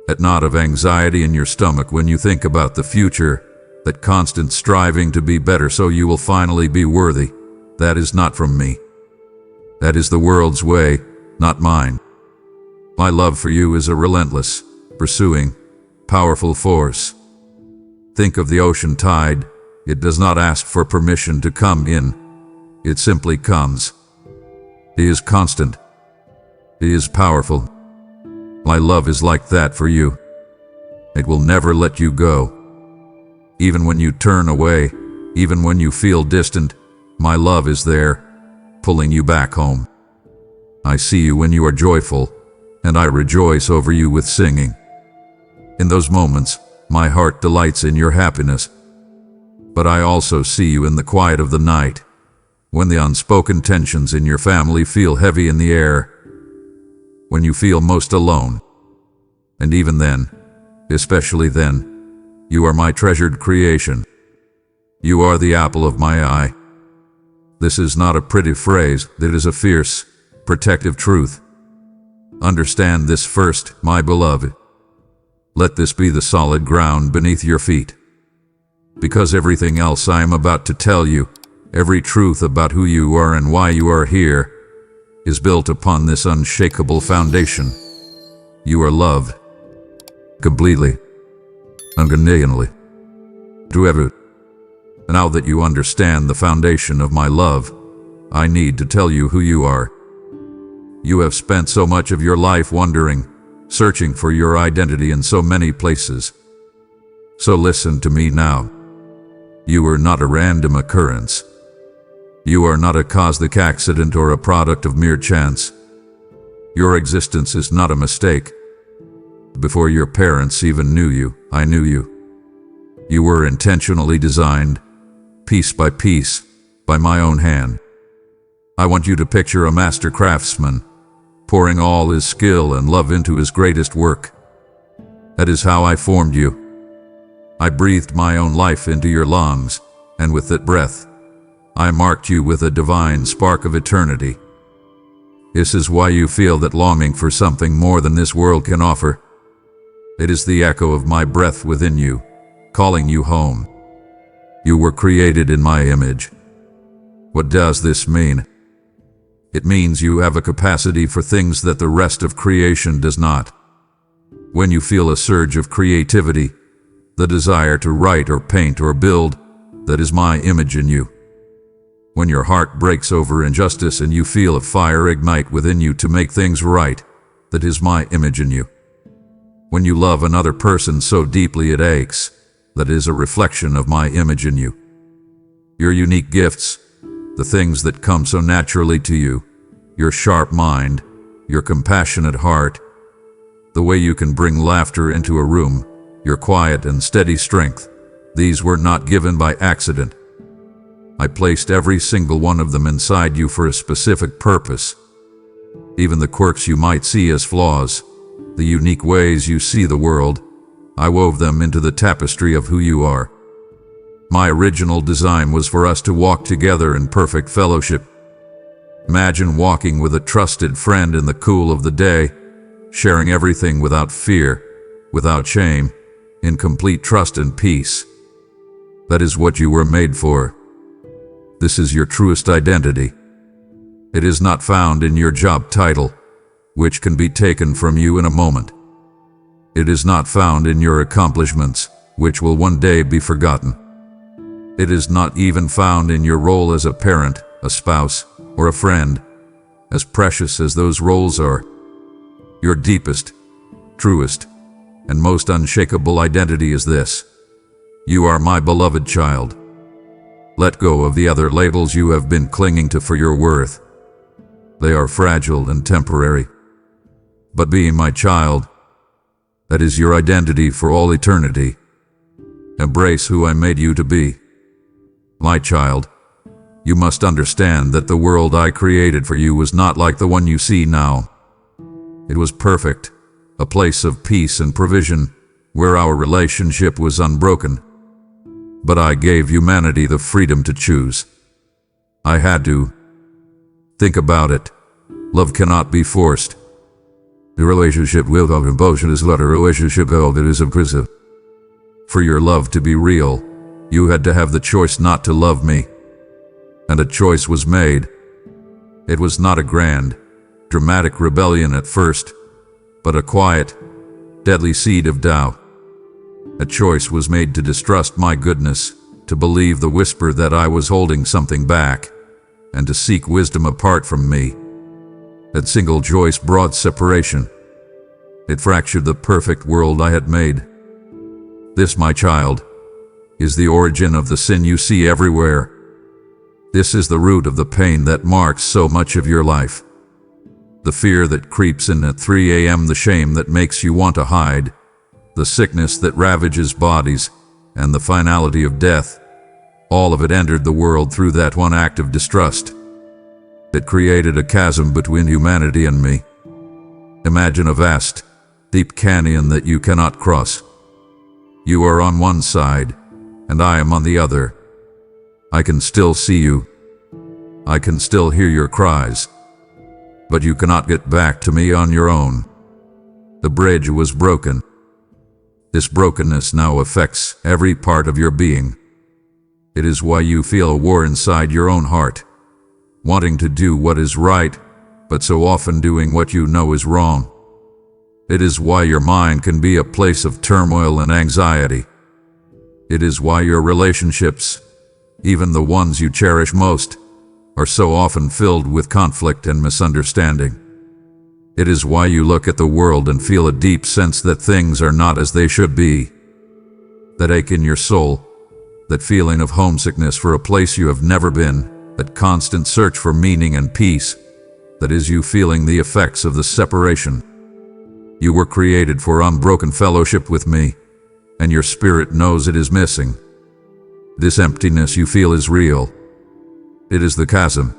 That knot of anxiety in your stomach when you think about the future, that constant striving to be better so you will finally be worthy, that is not from me. That is the world's way, not mine. My love for you is a relentless, pursuing, powerful force. Think of the ocean tide. It does not ask for permission to come in. It simply comes. It is constant. It is powerful. My love is like that for you. It will never let you go. Even when you turn away, even when you feel distant, my love is there, pulling you back home. I see you when you are joyful, and I rejoice over you with singing. In those moments, my heart delights in your happiness. But I also see you in the quiet of the night, when the unspoken tensions in your family feel heavy in the air, when you feel most alone. And even then, especially then, you are my treasured creation. You are the apple of my eye. This is not a pretty phrase, it is a fierce, protective truth. Understand this first, my beloved. Let this be the solid ground beneath your feet. Because everything else I am about to tell you, every truth about who you are and why you are here, is built upon this unshakable foundation. You are loved. Completely. Unconditionally. To ever. Now that you understand the foundation of my love, I need to tell you who you are. You have spent so much of your life wondering, searching for your identity in so many places. So listen to me now. You are not a random occurrence. You are not a cosmic accident or a product of mere chance. Your existence is not a mistake. Before your parents even knew you, I knew you. You were intentionally designed, piece by piece, by my own hand. I want you to picture a master craftsman, pouring all his skill and love into his greatest work. That is how I formed you. I breathed my own life into your lungs, and with that breath, I marked you with a divine spark of eternity. This is why you feel that longing for something more than this world can offer. It is the echo of my breath within you, calling you home. You were created in my image. What does this mean? It means you have a capacity for things that the rest of creation does not. When you feel a surge of creativity, the desire to write or paint or build, that is my image in you. When your heart breaks over injustice and you feel a fire ignite within you to make things right, that is my image in you. When you love another person so deeply it aches, that is a reflection of my image in you. Your unique gifts, the things that come so naturally to you, your sharp mind, your compassionate heart, the way you can bring laughter into a room, your quiet and steady strength, these were not given by accident. I placed every single one of them inside you for a specific purpose. Even the quirks you might see as flaws, the unique ways you see the world, I wove them into the tapestry of who you are. My original design was for us to walk together in perfect fellowship. Imagine walking with a trusted friend in the cool of the day, sharing everything without fear, without shame, in complete trust and peace. That is what you were made for. This is your truest identity. It is not found in your job title, which can be taken from you in a moment. It is not found in your accomplishments, which will one day be forgotten. It is not even found in your role as a parent, a spouse, or a friend, as precious as those roles are. Your deepest, truest, and most unshakable identity is this: you are my beloved child. Let go of the other labels you have been clinging to for your worth. They are fragile and temporary. But being my child, that is your identity for all eternity. Embrace who I made you to be. My child, you must understand that the world I created for you was not like the one you see now. It was perfect, a place of peace and provision, where our relationship was unbroken. But I gave humanity the freedom to choose. I had to. Think about it. Love cannot be forced. The relationship without impulsion is not a relationship at all, that is oppressive. For your love to be real, you had to have the choice not to love me. And a choice was made. It was not a grand, dramatic rebellion at first, but a quiet, deadly seed of doubt. A choice was made to distrust my goodness, to believe the whisper that I was holding something back, and to seek wisdom apart from me. That single choice brought separation. It fractured the perfect world I had made. This, my child, is the origin of the sin you see everywhere. This is the root of the pain that marks so much of your life. The fear that creeps in at 3 a.m., the shame that makes you want to hide, the sickness that ravages bodies, and the finality of death, all of it entered the world through that one act of distrust. It created a chasm between humanity and me. Imagine a vast, deep canyon that you cannot cross. You are on one side, and I am on the other. I can still see you. I can still hear your cries. But you cannot get back to me on your own. The bridge was broken. This brokenness now affects every part of your being. It is why you feel a war inside your own heart, wanting to do what is right, but so often doing what you know is wrong. It is why your mind can be a place of turmoil and anxiety. It is why your relationships, even the ones you cherish most, are so often filled with conflict and misunderstanding. It is why you look at the world and feel a deep sense that things are not as they should be. That ache in your soul, that feeling of homesickness for a place you have never been, that constant search for meaning and peace, that is you feeling the effects of the separation. You were created for unbroken fellowship with me, and your spirit knows it is missing. This emptiness you feel is real. It is the chasm.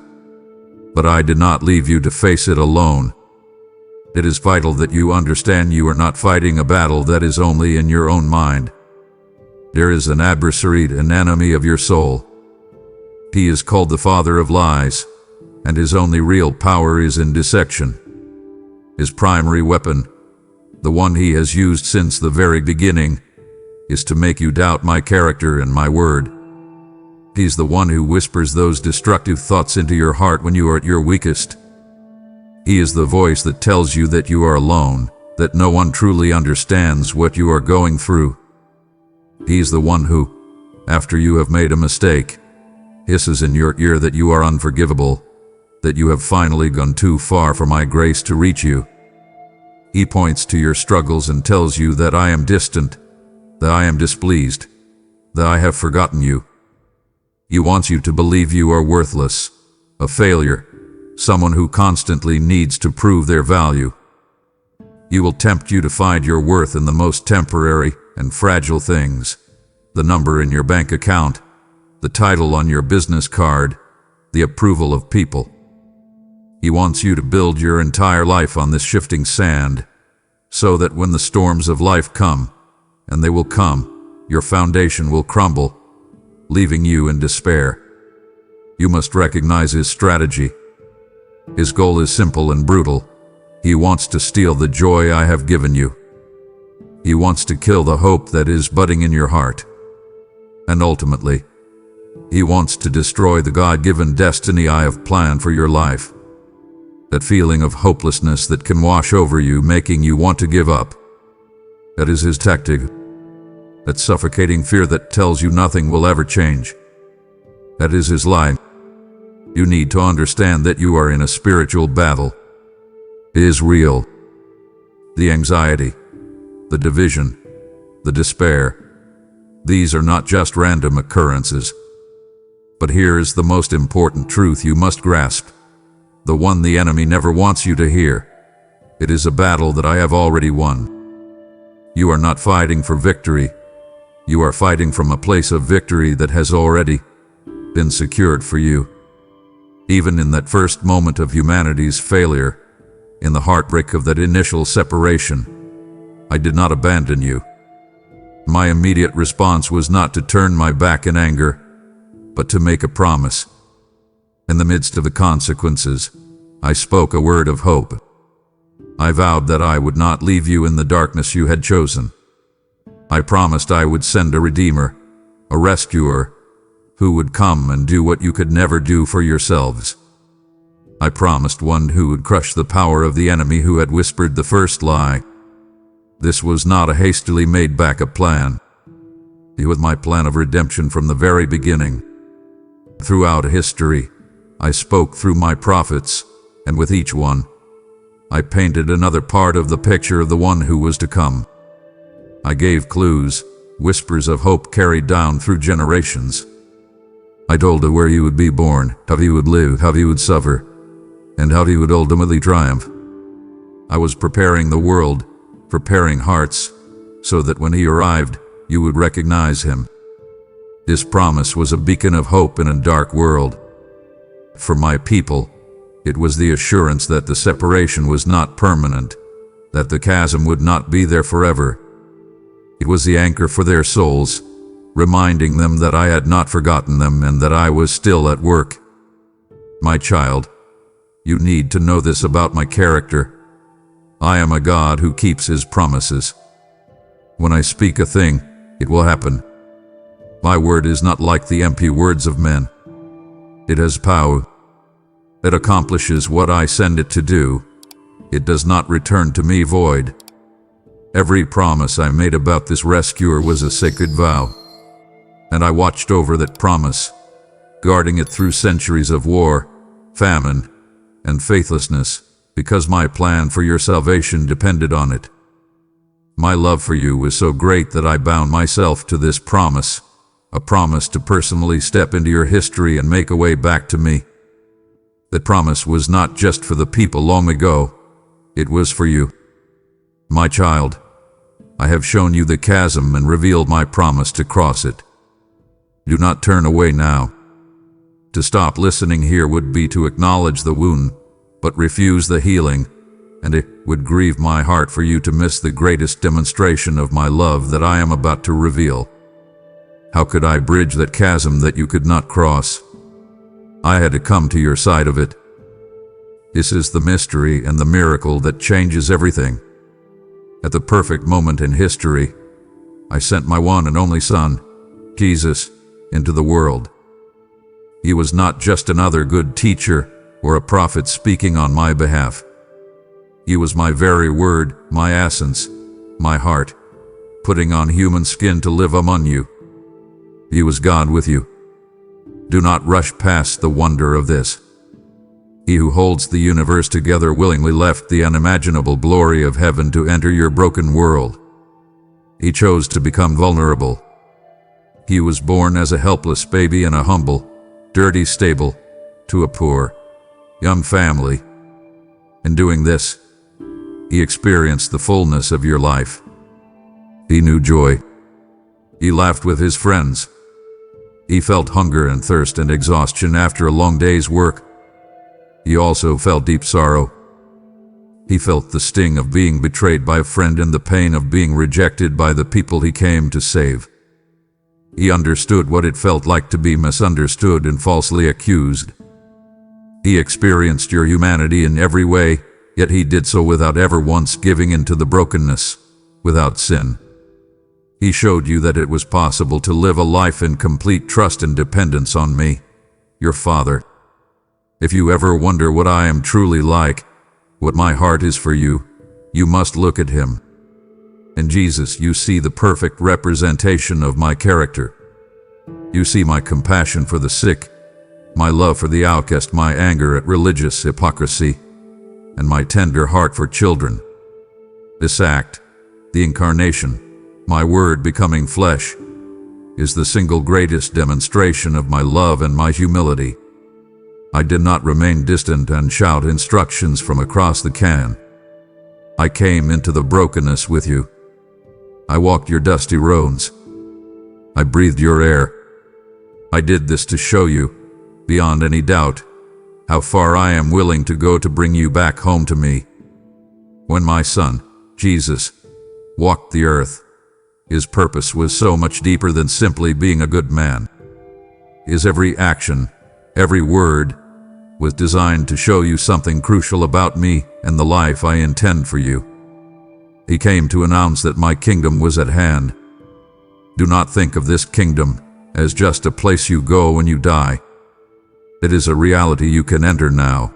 But I did not leave you to face it alone. It is vital that you understand you are not fighting a battle that is only in your own mind. There is an adversary, an enemy of your soul. He is called the father of lies, and his only real power is in deception. His primary weapon, the one he has used since the very beginning, is to make you doubt my character and my word. He's the one who whispers those destructive thoughts into your heart when you are at your weakest. He is the voice that tells you that you are alone, that no one truly understands what you are going through. He's the one who, after you have made a mistake, hisses in your ear that you are unforgivable, that you have finally gone too far for my grace to reach you. He points to your struggles and tells you that I am distant, that I am displeased, that I have forgotten you. He wants you to believe you are worthless, a failure, someone who constantly needs to prove their value. He will tempt you to find your worth in the most temporary and fragile things: the number in your bank account, the title on your business card, the approval of people. He wants you to build your entire life on this shifting sand, so that when the storms of life come, and they will come, your foundation will crumble, leaving you in despair. You must recognize his strategy. His goal is simple and brutal. He wants to steal the joy I have given you. He wants to kill the hope that is budding in your heart. And ultimately, he wants to destroy the God-given destiny I have planned for your life. That feeling of hopelessness that can wash over you, making you want to give up. That is his tactic. That suffocating fear that tells you nothing will ever change. That is his lie. You need to understand that you are in a spiritual battle. It is real. The anxiety, the division, the despair, these are not just random occurrences. But here is the most important truth you must grasp, the one the enemy never wants you to hear. It is a battle that I have already won. You are not fighting for victory. You are fighting from a place of victory that has already been secured for you. Even in that first moment of humanity's failure, in the heartbreak of that initial separation, I did not abandon you. My immediate response was not to turn my back in anger, but to make a promise. In the midst of the consequences, I spoke a word of hope. I vowed that I would not leave you in the darkness you had chosen. I promised I would send a redeemer, a rescuer, who would come and do what you could never do for yourselves. I promised one who would crush the power of the enemy who had whispered the first lie. This was not a hastily made backup plan. It was my plan of redemption from the very beginning. Throughout history, I spoke through my prophets, and with each one, I painted another part of the picture of the one who was to come. I gave clues, whispers of hope carried down through generations. I told her where he would be born, how he would live, how he would suffer, and how he would ultimately triumph. I was preparing the world, preparing hearts, so that when he arrived, you would recognize him. This promise was a beacon of hope in a dark world. For my people, it was the assurance that the separation was not permanent, that the chasm would not be there forever. It was the anchor for their souls, reminding them that I had not forgotten them and that I was still at work. My child, you need to know this about my character. I am a God who keeps his promises. When I speak a thing, it will happen. My word is not like the empty words of men. It has power. It accomplishes what I send it to do. It does not return to me void. Every promise I made about this rescuer was a sacred vow, and I watched over that promise, guarding it through centuries of war, famine, and faithlessness, because my plan for your salvation depended on it. My love for you was so great that I bound myself to this promise, a promise to personally step into your history and make a way back to me. That promise was not just for the people long ago, it was for you. My child, I have shown you the chasm and revealed my promise to cross it. Do not turn away now. To stop listening here would be to acknowledge the wound, but refuse the healing, and it would grieve my heart for you to miss the greatest demonstration of my love that I am about to reveal. How could I bridge that chasm that you could not cross? I had to come to your side of it. This is the mystery and the miracle that changes everything. At the perfect moment in history, I sent my one and only Son, Jesus, into the world. He was not just another good teacher or a prophet speaking on my behalf. He was my very word, my essence, my heart, putting on human skin to live among you. He was God with you. Do not rush past the wonder of this. He who holds the universe together willingly left the unimaginable glory of heaven to enter your broken world. He chose to become vulnerable. He was born as a helpless baby in a humble, dirty stable to a poor, young family. In doing this, he experienced the fullness of your life. He knew joy. He laughed with his friends. He felt hunger and thirst and exhaustion after a long day's work. He also felt deep sorrow. He felt the sting of being betrayed by a friend and the pain of being rejected by the people he came to save. He understood what it felt like to be misunderstood and falsely accused. He experienced your humanity in every way, yet he did so without ever once giving in to the brokenness, without sin. He showed you that it was possible to live a life in complete trust and dependence on me, your Father. If you ever wonder what I am truly like, what my heart is for you, you must look at him. In Jesus, you see the perfect representation of my character. You see my compassion for the sick, my love for the outcast, my anger at religious hypocrisy, and my tender heart for children. This act, the incarnation, my word becoming flesh, is the single greatest demonstration of my love and my humility. I did not remain distant and shout instructions from across the can. I came into the brokenness with you. I walked your dusty roads. I breathed your air. I did this to show you, beyond any doubt, how far I am willing to go to bring you back home to me. When my Son, Jesus, walked the earth, his purpose was so much deeper than simply being a good man. His every action, every word, was designed to show you something crucial about me and the life I intend for you. He came to announce that my kingdom was at hand. Do not think of this kingdom as just a place you go when you die. It is a reality you can enter now.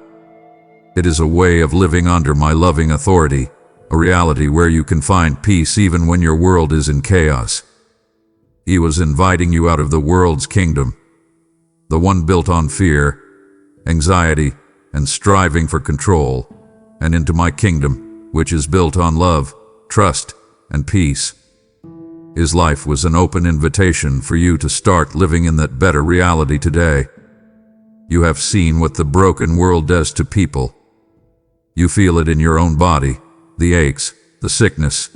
It is a way of living under my loving authority, a reality where you can find peace even when your world is in chaos. He was inviting you out of the world's kingdom, the one built on fear, anxiety, and striving for control, and into my kingdom, which is built on love, trust, and peace. His life was an open invitation for you to start living in that better reality today. You have seen what the broken world does to people. You feel it in your own body, the aches, the sickness,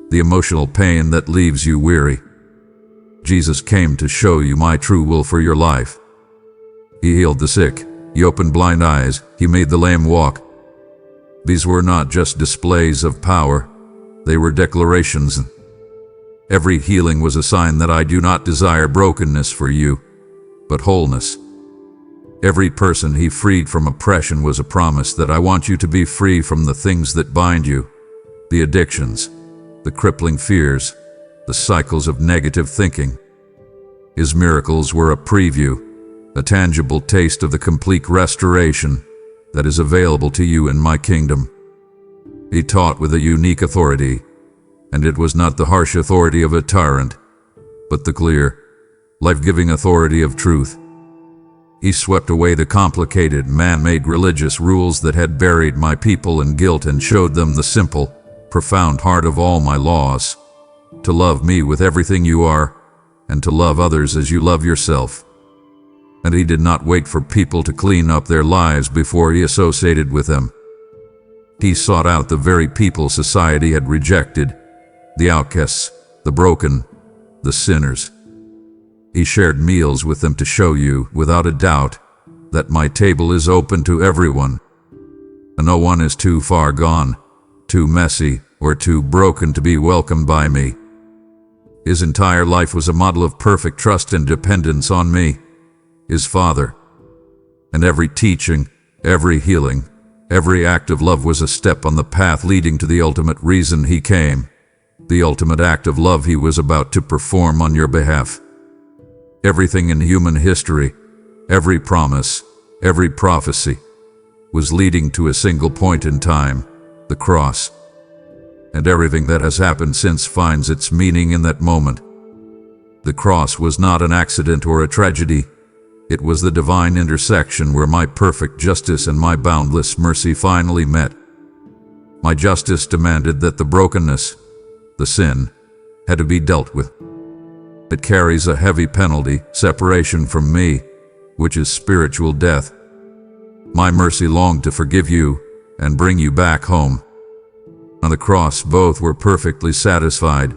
the emotional pain that leaves you weary. Jesus came to show you my true will for your life. He healed the sick. He opened blind eyes. He made the lame walk. These were not just displays of power. They were declarations. Every healing was a sign that I do not desire brokenness for you, but wholeness. Every person he freed from oppression was a promise that I want you to be free from the things that bind you, the addictions, the crippling fears, the cycles of negative thinking. His miracles were a preview, a tangible taste of the complete restoration that is available to you in my kingdom. He taught with a unique authority, and it was not the harsh authority of a tyrant, but the clear, life-giving authority of truth. He swept away the complicated, man-made religious rules that had buried my people in guilt and showed them the simple, profound heart of all my laws: to love me with everything you are, and to love others as you love yourself. And he did not wait for people to clean up their lives before he associated with them. He sought out the very people society had rejected, the outcasts, the broken, the sinners. He shared meals with them to show you, without a doubt, that my table is open to everyone, and no one is too far gone, too messy, or too broken to be welcomed by me. His entire life was a model of perfect trust and dependence on me, his Father. And every teaching, every healing, every act of love was a step on the path leading to the ultimate reason he came, the ultimate act of love he was about to perform on your behalf. Everything in human history, every promise, every prophecy, was leading to a single point in time, the cross. And everything that has happened since finds its meaning in that moment. The cross was not an accident or a tragedy. It was the divine intersection where my perfect justice and my boundless mercy finally met. My justice demanded that the brokenness, the sin, had to be dealt with. It carries a heavy penalty, separation from me, which is spiritual death. My mercy longed to forgive you and bring you back home. On the cross, both were perfectly satisfied.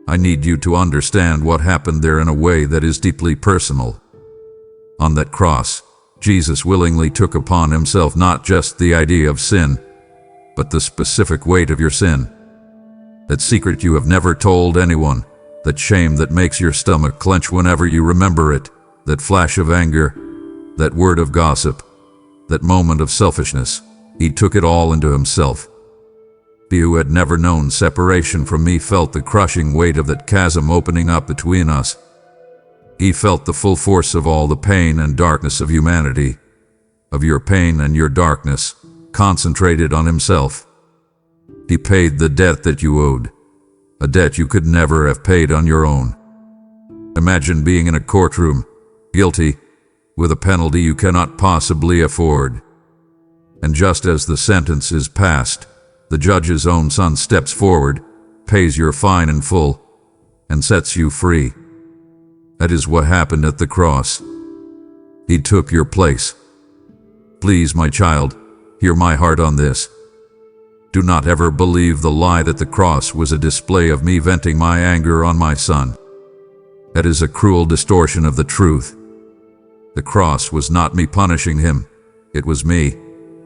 I need you to understand what happened there in a way that is deeply personal. On that cross, Jesus willingly took upon himself not just the idea of sin, but the specific weight of your sin. That secret you have never told anyone, that shame that makes your stomach clench whenever you remember it, that flash of anger, that word of gossip, that moment of selfishness. He took it all into himself. He who had never known separation from me felt the crushing weight of that chasm opening up between us. He felt the full force of all the pain and darkness of humanity, of your pain and your darkness, concentrated on himself. He paid the debt that you owed, a debt you could never have paid on your own. Imagine being in a courtroom, guilty, with a penalty you cannot possibly afford. And just as the sentence is passed, the judge's own son steps forward, pays your fine in full, and sets you free. That is what happened at the cross. He took your place. Please, my child, hear my heart on this. Do not ever believe the lie that the cross was a display of me venting my anger on my son. That is a cruel distortion of the truth. The cross was not me punishing him. It was me,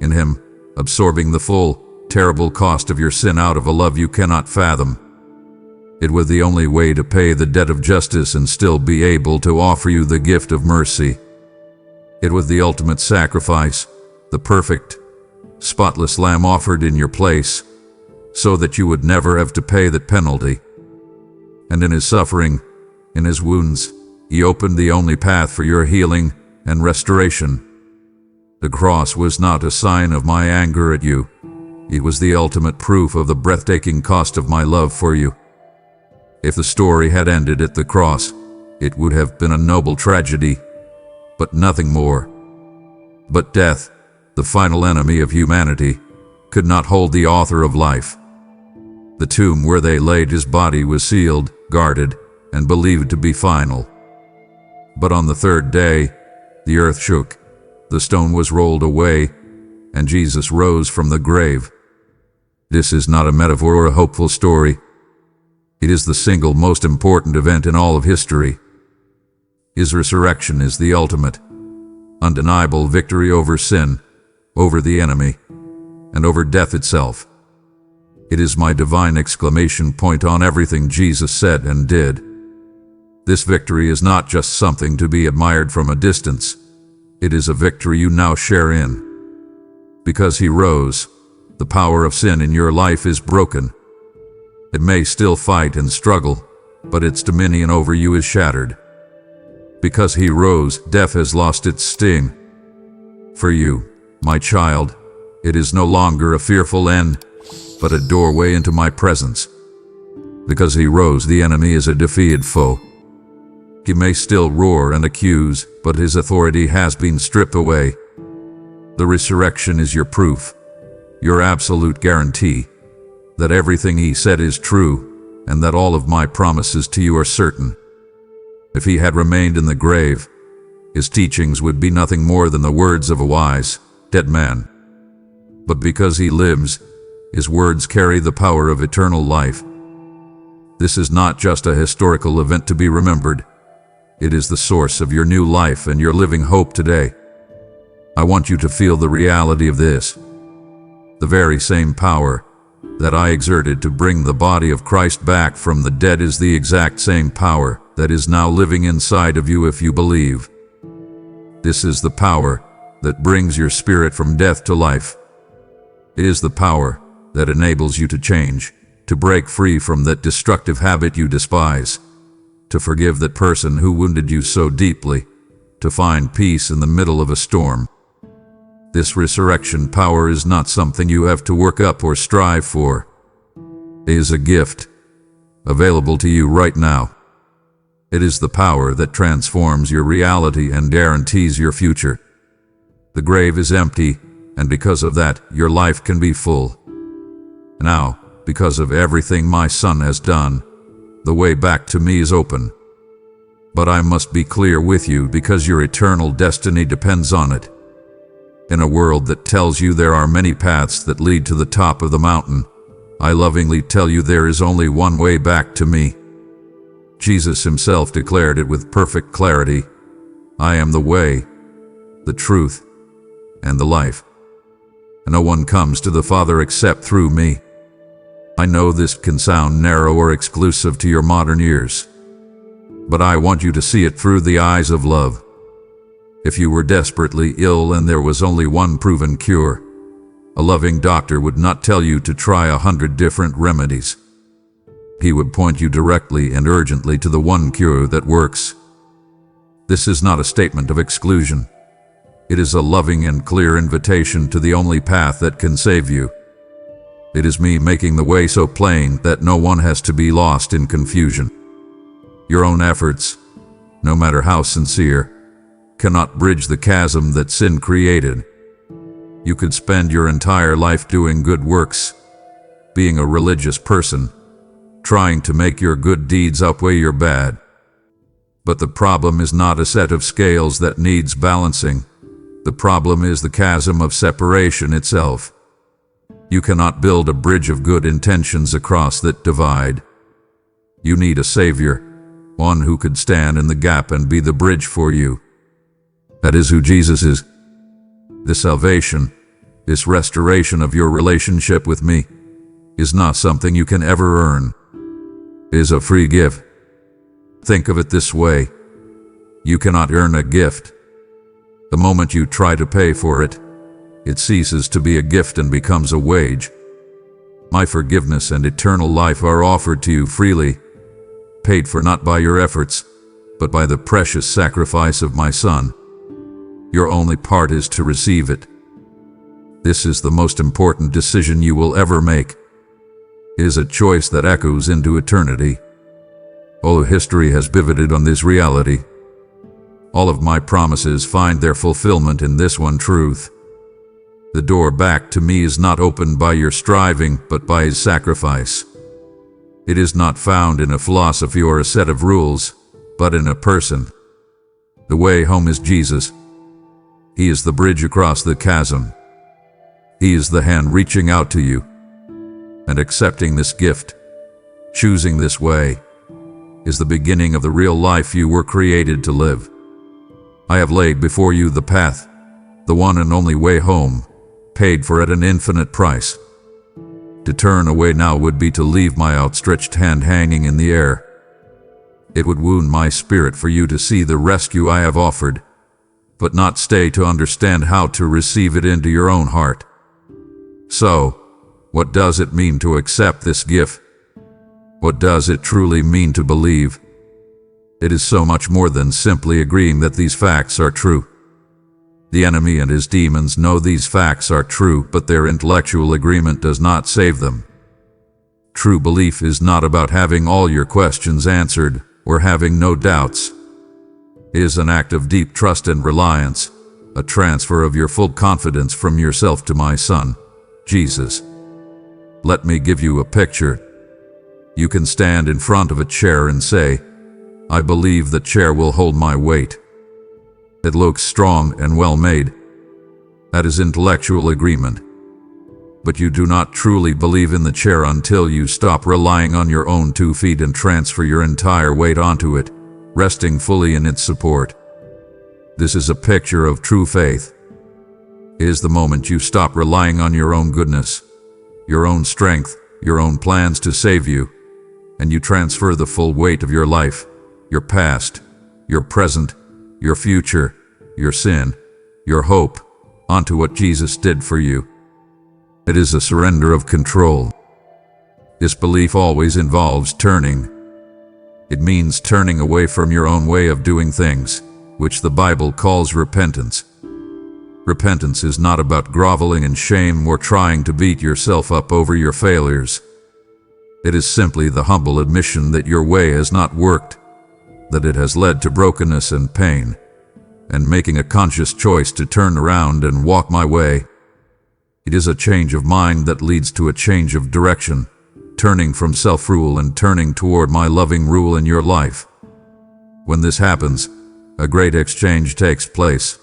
in him, absorbing the full, terrible cost of your sin out of a love you cannot fathom. It was the only way to pay the debt of justice and still be able to offer you the gift of mercy. It was the ultimate sacrifice, the perfect, spotless lamb offered in your place, so that you would never have to pay that penalty. And in his suffering, in his wounds, he opened the only path for your healing and restoration. The cross was not a sign of my anger at you. It was the ultimate proof of the breathtaking cost of my love for you. If the story had ended at the cross, it would have been a noble tragedy, but nothing more. But death, the final enemy of humanity, could not hold the author of life. The tomb where they laid his body was sealed, guarded, and believed to be final. But on the third day, the earth shook, the stone was rolled away, and Jesus rose from the grave. This is not a metaphor or a hopeful story. It is the single most important event in all of history. His resurrection is the ultimate, undeniable victory over sin, over the enemy, and over death itself. It is my divine exclamation point on everything Jesus said and did. This victory is not just something to be admired from a distance. It is a victory you now share in. Because he rose, the power of sin in your life is broken. It may still fight and struggle, but its dominion over you is shattered. Because he rose, death has lost its sting. For you, my child, it is no longer a fearful end, but a doorway into my presence. Because he rose, the enemy is a defeated foe. He may still roar and accuse, but his authority has been stripped away. The resurrection is your proof, your absolute guarantee, that everything he said is true, and that all of my promises to you are certain. If he had remained in the grave, his teachings would be nothing more than the words of a wise, dead man. But because he lives, his words carry the power of eternal life. This is not just a historical event to be remembered. It is the source of your new life and your living hope today. I want you to feel the reality of this. The very same power that I exerted to bring the body of Christ back from the dead is the exact same power that is now living inside of you if you believe. This is the power that brings your spirit from death to life. It is the power that enables you to change, to break free from that destructive habit you despise, to forgive that person who wounded you so deeply, to find peace in the middle of a storm. This resurrection power is not something you have to work up or strive for. It is a gift, available to you right now. It is the power that transforms your reality and guarantees your future. The grave is empty, and because of that, your life can be full. Now, because of everything my Son has done, the way back to me is open. But I must be clear with you because your eternal destiny depends on it. In a world that tells you there are many paths that lead to the top of the mountain, I lovingly tell you there is only one way back to me. Jesus himself declared it with perfect clarity. I am the way, the truth, and the life. No one comes to the Father except through me. I know this can sound narrow or exclusive to your modern ears, but I want you to see it through the eyes of love. If you were desperately ill and there was only one proven cure, a loving doctor would not tell you to try 100 different remedies. He would point you directly and urgently to the one cure that works. This is not a statement of exclusion. It is a loving and clear invitation to the only path that can save you. It is me making the way so plain that no one has to be lost in confusion. Your own efforts, no matter how sincere, cannot bridge the chasm that sin created. You could spend your entire life doing good works, being a religious person, trying to make your good deeds outweigh your bad. But the problem is not a set of scales that needs balancing. The problem is the chasm of separation itself. You cannot build a bridge of good intentions across that divide. You need a Savior, one who could stand in the gap and be the bridge for you. That is who Jesus is. This salvation, this restoration of your relationship with me, is not something you can ever earn. It is a free gift. Think of it this way. You cannot earn a gift. The moment you try to pay for it, it ceases to be a gift and becomes a wage. My forgiveness and eternal life are offered to you freely, paid for not by your efforts, but by the precious sacrifice of my Son. Your only part is to receive it. This is the most important decision you will ever make. It is a choice that echoes into eternity. All of history has pivoted on this reality. All of my promises find their fulfillment in this one truth. The door back to me is not opened by your striving, but by His sacrifice. It is not found in a philosophy or a set of rules, but in a person. The way home is Jesus. He is the bridge across the chasm. He is the hand reaching out to you. And accepting this gift, choosing this way, is the beginning of the real life you were created to live. I have laid before you the path, the one and only way home, paid for at an infinite price. To turn away now would be to leave my outstretched hand hanging in the air. It would wound my spirit for you to see the rescue I have offered, but not stay to understand how to receive it into your own heart. So, what does it mean to accept this gift? What does it truly mean to believe? It is so much more than simply agreeing that these facts are true. The enemy and his demons know these facts are true, but their intellectual agreement does not save them. True belief is not about having all your questions answered or having no doubts. It is an act of deep trust and reliance, a transfer of your full confidence from yourself to my Son, Jesus. Let me give you a picture. You can stand in front of a chair and say, "I believe the chair will hold my weight." It looks strong and well made. That is intellectual agreement. But you do not truly believe in the chair until you stop relying on your own 2 feet and transfer your entire weight onto it, resting fully in its support. This is a picture of true faith. It is the moment you stop relying on your own goodness, your own strength, your own plans to save you, and you transfer the full weight of your life, your past, your present, your future, your sin, your hope, onto what Jesus did for you. It is a surrender of control. This belief always involves turning. It means turning away from your own way of doing things, which the Bible calls repentance. Repentance is not about groveling in shame or trying to beat yourself up over your failures. It is simply the humble admission that your way has not worked, that it has led to brokenness and pain, and making a conscious choice to turn around and walk my way. It is a change of mind that leads to a change of direction, turning from self-rule and turning toward my loving rule in your life. When this happens, a great exchange takes place.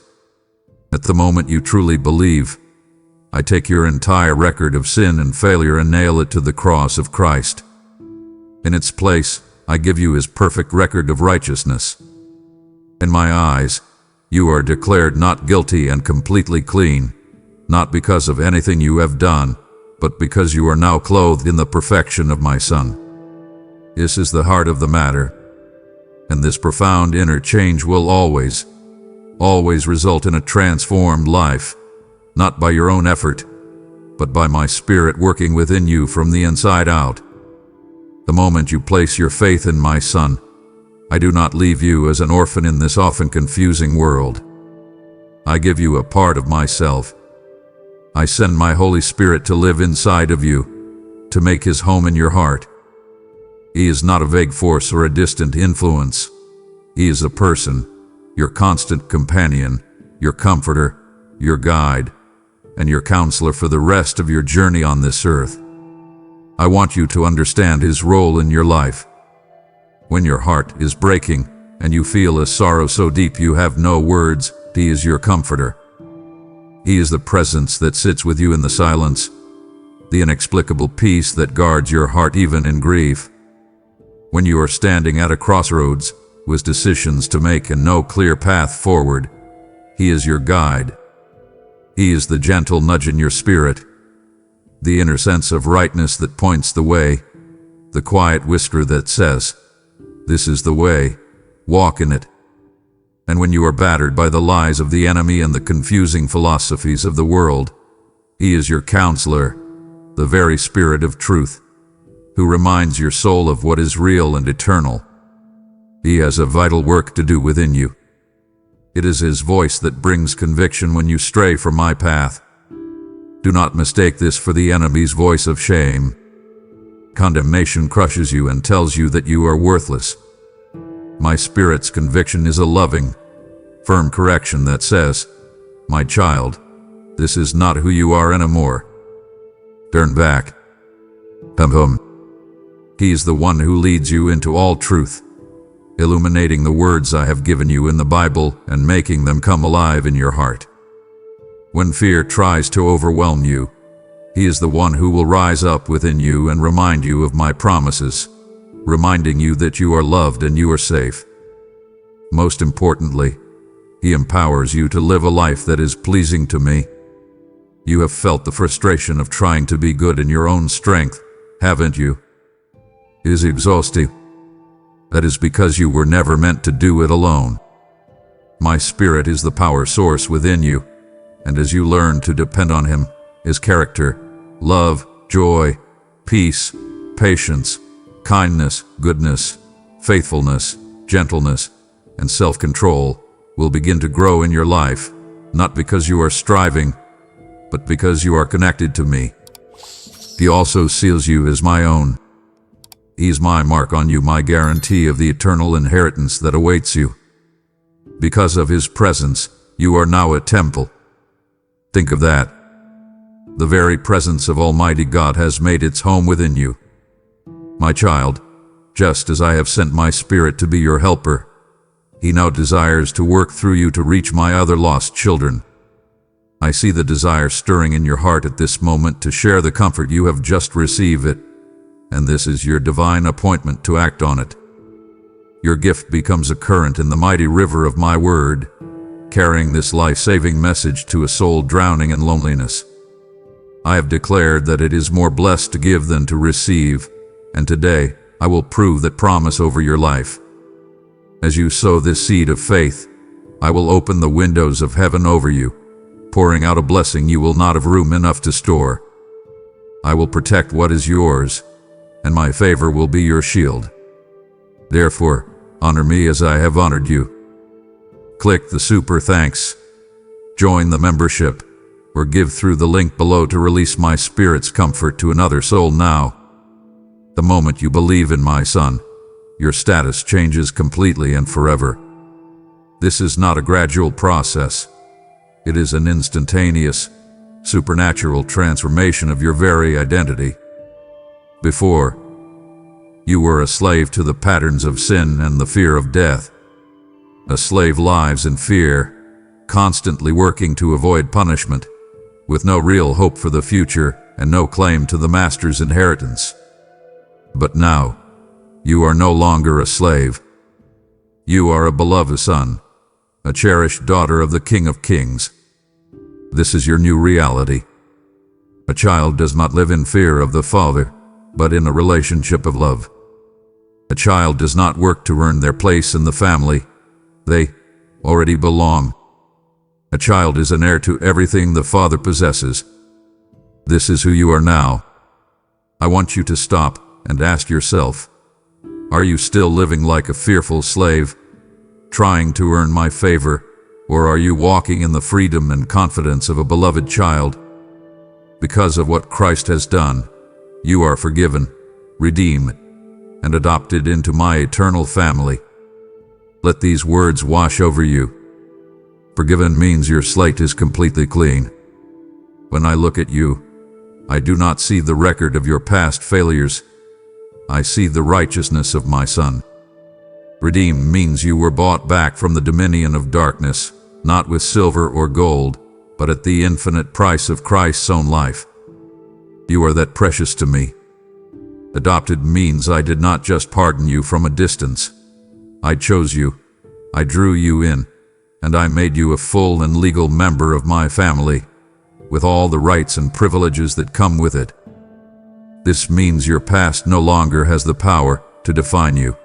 At the moment you truly believe, I take your entire record of sin and failure and nail it to the cross of Christ. In its place, I give you his perfect record of righteousness. In my eyes, you are declared not guilty and completely clean, not because of anything you have done, but because you are now clothed in the perfection of my Son. This is the heart of the matter, and this profound inner change will always result in a transformed life, not by your own effort, but by my Spirit working within you from the inside out. The moment you place your faith in my Son, I do not leave you as an orphan in this often confusing world. I give you a part of myself. I send my Holy Spirit to live inside of you, to make his home in your heart. He is not a vague force or a distant influence. He is a person, your constant companion, your comforter, your guide, and your counselor for the rest of your journey on this earth. I want you to understand his role in your life. When your heart is breaking and you feel a sorrow so deep you have no words, he is your comforter. He is the presence that sits with you in the silence, the inexplicable peace that guards your heart even in grief. When you are standing at a crossroads with decisions to make and no clear path forward, he is your guide. He is the gentle nudge in your spirit, the inner sense of rightness that points the way, the quiet whisper that says, "This is the way, walk in it." And when you are battered by the lies of the enemy and the confusing philosophies of the world, he is your counselor, the very Spirit of truth, who reminds your soul of what is real and eternal. He has a vital work to do within you. It is his voice that brings conviction when you stray from my path. Do not mistake this for the enemy's voice of shame. Condemnation crushes you and tells you that you are worthless. My Spirit's conviction is a loving, firm correction that says, "My child, this is not who you are anymore. Turn back." He is the one who leads you into all truth, illuminating the words I have given you in the Bible and making them come alive in your heart. When fear tries to overwhelm you, he is the one who will rise up within you and remind you of my promises, reminding you that you are loved and you are safe. Most importantly, he empowers you to live a life that is pleasing to me. You have felt the frustration of trying to be good in your own strength, haven't you? It is exhausting. That is because you were never meant to do it alone. My Spirit is the power source within you, and as you learn to depend on Him, His character, love, joy, peace, patience, kindness, goodness, faithfulness, gentleness, and self-control will begin to grow in your life, not because you are striving, but because you are connected to me. He also seals you as my own. He's my mark on you, my guarantee of the eternal inheritance that awaits you. Because of His presence, you are now a temple. Think of that. The very presence of Almighty God has made its home within you. My child, just as I have sent my Spirit to be your helper, He now desires to work through you to reach my other lost children. I see the desire stirring in your heart at this moment to share the comfort you have just received it, and this is your divine appointment to act on it. Your gift becomes a current in the mighty river of my word, carrying this life-saving message to a soul drowning in loneliness. I have declared that it is more blessed to give than to receive, and today I will prove that promise over your life. As you sow this seed of faith, I will open the windows of heaven over you, pouring out a blessing you will not have room enough to store. I will protect what is yours, and my favor will be your shield. Therefore, honor me as I have honored you. Click the super thanks, join the membership, or give through the link below to release my Spirit's comfort to another soul now. The moment you believe in my Son, your status changes completely and forever. This is not a gradual process. It is an instantaneous, supernatural transformation of your very identity. Before, you were a slave to the patterns of sin and the fear of death. A slave lives in fear, constantly working to avoid punishment, with no real hope for the future and no claim to the Master's inheritance. But now, you are no longer a slave. You are a beloved son, a cherished daughter of the King of Kings. This is your new reality. A child does not live in fear of the Father, but in a relationship of love. A child does not work to earn their place in the family. They already belong. A child is an heir to everything the Father possesses. This is who you are now. I want you to stop and ask yourself, are you still living like a fearful slave, trying to earn my favor, or are you walking in the freedom and confidence of a beloved child? Because of what Christ has done, you are forgiven, redeemed, and adopted into my eternal family. Let these words wash over you. Forgiven means your slate is completely clean. When I look at you, I do not see the record of your past failures. I see the righteousness of my Son. Redeemed means you were bought back from the dominion of darkness, not with silver or gold, but at the infinite price of Christ's own life. You are that precious to me. Adopted means I did not just pardon you from a distance. I chose you, I drew you in, and I made you a full and legal member of my family, with all the rights and privileges that come with it. This means your past no longer has the power to define you.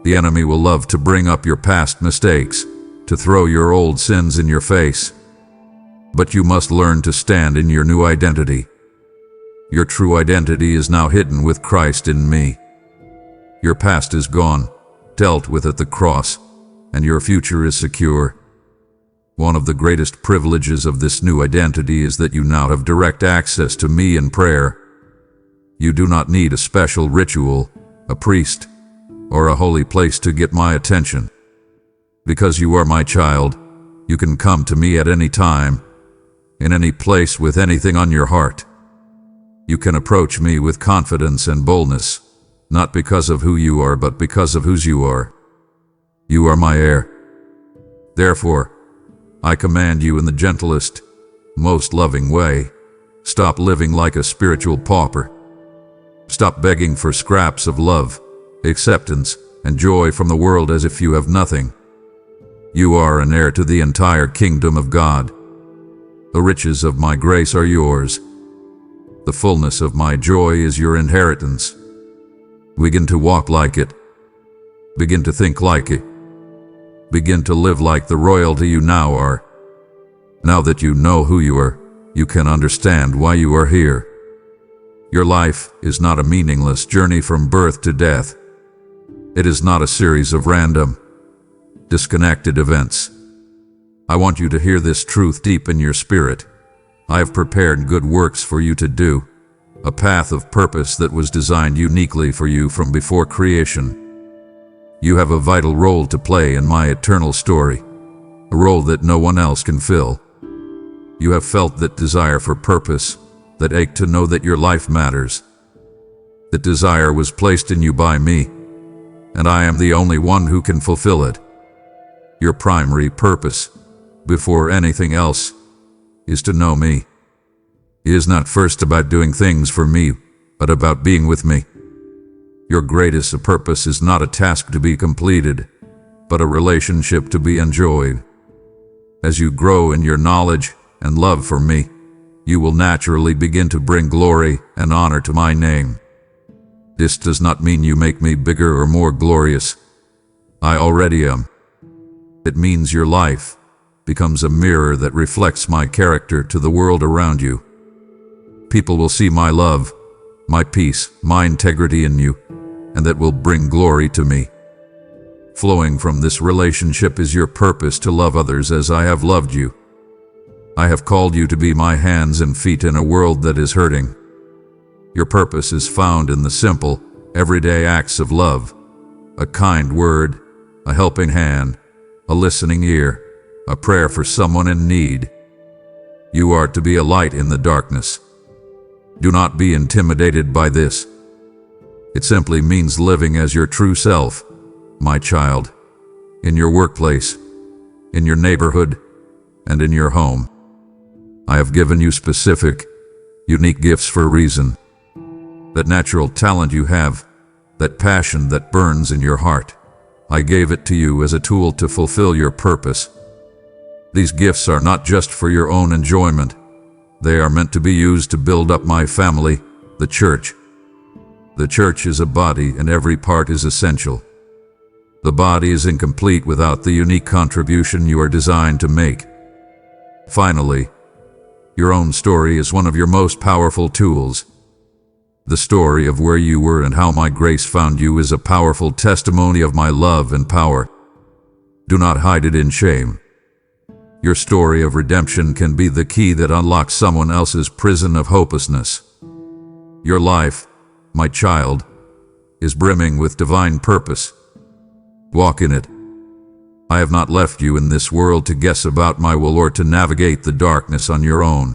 The enemy will love to bring up your past mistakes, to throw your old sins in your face. But you must learn to stand in your new identity. Your true identity is now hidden with Christ in me. Your past is gone, dealt with at the cross, and your future is secure. One of the greatest privileges of this new identity is that you now have direct access to me in prayer. You do not need a special ritual, a priest, or a holy place to get my attention. Because you are my child, you can come to me at any time, in any place with anything on your heart. You can approach me with confidence and boldness, not because of who you are, but because of whose you are. You are my heir. Therefore, I command you in the gentlest, most loving way, stop living like a spiritual pauper. Stop begging for scraps of love, acceptance, and joy from the world as if you have nothing. You are an heir to the entire kingdom of God. The riches of my grace are yours. The fullness of my joy is your inheritance. Begin to walk like it. Begin to think like it. Begin to live like the royalty you now are. Now that you know who you are, you can understand why you are here. Your life is not a meaningless journey from birth to death. It is not a series of random, disconnected events. I want you to hear this truth deep in your spirit. I have prepared good works for you to do, a path of purpose that was designed uniquely for you from before creation. You have a vital role to play in my eternal story, a role that no one else can fill. You have felt that desire for purpose, that ache to know that your life matters. That desire was placed in you by me, and I am the only one who can fulfill it. Your primary purpose, before anything else, is to know me. It is not first about doing things for me, but about being with me. Your greatest purpose is not a task to be completed, but a relationship to be enjoyed. As you grow in your knowledge and love for me, you will naturally begin to bring glory and honor to my name. This does not mean you make me bigger or more glorious. I already am. It means your life becomes a mirror that reflects my character to the world around you. People will see my love, my peace, my integrity in you, and that will bring glory to me. Flowing from this relationship is your purpose to love others as I have loved you. I have called you to be my hands and feet in a world that is hurting. Your purpose is found in the simple, everyday acts of love: a kind word, a helping hand, a listening ear, a prayer for someone in need. You are to be a light in the darkness. Do not be intimidated by this. It simply means living as your true self, my child, in your workplace, in your neighborhood, and in your home. I have given you specific, unique gifts for a reason. That natural talent you have, that passion that burns in your heart, I gave it to you as a tool to fulfill your purpose. These gifts are not just for your own enjoyment. They are meant to be used to build up my family, the church. The church is a body and every part is essential. The body is incomplete without the unique contribution you are designed to make. Finally, your own story is one of your most powerful tools. The story of where you were and how my grace found you is a powerful testimony of my love and power. Do not hide it in shame. Your story of redemption can be the key that unlocks someone else's prison of hopelessness. Your life, my child, is brimming with divine purpose. Walk in it. I have not left you in this world to guess about my will or to navigate the darkness on your own.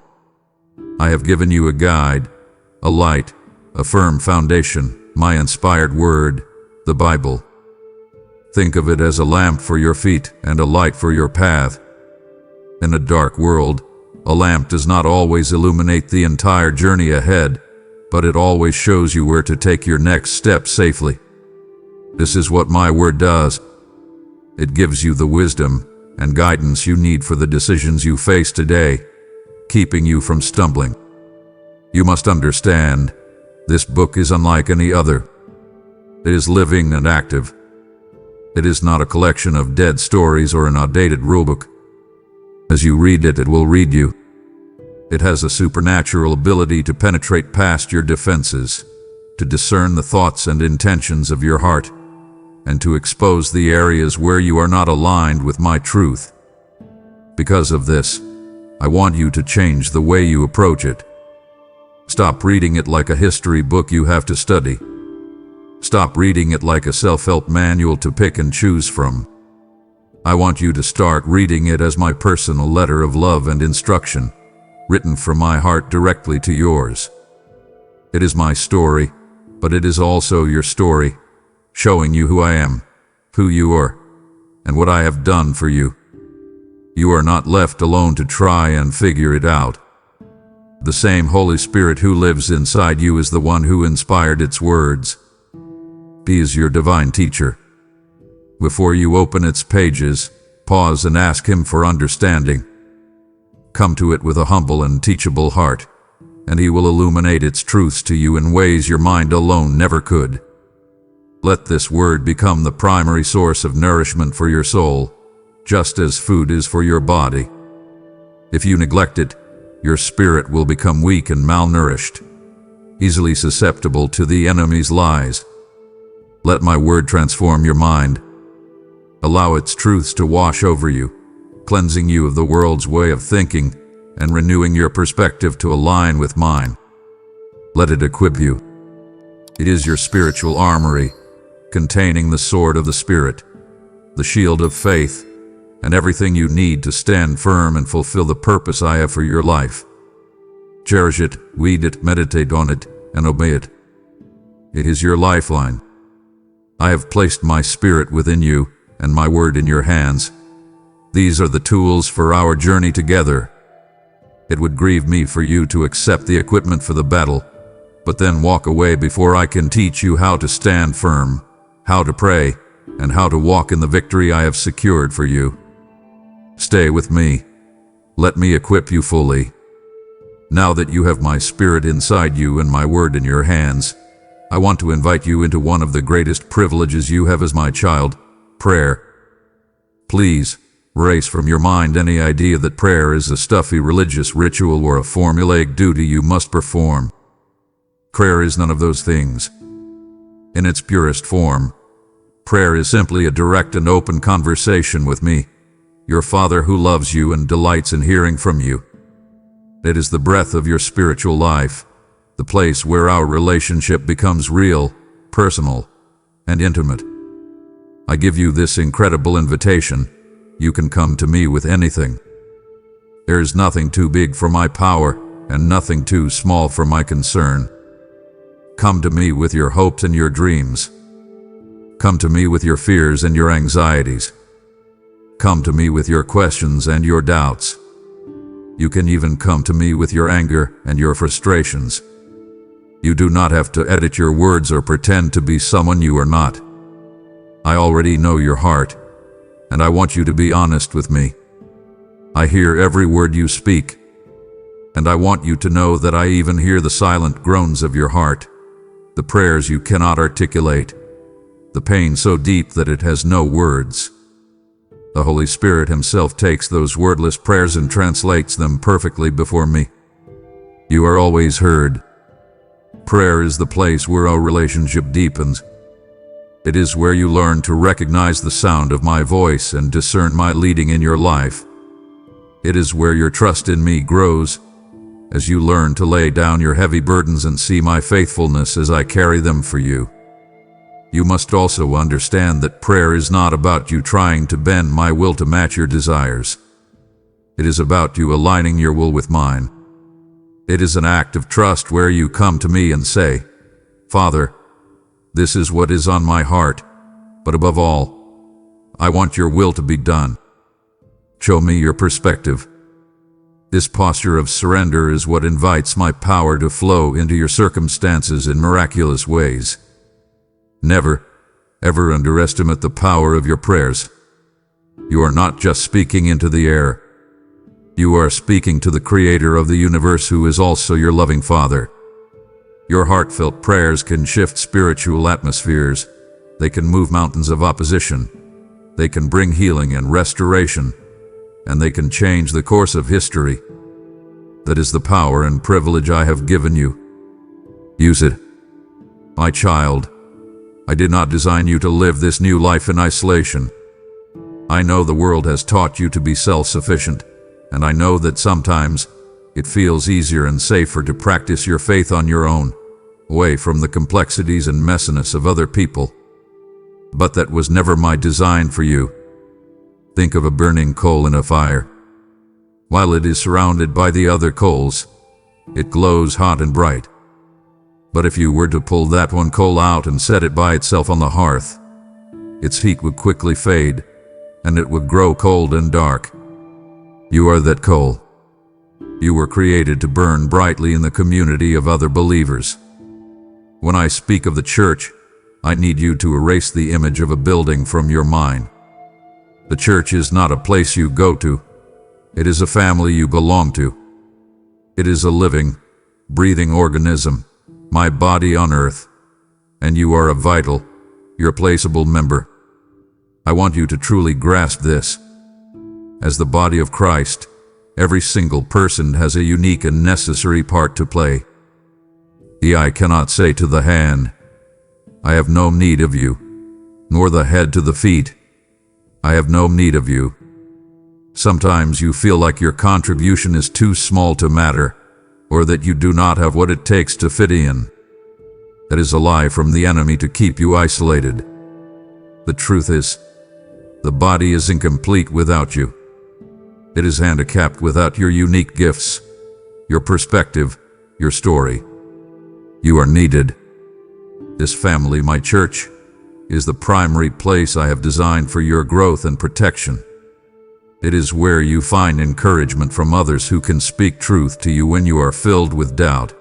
I have given you a guide, a light, a firm foundation, my inspired word, the Bible. Think of it as a lamp for your feet and a light for your path. In a dark world, a lamp does not always illuminate the entire journey ahead, but it always shows you where to take your next step safely. This is what my word does. It gives you the wisdom and guidance you need for the decisions you face today, keeping you from stumbling. You must understand, this book is unlike any other. It is living and active. It is not a collection of dead stories or an outdated rulebook. As you read it, it will read you. It has a supernatural ability to penetrate past your defenses, to discern the thoughts and intentions of your heart, and to expose the areas where you are not aligned with my truth. Because of this, I want you to change the way you approach it. Stop reading it like a history book you have to study. Stop reading it like a self-help manual to pick and choose from. I want you to start reading it as my personal letter of love and instruction, written from my heart directly to yours. It is my story, but it is also your story, showing you who I am, who you are, and what I have done for you. You are not left alone to try and figure it out. The same Holy Spirit who lives inside you is the one who inspired its words. He is your divine teacher. Before you open its pages, pause and ask him for understanding. Come to it with a humble and teachable heart, and He will illuminate its truths to you in ways your mind alone never could. Let this word become the primary source of nourishment for your soul, just as food is for your body. If you neglect it, your spirit will become weak and malnourished, easily susceptible to the enemy's lies. Let my word transform your mind. Allow its truths to wash over you, cleansing you of the world's way of thinking and renewing your perspective to align with mine. Let it equip you. It is your spiritual armory, containing the sword of the Spirit, the shield of faith, and everything you need to stand firm and fulfill the purpose I have for your life. Cherish it, read it, meditate on it, and obey it. It is your lifeline. I have placed my Spirit within you and my word in your hands. These are the tools for our journey together. It would grieve me for you to accept the equipment for the battle, but then walk away before I can teach you how to stand firm, how to pray, and how to walk in the victory I have secured for you. Stay with me. Let me equip you fully. Now that you have my Spirit inside you and my word in your hands, I want to invite you into one of the greatest privileges you have as my child, prayer. Please, erase from your mind any idea that prayer is a stuffy religious ritual or a formulaic duty you must perform. Prayer is none of those things. In its purest form, prayer is simply a direct and open conversation with me, your Father who loves you and delights in hearing from you. It is the breath of your spiritual life, the place where our relationship becomes real, personal, and intimate. I give you this incredible invitation. You can come to me with anything. There is nothing too big for my power and nothing too small for my concern. Come to me with your hopes and your dreams. Come to me with your fears and your anxieties. Come to me with your questions and your doubts. You can even come to me with your anger and your frustrations. You do not have to edit your words or pretend to be someone you are not. I already know your heart, and I want you to be honest with me. I hear every word you speak, and I want you to know that I even hear the silent groans of your heart, the prayers you cannot articulate, the pain so deep that it has no words. The Holy Spirit Himself takes those wordless prayers and translates them perfectly before me. You are always heard. Prayer is the place where our relationship deepens. It is where you learn to recognize the sound of my voice and discern my leading in your life. It is where your trust in me grows, as you learn to lay down your heavy burdens and see my faithfulness as I carry them for you. You must also understand that prayer is not about you trying to bend my will to match your desires. It is about you aligning your will with mine. It is an act of trust where you come to me and say, Father, this is what is on my heart, but above all, I want your will to be done. Show me your perspective. This posture of surrender is what invites my power to flow into your circumstances in miraculous ways. Never, ever underestimate the power of your prayers. You are not just speaking into the air. You are speaking to the Creator of the universe, who is also your loving Father. Your heartfelt prayers can shift spiritual atmospheres. They can move mountains of opposition. They can bring healing and restoration. And they can change the course of history. That is the power and privilege I have given you. Use it. My child, I did not design you to live this new life in isolation. I know the world has taught you to be self-sufficient, and I know that sometimes it feels easier and safer to practice your faith on your own, away from the complexities and messiness of other people. But that was never my design for you. Think of a burning coal in a fire. While it is surrounded by the other coals, it glows hot and bright. But if you were to pull that one coal out and set it by itself on the hearth, its heat would quickly fade, and it would grow cold and dark. You are that coal. You were created to burn brightly in the community of other believers. When I speak of the church, I need you to erase the image of a building from your mind. The church is not a place you go to. It is a family you belong to. It is a living, breathing organism, my body on earth, and you are a vital, irreplaceable member. I want you to truly grasp this. As the body of Christ, every single person has a unique and necessary part to play. The eye cannot say to the hand, I have no need of you, nor the head to the feet, I have no need of you. Sometimes you feel like your contribution is too small to matter, or that you do not have what it takes to fit in. That is a lie from the enemy to keep you isolated. The truth is, the body is incomplete without you. It is handicapped without your unique gifts, your perspective, your story. You are needed. This family, my church, is the primary place I have designed for your growth and protection. It is where you find encouragement from others who can speak truth to you when you are filled with doubt.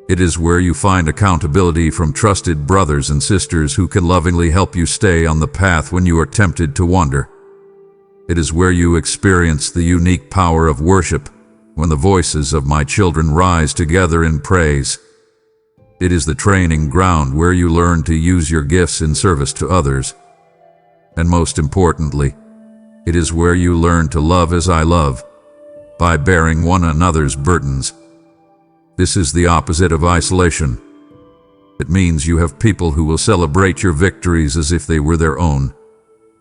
It is where you find accountability from trusted brothers and sisters who can lovingly help you stay on the path when you are tempted to wander. It is where you experience the unique power of worship when the voices of my children rise together in praise. It is the training ground where you learn to use your gifts in service to others. And most importantly, it is where you learn to love as I love, by bearing one another's burdens. This is the opposite of isolation. It means you have people who will celebrate your victories as if they were their own,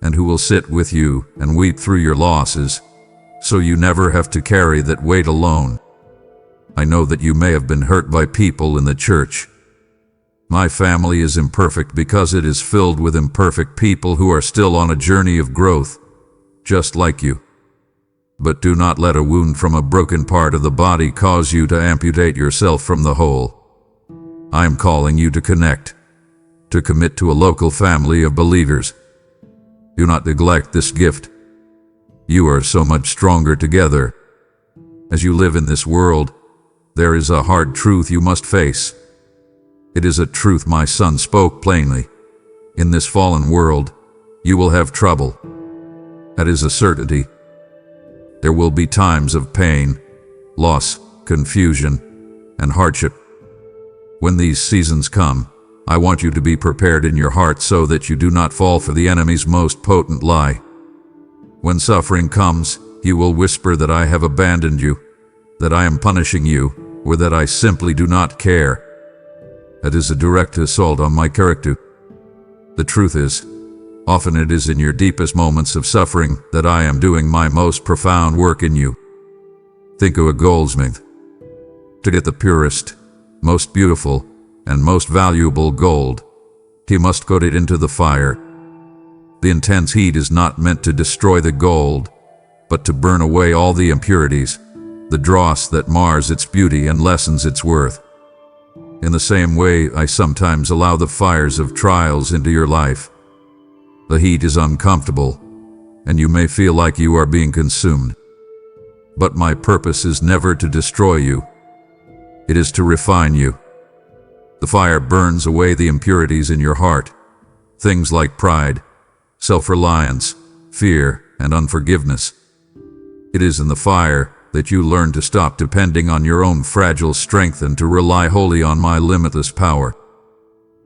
and who will sit with you and weep through your losses, so you never have to carry that weight alone. I know that you may have been hurt by people in the church. My family is imperfect because it is filled with imperfect people who are still on a journey of growth, just like you. But do not let a wound from a broken part of the body cause you to amputate yourself from the whole. I am calling you to connect, to commit to a local family of believers. Do not neglect this gift. You are so much stronger together. As you live in this world, there is a hard truth you must face. It is a truth my son spoke plainly. In this fallen world, you will have trouble. That is a certainty. There will be times of pain, loss, confusion, and hardship. When these seasons come, I want you to be prepared in your heart so that you do not fall for the enemy's most potent lie. When suffering comes, he will whisper that I have abandoned you, that I am punishing you, or that I simply do not care. That is a direct assault on my character. The truth is, often it is in your deepest moments of suffering that I am doing my most profound work in you. Think of a goldsmith. To get the purest, most beautiful, and most valuable gold, he must put it into the fire. The intense heat is not meant to destroy the gold, but to burn away all the impurities, the dross that mars its beauty and lessens its worth. In the same way, I sometimes allow the fires of trials into your life. The heat is uncomfortable, and you may feel like you are being consumed. But my purpose is never to destroy you. It is to refine you. The fire burns away the impurities in your heart, things like pride, self-reliance, fear, and unforgiveness. It is in the fire that you learn to stop depending on your own fragile strength and to rely wholly on my limitless power.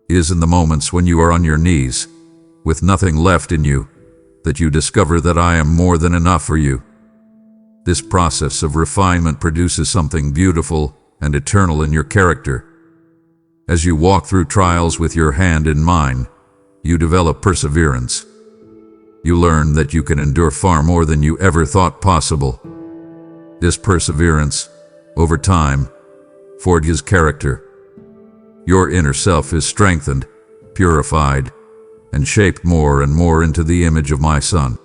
It is in the moments when you are on your knees, with nothing left in you, that you discover that I am more than enough for you. This process of refinement produces something beautiful and eternal in your character. As you walk through trials with your hand in mine, you develop perseverance. You learn that you can endure far more than you ever thought possible. This perseverance, over time, forges character. Your inner self is strengthened, purified, and shaped more and more into the image of my Son.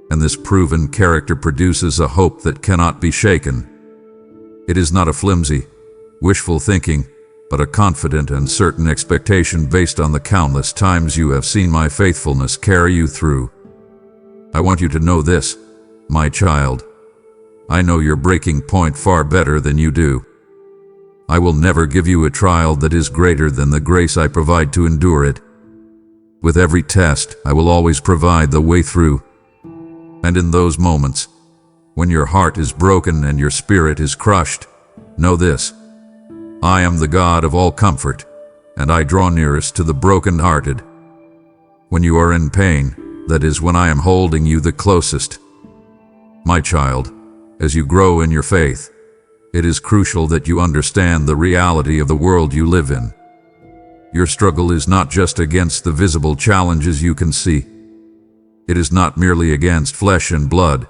And this proven character produces a hope that cannot be shaken. It is not a flimsy, wishful thinking, but a confident and certain expectation based on the countless times you have seen my faithfulness carry you through. I want you to know this, my child. I know your breaking point far better than you do. I will never give you a trial that is greater than the grace I provide to endure it. With every test, I will always provide the way through. And in those moments, When your heart is broken and your spirit is crushed, know this: I am the God of all comfort, and I draw nearest to the broken-hearted. When you are in pain, that is when I am holding you the closest. My child, as you grow in your faith, it is crucial that you understand the reality of the world you live in. Your struggle is not just against the visible challenges you can see. It is not merely against flesh and blood.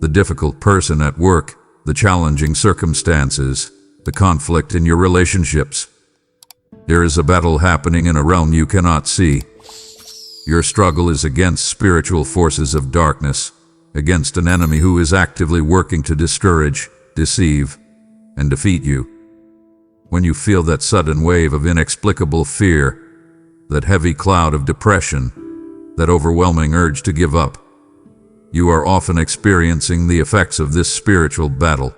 The difficult person at work, the challenging circumstances, the conflict in your relationships. There is a battle happening in a realm you cannot see. Your struggle is against spiritual forces of darkness, against an enemy who is actively working to discourage, deceive, and defeat you. When you feel that sudden wave of inexplicable fear, that heavy cloud of depression, that overwhelming urge to give up, you are often experiencing the effects of this spiritual battle.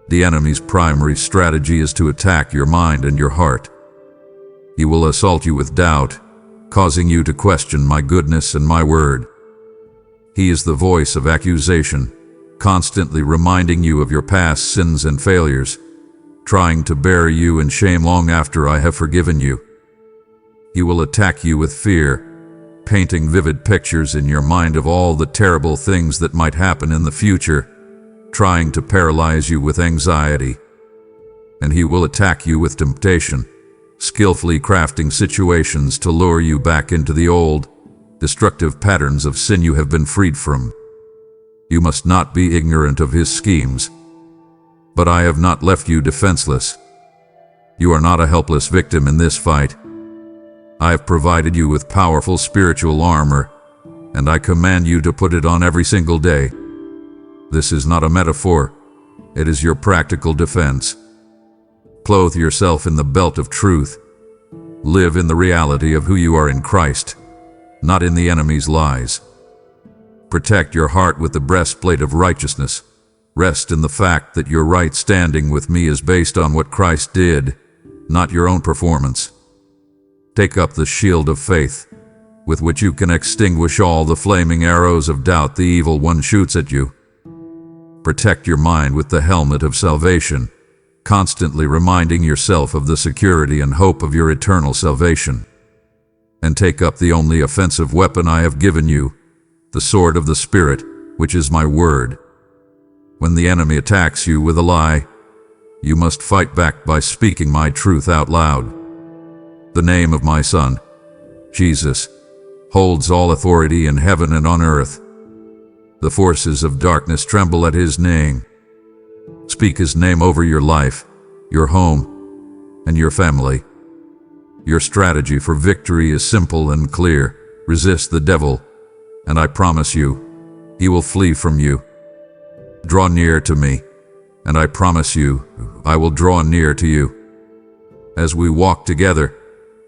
The enemy's primary strategy is to attack your mind and your heart. He will assault you with doubt, causing you to question my goodness and my word. He is the voice of accusation, constantly reminding you of your past sins and failures, trying to bury you in shame long after I have forgiven you. He will attack you with fear, painting vivid pictures in your mind of all the terrible things that might happen in the future, trying to paralyze you with anxiety. And he will attack you with temptation, skillfully crafting situations to lure you back into the old, destructive patterns of sin you have been freed from. You must not be ignorant of his schemes. But I have not left you defenseless. You are not a helpless victim in this fight. I have provided you with powerful spiritual armor, and I command you to put it on every single day. This is not a metaphor. It is your practical defense. Clothe yourself in the belt of truth. Live in the reality of who you are in Christ, not in the enemy's lies. Protect your heart with the breastplate of righteousness. Rest in the fact that your right standing with me is based on what Christ did, not your own performance. Take up the shield of faith, with which you can extinguish all the flaming arrows of doubt the evil one shoots at you. Protect your mind with the helmet of salvation, constantly reminding yourself of the security and hope of your eternal salvation. And take up the only offensive weapon I have given you, the sword of the Spirit, which is my word. When the enemy attacks you with a lie, you must fight back by speaking my truth out loud. The name of my Son, Jesus, holds all authority in heaven and on earth. The forces of darkness tremble at his name. Speak his name over your life, your home, and your family. Your strategy for victory is simple and clear. Resist the devil, and I promise you, he will flee from you. Draw near to me, and I promise you, I will draw near to you. As we walk together,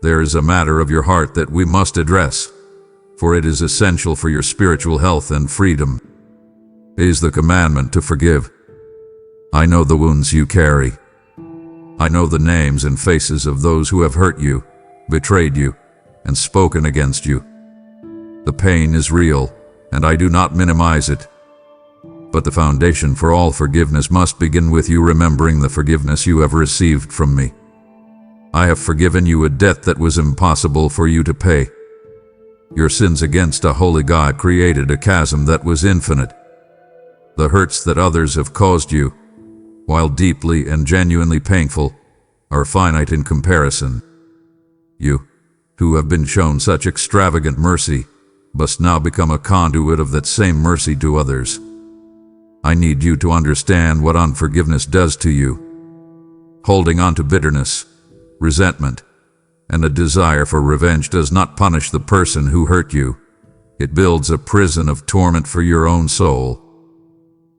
there is a matter of your heart that we must address, for it is essential for your spiritual health and freedom. It is the commandment to forgive. I know the wounds you carry. I know the names and faces of those who have hurt you, betrayed you, and spoken against you. The pain is real, and I do not minimize it. But the foundation for all forgiveness must begin with you remembering the forgiveness you have received from me. I have forgiven you a debt that was impossible for you to pay. Your sins against a holy God created a chasm that was infinite. The hurts that others have caused you, while deeply and genuinely painful, are finite in comparison. You, who have been shown such extravagant mercy, must now become a conduit of that same mercy to others. I need you to understand what unforgiveness does to you. Holding on to bitterness, resentment, and a desire for revenge does not punish the person who hurt you. It builds a prison of torment for your own soul.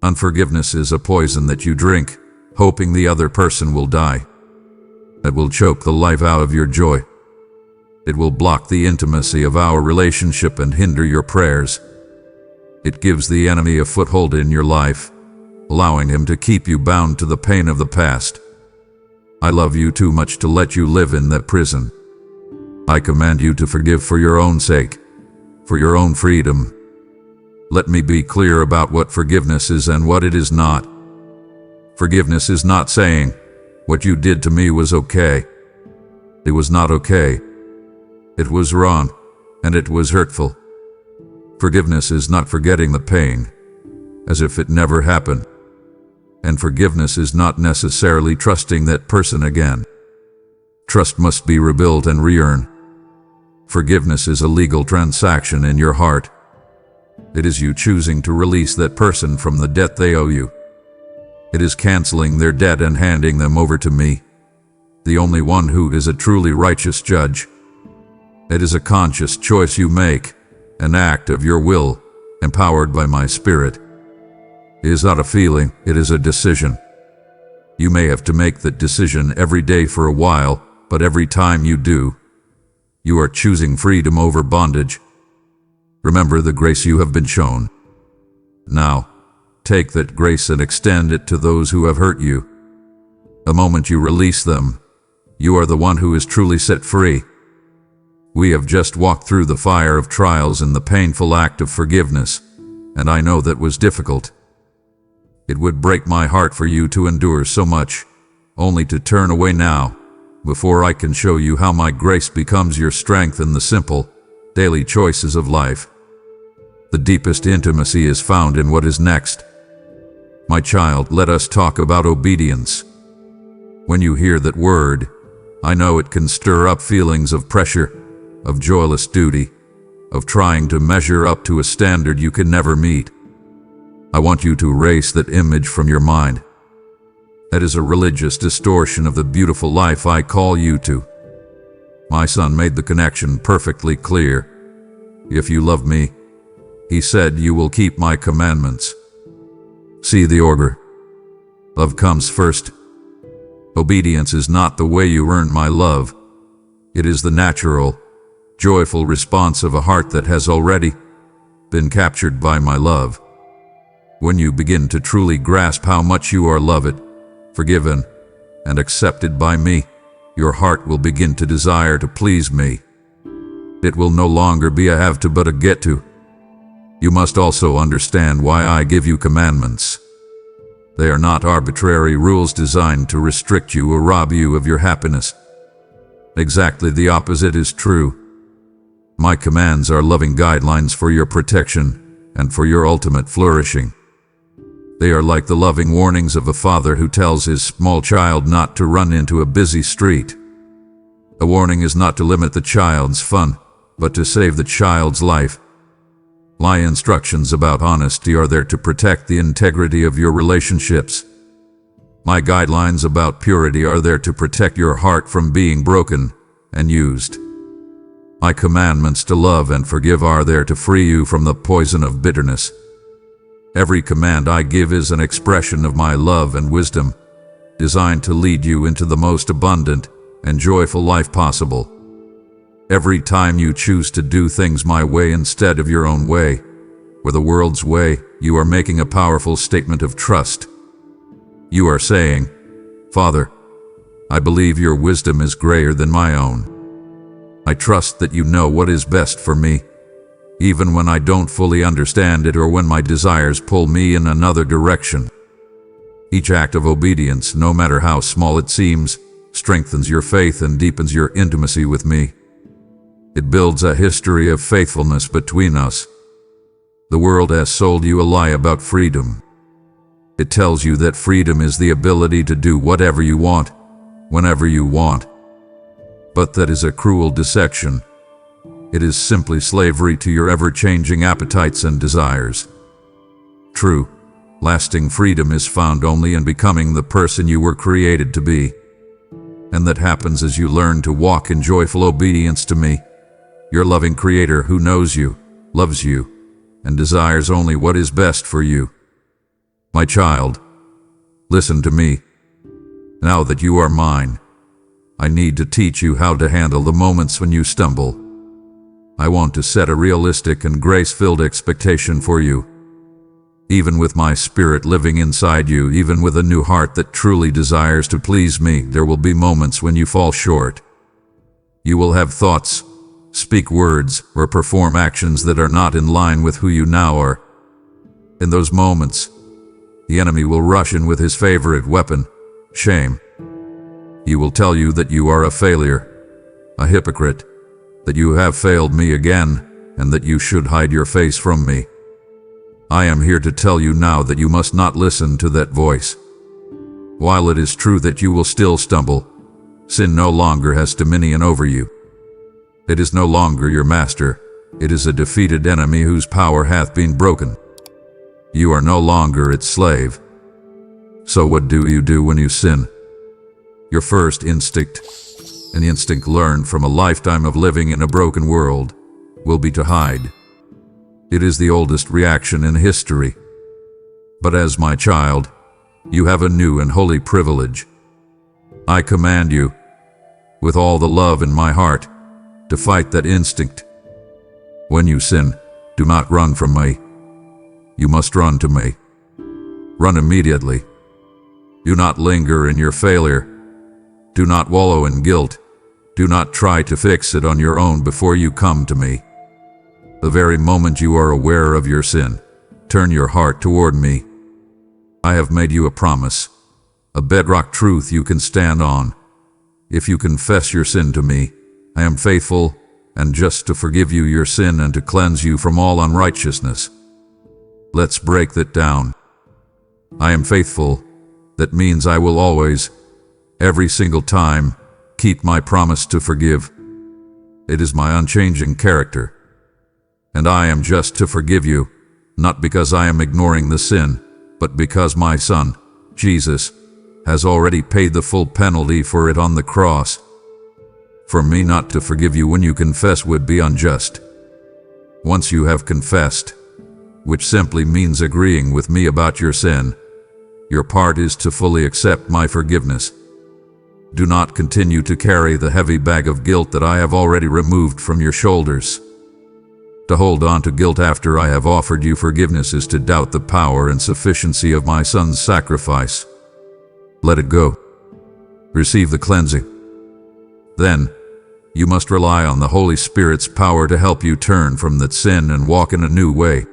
Unforgiveness is a poison that you drink, hoping the other person will die. It will choke the life out of your joy. It will block the intimacy of our relationship and hinder your prayers. It gives the enemy a foothold in your life, allowing him to keep you bound to the pain of the past. I love you too much to let you live in that prison. I command you to forgive for your own sake, for your own freedom. Let me be clear about what forgiveness is and what it is not. Forgiveness is not saying, "What you did to me was okay." It was not okay. It was wrong, and it was hurtful. Forgiveness is not forgetting the pain, as if it never happened. And forgiveness is not necessarily trusting that person again. Trust must be rebuilt and re-earned. Forgiveness is a legal transaction in your heart. It is you choosing to release that person from the debt they owe you. It is canceling their debt and handing them over to me, the only one who is a truly righteous judge. It is a conscious choice you make, an act of your will, empowered by my spirit. It is not a feeling, it is a decision. You may have to make that decision every day for a while, but every time you do, you are choosing freedom over bondage. Remember the grace you have been shown. Now, take that grace and extend it to those who have hurt you. The moment you release them, you are the one who is truly set free. We have just walked through the fire of trials in the painful act of forgiveness, and I know that was difficult. It would break my heart for you to endure so much, only to turn away now, before I can show you how my grace becomes your strength in the simple, daily choices of life. The deepest intimacy is found in what is next. My child, let us talk about obedience. When you hear that word, I know it can stir up feelings of pressure, of joyless duty, of trying to measure up to a standard you can never meet. I want you to erase that image from your mind. That is a religious distortion of the beautiful life I call you to. My son made the connection perfectly clear. If you love me, he said, you will keep my commandments. See the order. Love comes first. Obedience is not the way you earn my love. It is the natural, joyful response of a heart that has already been captured by my love. When you begin to truly grasp how much you are loved, forgiven, and accepted by me, your heart will begin to desire to please me. It will no longer be a have to but a get to. You must also understand why I give you commandments. They are not arbitrary rules designed to restrict you or rob you of your happiness. Exactly the opposite is true. My commands are loving guidelines for your protection and for your ultimate flourishing. They are like the loving warnings of a father who tells his small child not to run into a busy street. A warning is not to limit the child's fun, but to save the child's life. My instructions about honesty are there to protect the integrity of your relationships. My guidelines about purity are there to protect your heart from being broken and used. My commandments to love and forgive are there to free you from the poison of bitterness. Every command I give is an expression of my love and wisdom, designed to lead you into the most abundant and joyful life possible. Every time you choose to do things my way instead of your own way, or the world's way, you are making a powerful statement of trust. You are saying, Father, I believe your wisdom is greater than my own. I trust that you know what is best for me, even when I don't fully understand it or when my desires pull me in another direction. Each act of obedience, no matter how small it seems, strengthens your faith and deepens your intimacy with me. It builds a history of faithfulness between us. The world has sold you a lie about freedom. It tells you that freedom is the ability to do whatever you want, whenever you want. But that is a cruel deception. It is simply slavery to your ever-changing appetites and desires. True, lasting freedom is found only in becoming the person you were created to be. And that happens as you learn to walk in joyful obedience to me, your loving Creator who knows you, loves you, and desires only what is best for you. My child, listen to me. Now that you are mine, I need to teach you how to handle the moments when you stumble. I want to set a realistic and grace-filled expectation for you. Even with my spirit living inside you, even with a new heart that truly desires to please me, there will be moments when you fall short. You will have thoughts, speak words, or perform actions that are not in line with who you now are, In those moments, the enemy will rush in with his favorite weapon, shame. He will tell you that you are a failure, a hypocrite, that you have failed me again, and that you should hide your face from me. I am here to tell you now that you must not listen to that voice. While it is true that you will still stumble, sin no longer has dominion over you. It is no longer your master. It is a defeated enemy whose power hath been broken. You are no longer its slave. So what do you do when you sin? Your first instinct, an instinct learned from a lifetime of living in a broken world, will be to hide. It is the oldest reaction in history. But as my child, you have a new and holy privilege. I command you, with all the love in my heart, to fight that instinct. When you sin, do not run from me. You must run to me. Run immediately. Do not linger in your failure. Do not wallow in guilt. Do not try to fix it on your own before you come to me. The very moment you are aware of your sin, turn your heart toward me. I have made you a promise, a bedrock truth you can stand on. If you confess your sin to me, I am faithful and just to forgive you your sin and to cleanse you from all unrighteousness. Let's break that down. I am faithful. That means I will always, every single time, keep my promise to forgive. It is my unchanging character. And I am just to forgive you, not because I am ignoring the sin, but because my Son, Jesus, has already paid the full penalty for it on the cross. For me not to forgive you when you confess would be unjust. Once you have confessed, which simply means agreeing with me about your sin, your part is to fully accept my forgiveness. Do not continue to carry the heavy bag of guilt that I have already removed from your shoulders. To hold on to guilt after I have offered you forgiveness is to doubt the power and sufficiency of my Son's sacrifice. Let it go. Receive the cleansing. Then, you must rely on the Holy Spirit's power to help you turn from that sin and walk in a new way.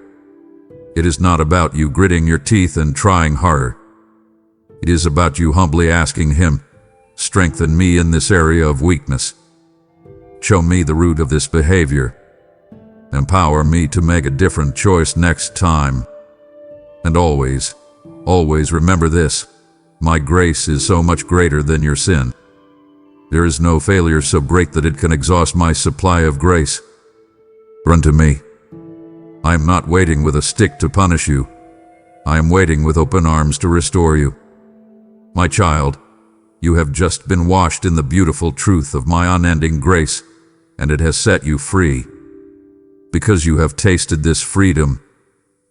It is not about you gritting your teeth and trying harder. It is about you humbly asking Him, strengthen me in this area of weakness. Show me the root of this behavior. Empower me to make a different choice next time. And always, always remember this, my grace is so much greater than your sin. There is no failure so great that it can exhaust my supply of grace. Run to me. I am not waiting with a stick to punish you. I am waiting with open arms to restore you. My child, you have just been washed in the beautiful truth of my unending grace, and it has set you free. Because you have tasted this freedom,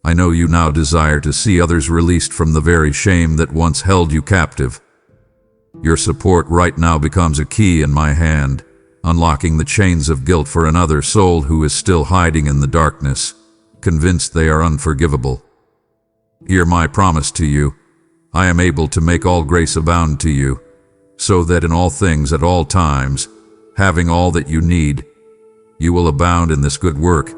I know you now desire to see others released from the very shame that once held you captive. Your support right now becomes a key in my hand, unlocking the chains of guilt for another soul who is still hiding in the darkness, convinced they are unforgivable. Hear my promise to you. I am able to make all grace abound to you, so that in all things at all times, having all that you need, you will abound in this good work.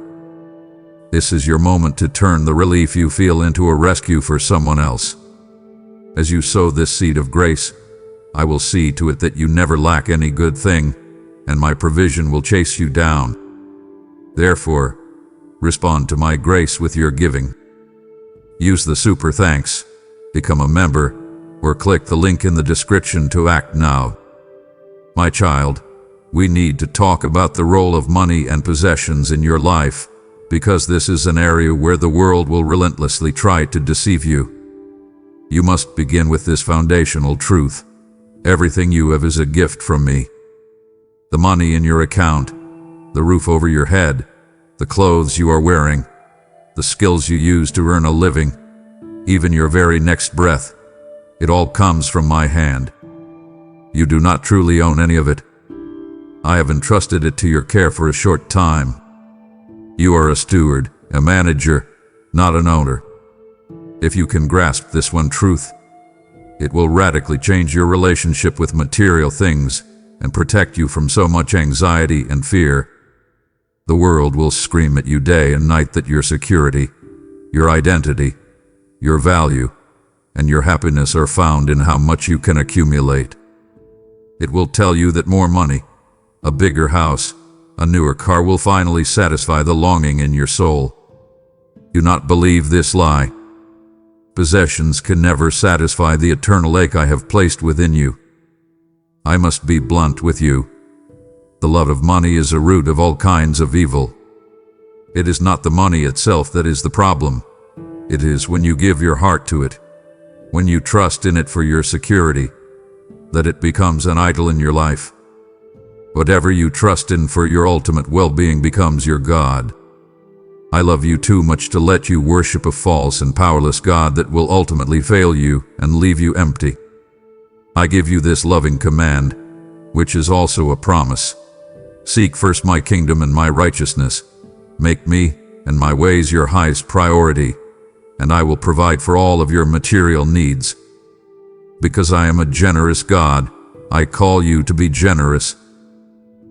This is your moment to turn the relief you feel into a rescue for someone else. As you sow this seed of grace, I will see to it that you never lack any good thing, and my provision will chase you down. Therefore, respond to my grace with your giving. Use the super thanks, become a member, or click the link in the description to act now. My child, we need to talk about the role of money and possessions in your life, because this is an area where the world will relentlessly try to deceive you. You must begin with this foundational truth. Everything you have is a gift from me. The money in your account, the roof over your head, the clothes you are wearing, the skills you use to earn a living, even your very next breath, it all comes from my hand. You do not truly own any of it. I have entrusted it to your care for a short time. You are a steward, a manager, not an owner. If you can grasp this one truth, it will radically change your relationship with material things and protect you from so much anxiety and fear. The world will scream at you day and night that your security, your identity, your value, and your happiness are found in how much you can accumulate. It will tell you that more money, a bigger house, a newer car will finally satisfy the longing in your soul. Do not believe this lie. Possessions can never satisfy the eternal ache I have placed within you. I must be blunt with you. The love of money is a root of all kinds of evil. It is not the money itself that is the problem. It is when you give your heart to it, when you trust in it for your security, that it becomes an idol in your life. Whatever you trust in for your ultimate well-being becomes your God. I love you too much to let you worship a false and powerless God that will ultimately fail you and leave you empty. I give you this loving command, which is also a promise. Seek first my kingdom and my righteousness. Make me and my ways your highest priority, and I will provide for all of your material needs. Because I am a generous God, I call you to be generous.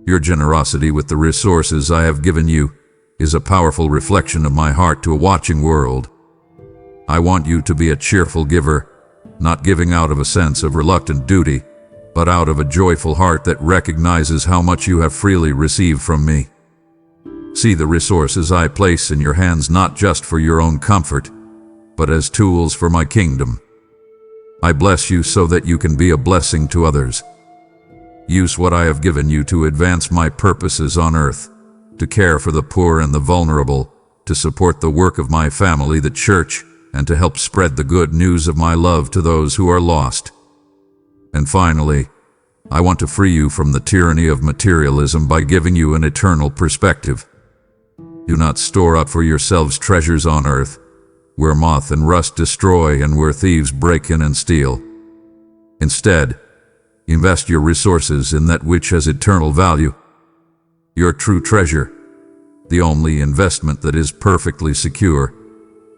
Your generosity with the resources I have given you is a powerful reflection of my heart to a watching world. I want you to be a cheerful giver, not giving out of a sense of reluctant duty, but out of a joyful heart that recognizes how much you have freely received from me. See the resources I place in your hands not just for your own comfort, but as tools for my kingdom. I bless you so that you can be a blessing to others. Use what I have given you to advance my purposes on earth, to care for the poor and the vulnerable, to support the work of my family, the church, and to help spread the good news of my love to those who are lost. And finally, I want to free you from the tyranny of materialism by giving you an eternal perspective. Do not store up for yourselves treasures on earth, where moth and rust destroy and where thieves break in and steal. Instead, invest your resources in that which has eternal value. Your true treasure, the only investment that is perfectly secure,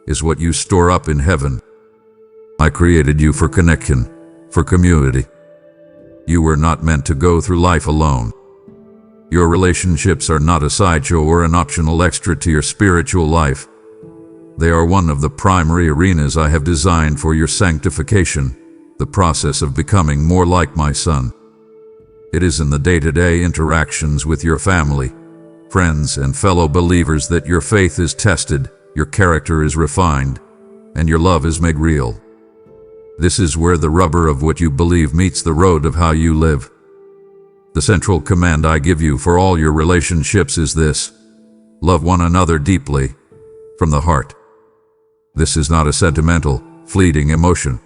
is what you store up in heaven. I created you for connection, for community. You were not meant to go through life alone. Your relationships are not a sideshow or an optional extra to your spiritual life. They are one of the primary arenas I have designed for your sanctification, the process of becoming more like my Son. It is in the day-to-day interactions with your family, friends, and fellow believers that your faith is tested, your character is refined, and your love is made real. This is where the rubber of what you believe meets the road of how you live. The central command I give you for all your relationships is this: love one another deeply, from the heart. This is not a sentimental, fleeting emotion.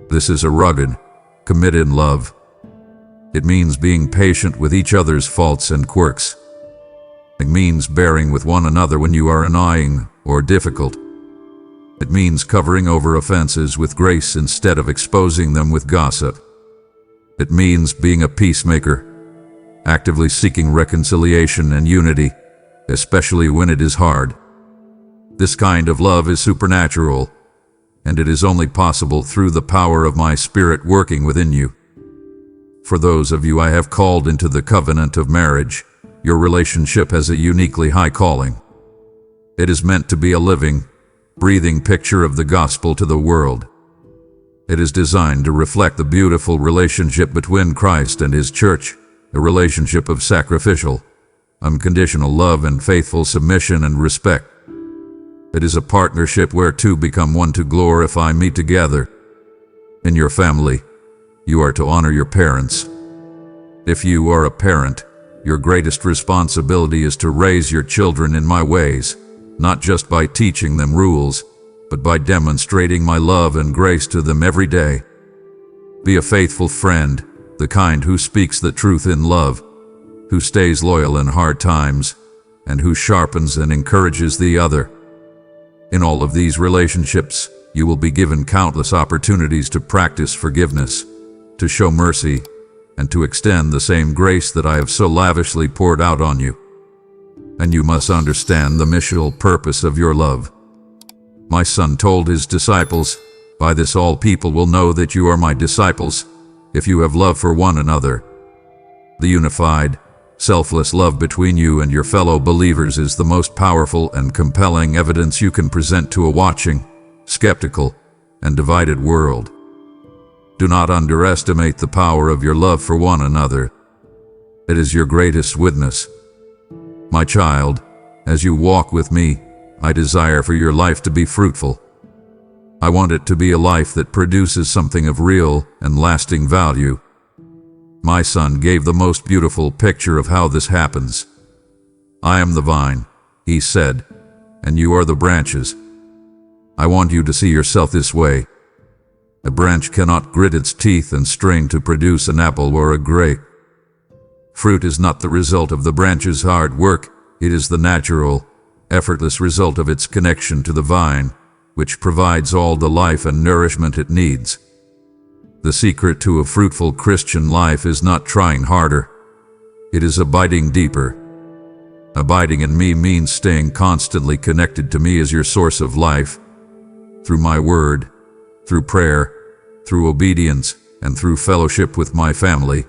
This is a rugged, committed love. It means being patient with each other's faults and quirks. It means bearing with one another when you are annoying or difficult. It means covering over offenses with grace instead of exposing them with gossip. It means being a peacemaker, actively seeking reconciliation and unity, especially when it is hard. This kind of love is supernatural, and it is only possible through the power of my Spirit working within you. For those of you I have called into the covenant of marriage, your relationship has a uniquely high calling. It is meant to be a living, breathing picture of the gospel to the world. It is designed to reflect the beautiful relationship between Christ and His church, a relationship of sacrificial, unconditional love and faithful submission and respect. It is a partnership where two become one to glorify me together. In your family, you are to honor your parents. If you are a parent, your greatest responsibility is to raise your children in my ways, not just by teaching them rules, but by demonstrating my love and grace to them every day. Be a faithful friend, the kind who speaks the truth in love, who stays loyal in hard times, and who sharpens and encourages the other. In all of these relationships, you will be given countless opportunities to practice forgiveness, to show mercy, and to extend the same grace that I have so lavishly poured out on you. And you must understand the missional purpose of your love. My Son told His disciples, "By this all people will know that you are my disciples, if you have love for one another." The unified, selfless love between you and your fellow believers is the most powerful and compelling evidence you can present to a watching, skeptical, and divided world. Do not underestimate the power of your love for one another. It is your greatest witness. My child, as you walk with me, I desire for your life to be fruitful. I want it to be a life that produces something of real and lasting value. My son gave the most beautiful picture of how this happens. I am the vine, he said, and you are the branches. I want you to see yourself this way. A branch cannot grit its teeth and strain to produce an apple or a grape. Fruit is not the result of the branch's hard work, it is the natural, effortless result of its connection to the vine, which provides all the life and nourishment it needs. The secret to a fruitful Christian life is not trying harder. It is abiding deeper. Abiding in me means staying constantly connected to me as your source of life. Through my word, through prayer, through obedience, and through fellowship with my family.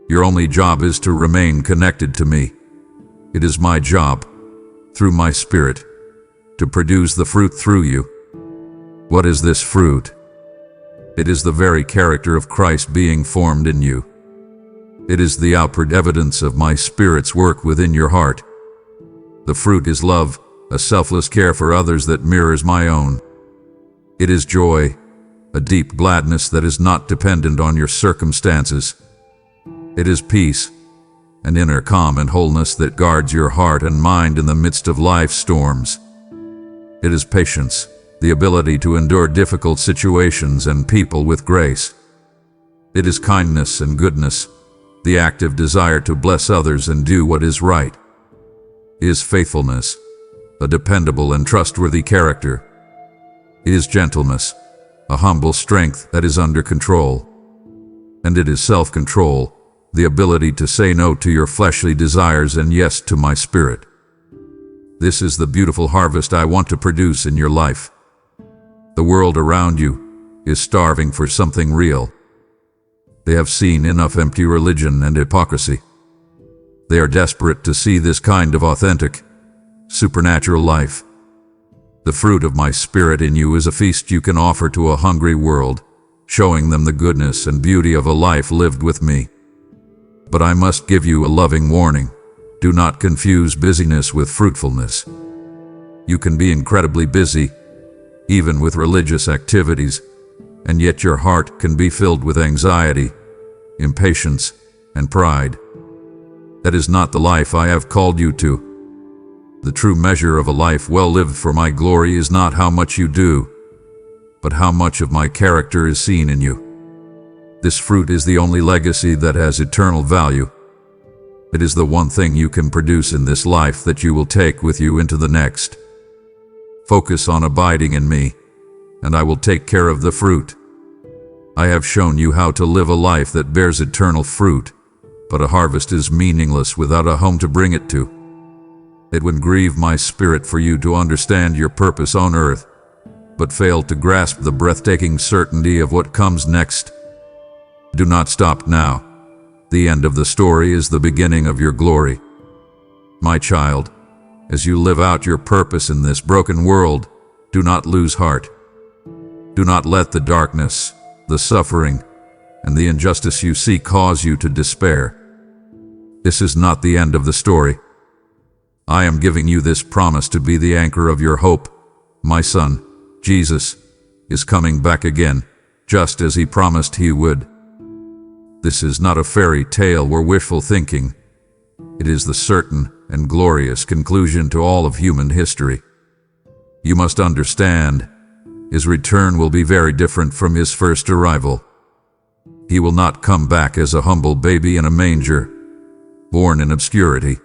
Your only job is to remain connected to me. It is my job, through my Spirit, to produce the fruit through you. What is this fruit? It is the very character of Christ being formed in you. It is the outward evidence of my Spirit's work within your heart. The fruit is love, a selfless care for others that mirrors my own. It is joy, a deep gladness that is not dependent on your circumstances. It is peace, an inner calm and wholeness that guards your heart and mind in the midst of life's storms. It is patience, the ability to endure difficult situations and people with grace. It is kindness and goodness, the active desire to bless others and do what is right. It is faithfulness, a dependable and trustworthy character. It is gentleness, a humble strength that is under control. And it is self-control, the ability to say no to your fleshly desires and yes to my Spirit. This is the beautiful harvest I want to produce in your life. The world around you is starving for something real. They have seen enough empty religion and hypocrisy. They are desperate to see this kind of authentic, supernatural life. The fruit of my Spirit in you is a feast you can offer to a hungry world, showing them the goodness and beauty of a life lived with me. But I must give you a loving warning. Do not confuse busyness with fruitfulness. You can be incredibly busy, even with religious activities, and yet your heart can be filled with anxiety, impatience, and pride. That is not the life I have called you to. The true measure of a life well lived for my glory is not how much you do, but how much of my character is seen in you. This fruit is the only legacy that has eternal value. It is the one thing you can produce in this life that you will take with you into the next. Focus on abiding in me, and I will take care of the fruit. I have shown you how to live a life that bears eternal fruit, but a harvest is meaningless without a home to bring it to. It would grieve my Spirit for you to understand your purpose on earth, but fail to grasp the breathtaking certainty of what comes next. Do not stop now. The end of the story is the beginning of your glory. My child, as you live out your purpose in this broken world, do not lose heart. Do not let the darkness, the suffering, and the injustice you see cause you to despair. This is not the end of the story. I am giving you this promise to be the anchor of your hope. My son, Jesus, is coming back again, just as he promised he would. This is not a fairy tale or wishful thinking. It is the certain and glorious conclusion to all of human history. You must understand, his return will be very different from his first arrival. He will not come back as a humble baby in a manger, born in obscurity.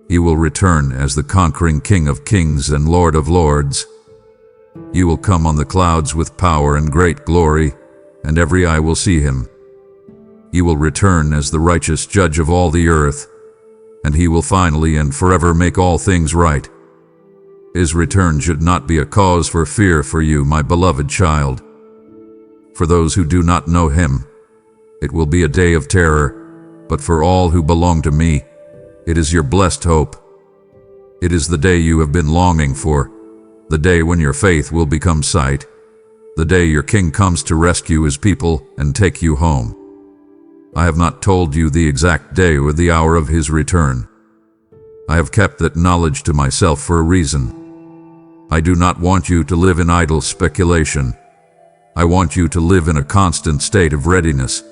He will return as the conquering King of Kings and Lord of Lords. He will come on the clouds with power and great glory, and every eye will see him. He will return as the righteous judge of all the earth, and he will finally and forever make all things right. His return should not be a cause for fear for you, my beloved child. For those who do not know him, it will be a day of terror, but for all who belong to me, it is your blessed hope. It is the day you have been longing for, the day when your faith will become sight, the day your King comes to rescue his people and take you home. I have not told you the exact day or the hour of his return. I have kept that knowledge to myself for a reason. I do not want you to live in idle speculation. I want you to live in a constant state of readiness.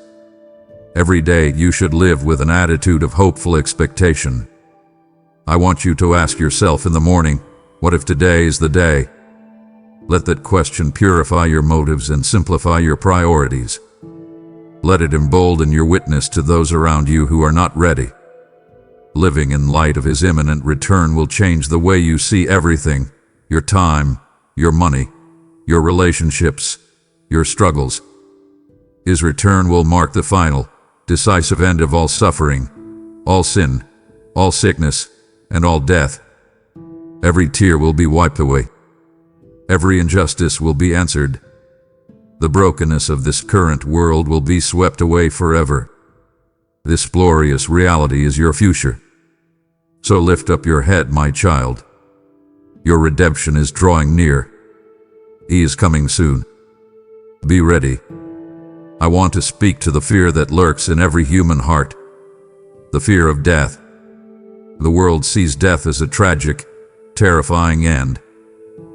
Every day you should live with an attitude of hopeful expectation. I want you to ask yourself in the morning, what if today is the day? Let that question purify your motives and simplify your priorities. Let it embolden your witness to those around you who are not ready. Living in light of his imminent return will change the way you see everything: your time, your money, your relationships, your struggles. His return will mark the final, decisive end of all suffering, all sin, all sickness, and all death. Every tear will be wiped away. Every injustice will be answered. The brokenness of this current world will be swept away forever. This glorious reality is your future. So lift up your head, my child. Your redemption is drawing near. He is coming soon. Be ready. I want to speak to the fear that lurks in every human heart, the fear of death. The world sees death as a tragic, terrifying end,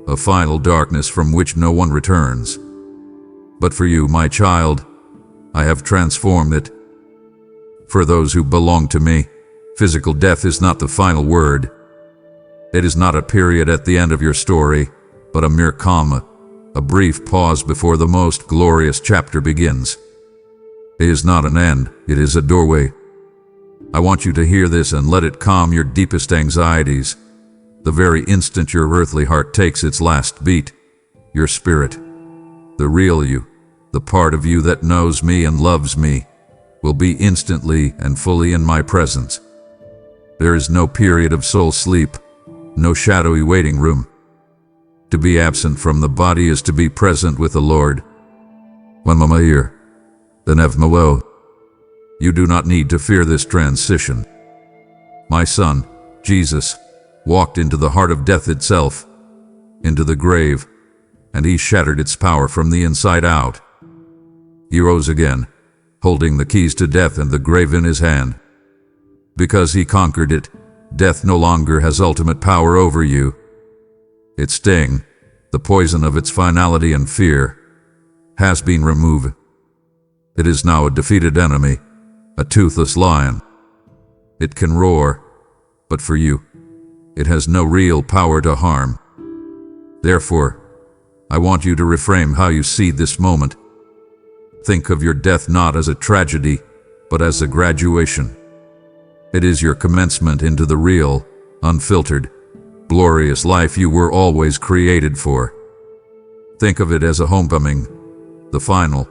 a final darkness from which no one returns. But for you, my child, I have transformed it. For those who belong to me, physical death is not the final word. It is not a period at the end of your story, but a mere comma, a brief pause before the most glorious chapter begins. It is not an end, it is a doorway. I want you to hear this and let it calm your deepest anxieties. The very instant your earthly heart takes its last beat, your spirit, the real you, the part of you that knows me and loves me, will be instantly and fully in my presence. There is no period of soul sleep, no shadowy waiting room. To be absent from the body is to be present with the Lord. When mama here, then have Moe. You do not need to fear this transition. My son, Jesus, walked into the heart of death itself, into the grave, and he shattered its power from the inside out. He rose again, holding the keys to death and the grave in his hand. Because he conquered it, death no longer has ultimate power over you. Its sting, the poison of its finality and fear, has been removed. It is now a defeated enemy, a toothless lion. It can roar, but for you, it has no real power to harm. Therefore, I want you to reframe how you see this moment. Think of your death not as a tragedy, but as a graduation. It is your commencement into the real, unfiltered, glorious life you were always created for. Think of it as a homecoming, the final,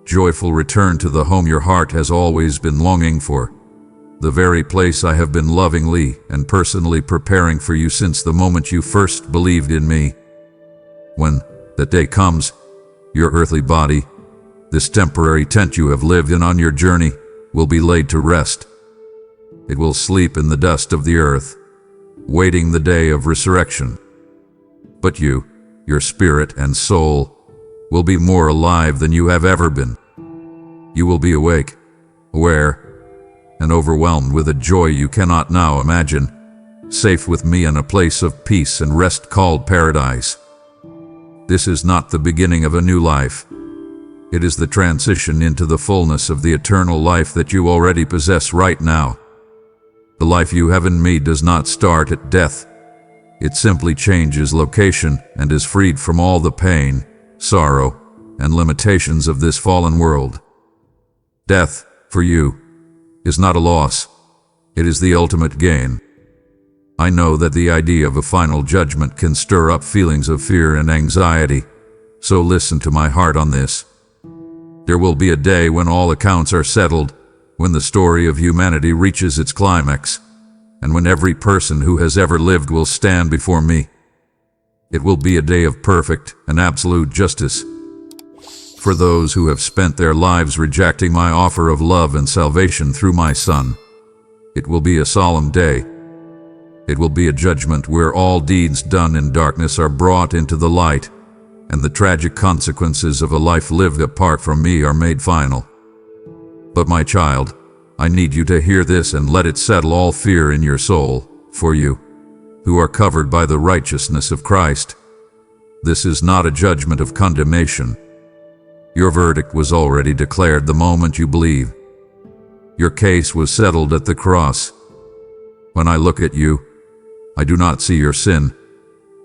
joyful return to the home your heart has always been longing for, the very place I have been lovingly and personally preparing for you since the moment you first believed in me. When that day comes, your earthly body, this temporary tent you have lived in on your journey, will be laid to rest. It will sleep in the dust of the earth, waiting the day of resurrection. But you, your spirit and soul, will be more alive than you have ever been. You will be awake, aware, and overwhelmed with a joy you cannot now imagine, safe with me in a place of peace and rest called paradise. This is not the beginning of a new life. It is the transition into the fullness of the eternal life that you already possess right now. The life you have in me does not start at death. It simply changes location and is freed from all the pain, sorrow, and limitations of this fallen world. Death, for you, is not a loss. It is the ultimate gain. I know that the idea of a final judgment can stir up feelings of fear and anxiety, so listen to my heart on this. There will be a day when all accounts are settled, when the story of humanity reaches its climax, and when every person who has ever lived will stand before me. It will be a day of perfect and absolute justice. For those who have spent their lives rejecting my offer of love and salvation through my Son, it will be a solemn day. It will be a judgment where all deeds done in darkness are brought into the light, and the tragic consequences of a life lived apart from me are made final. But my child, I need you to hear this and let it settle all fear in your soul, for you, who are covered by the righteousness of Christ. This is not a judgment of condemnation. Your verdict was already declared the moment you believe. Your case was settled at the cross. When I look at you, I do not see your sin.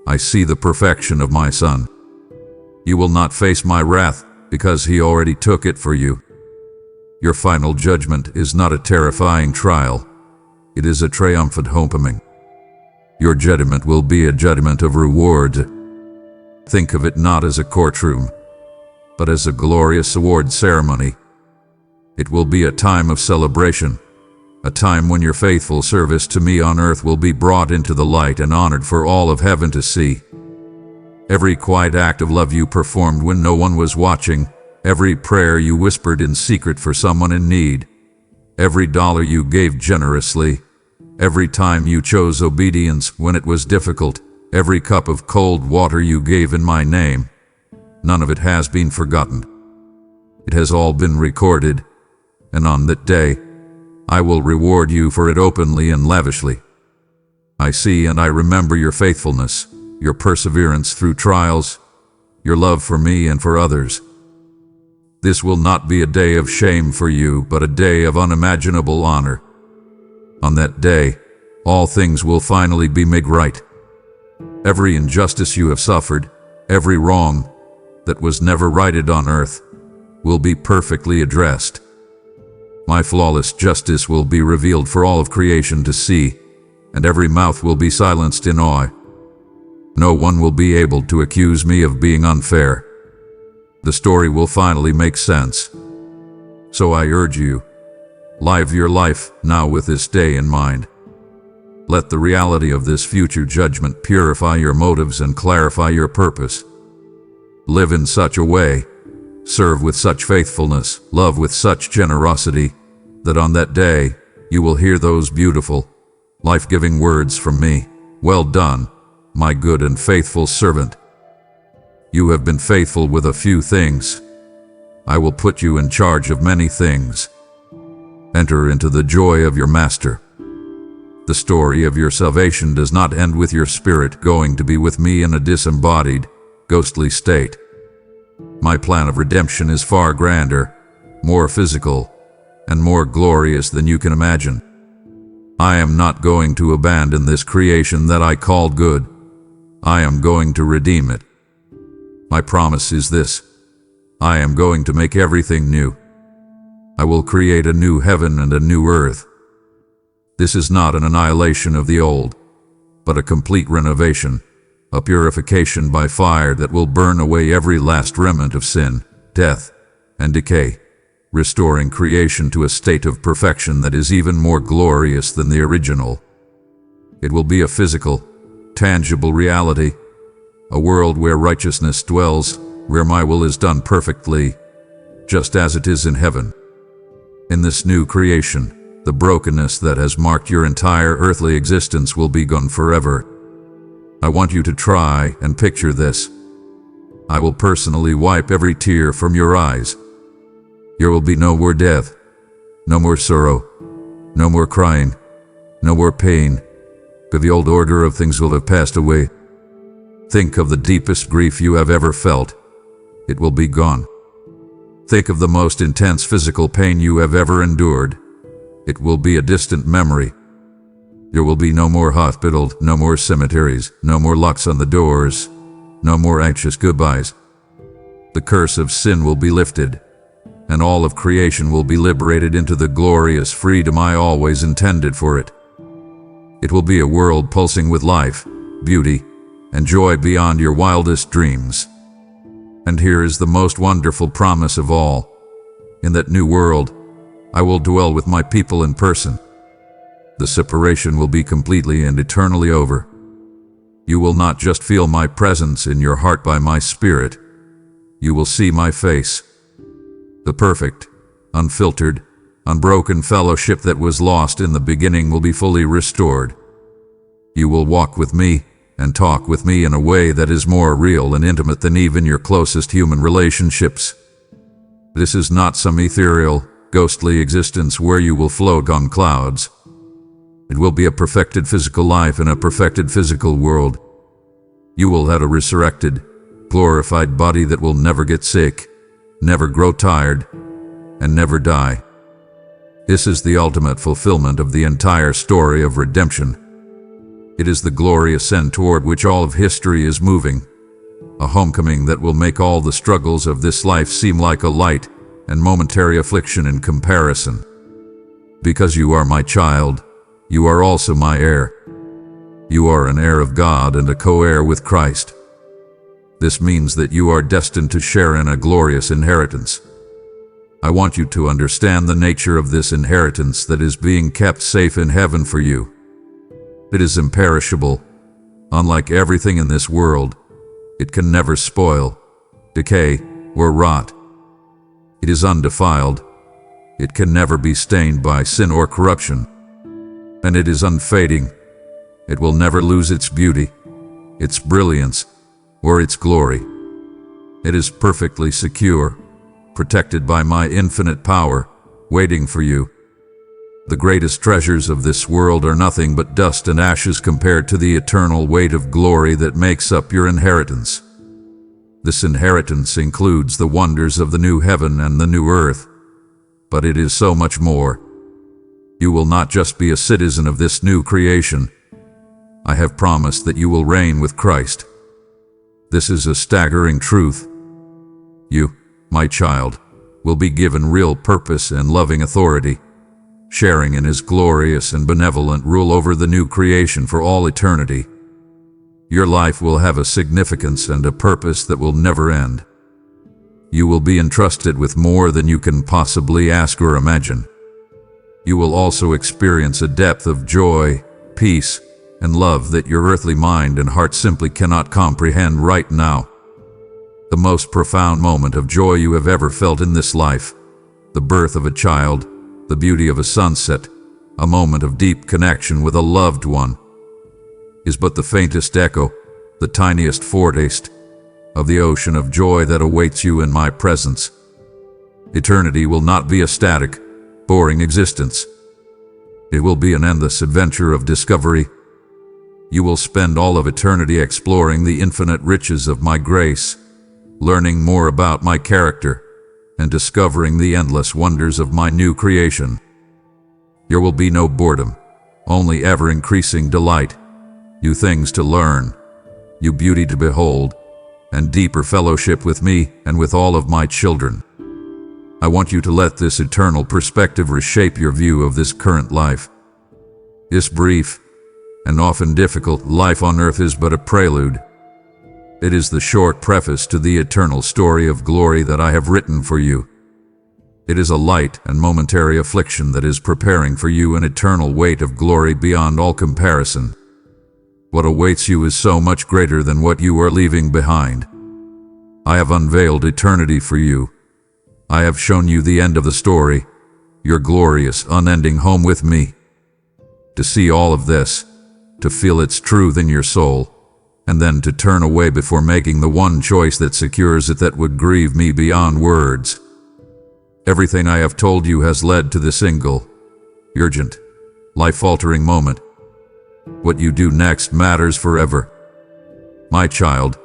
I see the perfection of my Son. You will not face my wrath because he already took it for you. Your final judgment is not a terrifying trial. It is a triumphant homecoming. Your judgment will be a judgment of reward. Think of it not as a courtroom, but as a glorious award ceremony. It will be a time of celebration, a time when your faithful service to me on earth will be brought into the light and honored for all of heaven to see. Every quiet act of love you performed when no one was watching, every prayer you whispered in secret for someone in need, every dollar you gave generously, every time you chose obedience when it was difficult, every cup of cold water you gave in my name, none of it has been forgotten. It has all been recorded, and on that day, I will reward you for it openly and lavishly. I see and I remember your faithfulness, your perseverance through trials, your love for me and for others. This will not be a day of shame for you, but a day of unimaginable honor. On that day, all things will finally be made right. Every injustice you have suffered, every wrong that was never righted on earth, will be perfectly addressed. My flawless justice will be revealed for all of creation to see, and every mouth will be silenced in awe. No one will be able to accuse me of being unfair. The story will finally make sense. So I urge you, live your life now with this day in mind. Let the reality of this future judgment purify your motives and clarify your purpose. Live in such a way, serve with such faithfulness, love with such generosity, that on that day you will hear those beautiful, life-giving words from me. Well done, my good and faithful servant. You have been faithful with a few things. I will put you in charge of many things. Enter into the joy of your master. The story of your salvation does not end with your spirit going to be with me in a disembodied, ghostly state. My plan of redemption is far grander, more physical, and more glorious than you can imagine. I am not going to abandon this creation that I called good. I am going to redeem it. My promise is this: I am going to make everything new. I will create a new heaven and a new earth. This is not an annihilation of the old, but a complete renovation, a purification by fire that will burn away every last remnant of sin, death, and decay, restoring creation to a state of perfection that is even more glorious than the original. It will be a physical, tangible reality, a world where righteousness dwells, where my will is done perfectly, just as it is in heaven. In this new creation, the brokenness that has marked your entire earthly existence will be gone forever. I want you to try and picture this. I will personally wipe every tear from your eyes. There will be no more death, no more sorrow, no more crying, no more pain, for the old order of things will have passed away. Think of the deepest grief you have ever felt. It will be gone. Think of the most intense physical pain you have ever endured. It will be a distant memory. There will be no more hospitals, no more cemeteries, no more locks on the doors, no more anxious goodbyes. The curse of sin will be lifted, and all of creation will be liberated into the glorious freedom I always intended for it. It will be a world pulsing with life, beauty, and joy beyond your wildest dreams. And here is the most wonderful promise of all. In that new world, I will dwell with my people in person. The separation will be completely and eternally over. You will not just feel my presence in your heart by my spirit. You will see my face. The perfect, unfiltered, unbroken fellowship that was lost in the beginning will be fully restored. You will walk with me and talk with me in a way that is more real and intimate than even your closest human relationships. This is not some ethereal, ghostly existence where you will float on clouds. It will be a perfected physical life in a perfected physical world. You will have a resurrected, glorified body that will never get sick, never grow tired, and never die. This is the ultimate fulfillment of the entire story of redemption. It is the glorious end toward which all of history is moving, a homecoming that will make all the struggles of this life seem like a light and momentary affliction in comparison. Because you are my child, you are also my heir. You are an heir of God and a co-heir with Christ. This means that you are destined to share in a glorious inheritance. I want you to understand the nature of this inheritance that is being kept safe in heaven for you. It is imperishable. Unlike everything in this world, it can never spoil, decay, or rot. It is undefiled. It can never be stained by sin or corruption. And it is unfading. It will never lose its beauty, its brilliance, or its glory. It is perfectly secure, protected by my infinite power, waiting for you. The greatest treasures of this world are nothing but dust and ashes compared to the eternal weight of glory that makes up your inheritance. This inheritance includes the wonders of the new heaven and the new earth, but it is so much more. You will not just be a citizen of this new creation. I have promised that you will reign with Christ. This is a staggering truth. You, my child, will be given real purpose and loving authority, sharing in His glorious and benevolent rule over the new creation for all eternity. Your life will have a significance and a purpose that will never end. You will be entrusted with more than you can possibly ask or imagine. You will also experience a depth of joy, peace, and love that your earthly mind and heart simply cannot comprehend right now. The most profound moment of joy you have ever felt in this life, the birth of a child, the beauty of a sunset, a moment of deep connection with a loved one, is but the faintest echo, the tiniest foretaste, of the ocean of joy that awaits you in my presence. Eternity will not be a static, boring existence. It will be an endless adventure of discovery. You will spend all of eternity exploring the infinite riches of my grace, learning more about my character, and discovering the endless wonders of my new creation. There will be no boredom, only ever-increasing delight, new things to learn, new beauty to behold, and deeper fellowship with me and with all of my children. I want you to let this eternal perspective reshape your view of this current life. This brief and often difficult life on earth is but a prelude. It is the short preface to the eternal story of glory that I have written for you. It is a light and momentary affliction that is preparing for you an eternal weight of glory beyond all comparison. What awaits you is so much greater than what you are leaving behind. I have unveiled eternity for you. I have shown you the end of the story, your glorious, unending home with me. To see all of this, to feel its truth in your soul, and then to turn away before making the one choice that secures it that would grieve me beyond words. Everything I have told you has led to the single, urgent, life-altering moment. What you do next matters forever. My child,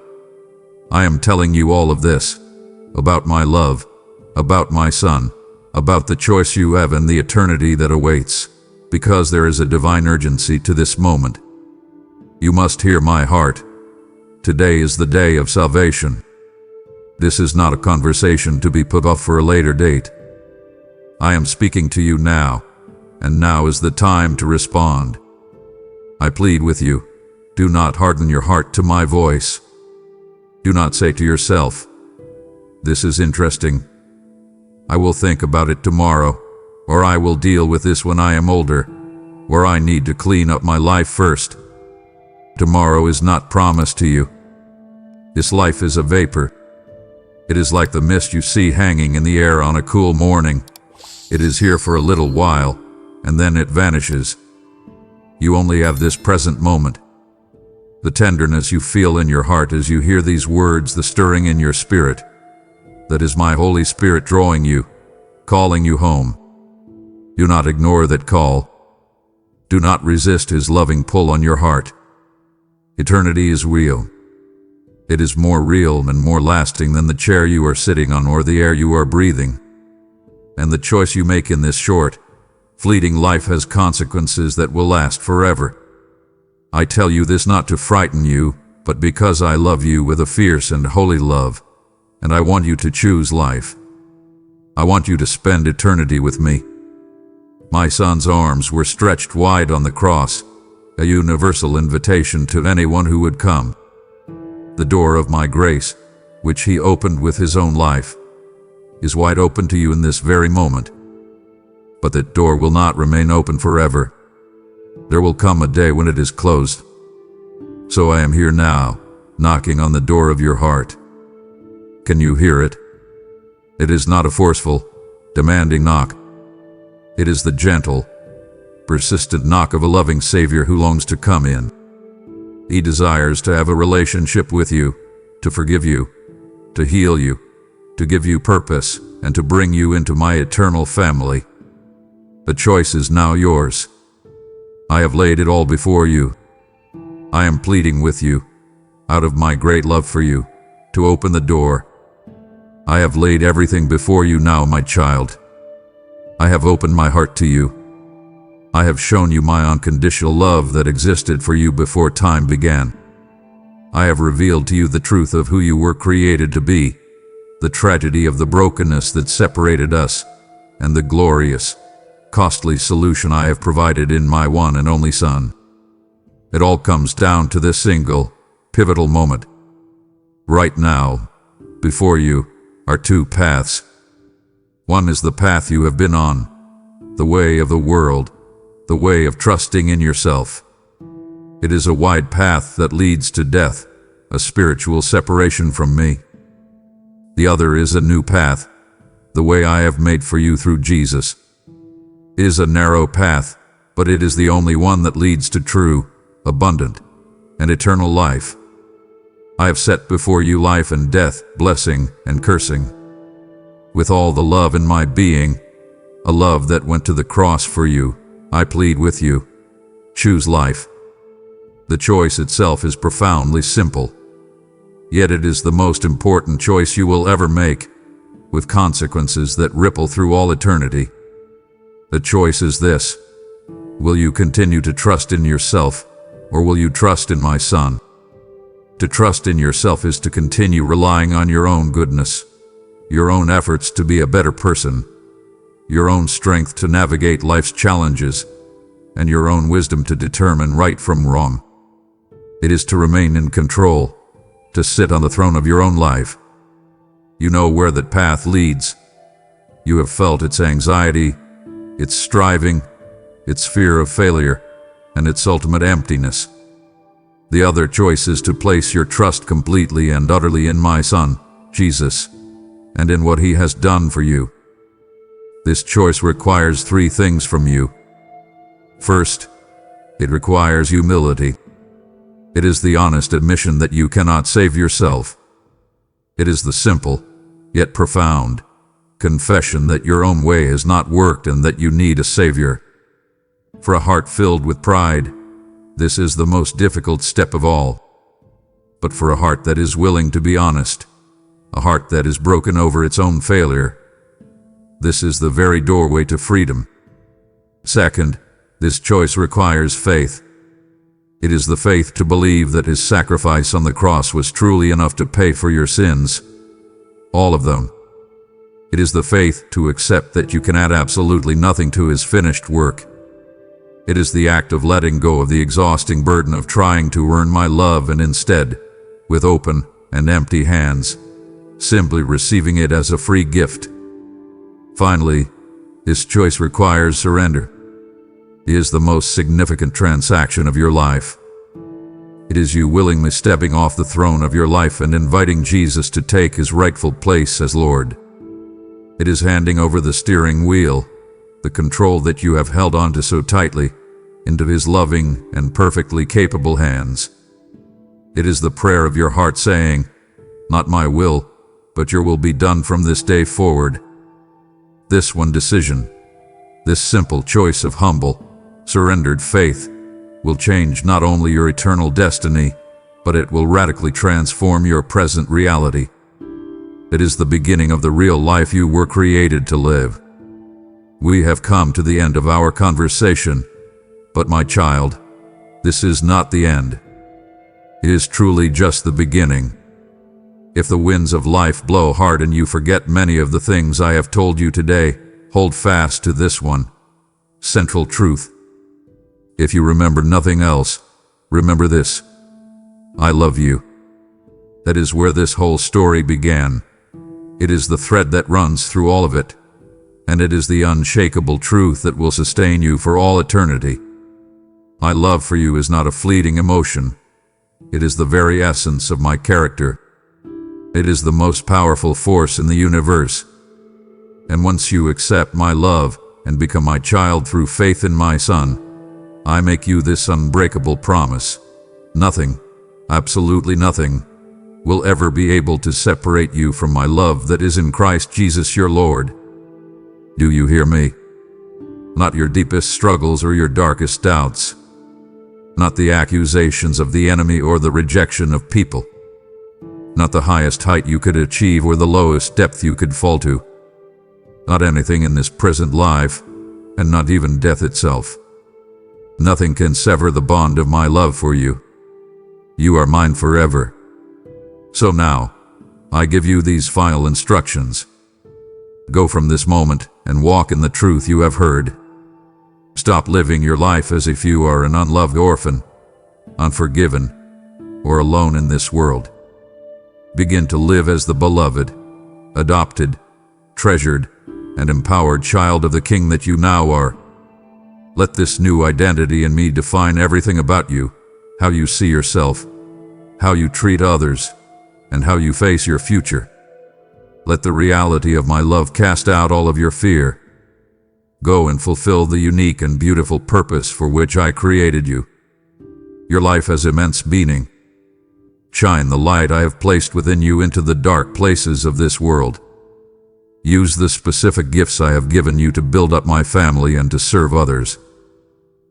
I am telling you all of this, about my love, about my Son, about the choice you have and the eternity that awaits, because there is a divine urgency to this moment. You must hear my heart. Today is the day of salvation. This is not a conversation to be put off for a later date. I am speaking to you now, and now is the time to respond. I plead with you, do not harden your heart to my voice. Do not say to yourself, "This is interesting. I will think about it tomorrow," or "I will deal with this when I am older," or "I need to clean up my life first." Tomorrow is not promised to you. This life is a vapor. It is like the mist you see hanging in the air on a cool morning. It is here for a little while, and then it vanishes. You only have this present moment. the tenderness you feel in your heart as you hear these words, the stirring in your spirit. That is my Holy Spirit drawing you, calling you home. Do not ignore that call. Do not resist His loving pull on your heart. Eternity is real. It is more real and more lasting than the chair you are sitting on or the air you are breathing. And the choice you make in this short, fleeting life has consequences that will last forever. I tell you this not to frighten you, but because I love you with a fierce and holy love, and I want you to choose life. I want you to spend eternity with me. My Son's arms were stretched wide on the cross, a universal invitation to anyone who would come. The door of my grace, which He opened with His own life, is wide open to you in this very moment. But that door will not remain open forever. There will come a day when it is closed. So I am here now, knocking on the door of your heart. Can you hear it? It is not a forceful, demanding knock. It is the gentle, persistent knock of a loving Savior who longs to come in. He desires to have a relationship with you, to forgive you, to heal you, to give you purpose, and to bring you into my eternal family. The choice is now yours. I have laid it all before you. I am pleading with you, out of my great love for you, to open the door. I have laid everything before you now, my child. I have opened my heart to you. I have shown you my unconditional love that existed for you before time began. I have revealed to you the truth of who you were created to be, the tragedy of the brokenness that separated us, and the glorious, costly solution I have provided in my one and only Son. It all comes down to this single, pivotal moment. Right now, before you, are two paths. One is the path you have been on, the way of the world, the way of trusting in yourself. It is a wide path that leads to death, a spiritual separation from me. The other is a new path, the way I have made for you through Jesus. It is a narrow path, but it is the only one that leads to true, abundant, and eternal life. I have set before you life and death, blessing and cursing. With all the love in my being, a love that went to the cross for you, I plead with you. Choose life. The choice itself is profoundly simple. Yet it is the most important choice you will ever make, with consequences that ripple through all eternity. The choice is this: will you continue to trust in yourself, or will you trust in my Son? To trust in yourself is to continue relying on your own goodness, your own efforts to be a better person, your own strength to navigate life's challenges, and your own wisdom to determine right from wrong. It is to remain in control, to sit on the throne of your own life. You know where that path leads. You have felt its anxiety, its striving, its fear of failure, and its ultimate emptiness. The other choice is to place your trust completely and utterly in my Son, Jesus, and in what He has done for you. This choice requires three things from you. First, it requires humility. It is the honest admission that you cannot save yourself. It is the simple, yet profound, confession that your own way has not worked and that you need a Savior. For a heart filled with pride, this is the most difficult step of all. But for a heart that is willing to be honest, a heart that is broken over its own failure, this is the very doorway to freedom. Second, this choice requires faith. It is the faith to believe that His sacrifice on the cross was truly enough to pay for your sins, all of them. It is the faith to accept that you can add absolutely nothing to His finished work. It is the act of letting go of the exhausting burden of trying to earn my love and instead, with open and empty hands, simply receiving it as a free gift. Finally, this choice requires surrender. It is the most significant transaction of your life. It is you willingly stepping off the throne of your life and inviting Jesus to take His rightful place as Lord. It is handing over the steering wheel, the control that you have held onto so tightly, into His loving and perfectly capable hands. It is the prayer of your heart saying, "Not my will, but your will be done from this day forward." This one decision, this simple choice of humble, surrendered faith, will change not only your eternal destiny, but it will radically transform your present reality. It is the beginning of the real life you were created to live. We have come to the end of our conversation, but my child, this is not the end. It is truly just the beginning. If the winds of life blow hard and you forget many of the things I have told you today, hold fast to this one central truth. If you remember nothing else, remember this: I love you. That is where this whole story began. It is the thread that runs through all of it, and it is the unshakable truth that will sustain you for all eternity. My love for you is not a fleeting emotion. It is the very essence of my character. It is the most powerful force in the universe. And once you accept my love and become my child through faith in my Son, I make you this unbreakable promise: nothing, absolutely nothing, will ever be able to separate you from my love that is in Christ Jesus your Lord. Do you hear me? Not your deepest struggles or your darkest doubts. Not the accusations of the enemy or the rejection of people. Not the highest height you could achieve or the lowest depth you could fall to. Not anything in this present life, and not even death itself. Nothing can sever the bond of my love for you. You are mine forever. So now, I give you these final instructions. Go from this moment and walk in the truth you have heard. Stop living your life as if you are an unloved orphan, unforgiven, or alone in this world. Begin to live as the beloved, adopted, treasured, and empowered child of the King that you now are. Let this new identity in me define everything about you: how you see yourself, how you treat others, and how you face your future. Let the reality of my love cast out all of your fear. Go and fulfill the unique and beautiful purpose for which I created you. Your life has immense meaning. Shine the light I have placed within you into the dark places of this world. Use the specific gifts I have given you to build up my family and to serve others.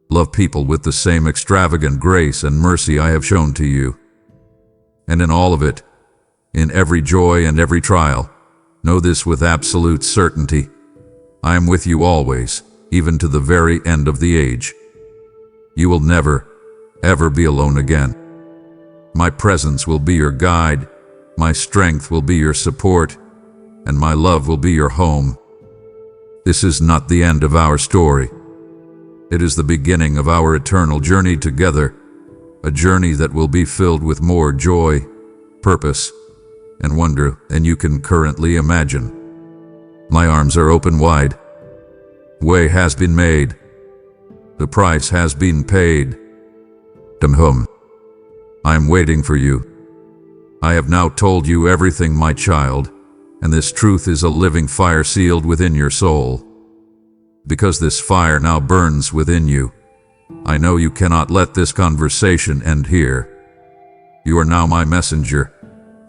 Love people with the same extravagant grace and mercy I have shown to you. And in all of it, in every joy and every trial, know this with absolute certainty: I am with you always, even to the very end of the age. You will never, ever be alone again. My presence will be your guide, my strength will be your support, and my love will be your home. This is not the end of our story. It is the beginning of our eternal journey together, a journey that will be filled with more joy, purpose, and wonder than you can currently imagine. My arms are open wide. Way has been made. The price has been paid. Come home. I am waiting for you. I have now told you everything, my child, and this truth is a living fire sealed within your soul. Because this fire now burns within you, I know you cannot let this conversation end here. You are now my messenger,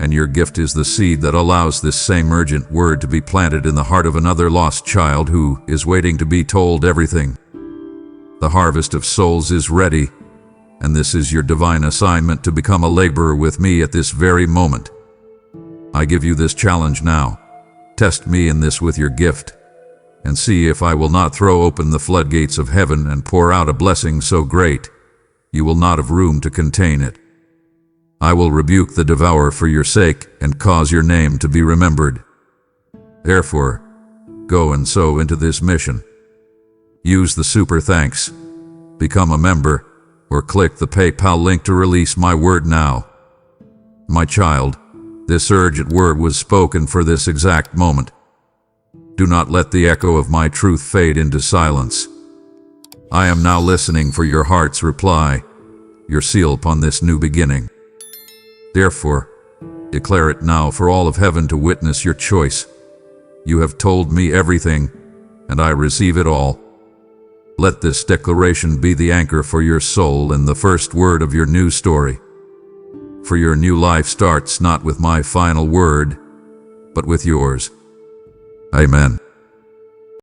and your gift is the seed that allows this same urgent word to be planted in the heart of another lost child who is waiting to be told everything. The harvest of souls is ready, and this is your divine assignment to become a laborer with me at this very moment. I give you this challenge now. Test me in this with your gift, and see if I will not throw open the floodgates of heaven and pour out a blessing so great, you will not have room to contain it. I will rebuke the devourer for your sake and cause your name to be remembered. Therefore, go and sow into this mission. Use the super thanks, become a member, or click the PayPal link to release my word now. My child, this urgent word was spoken for this exact moment. Do not let the echo of my truth fade into silence. I am now listening for your heart's reply, your seal upon this new beginning. Therefore, declare it now for all of heaven to witness your choice. You have told me everything, and I receive it all. Let this declaration be the anchor for your soul and the first word of your new story. For your new life starts not with my final word, but with yours. Amen.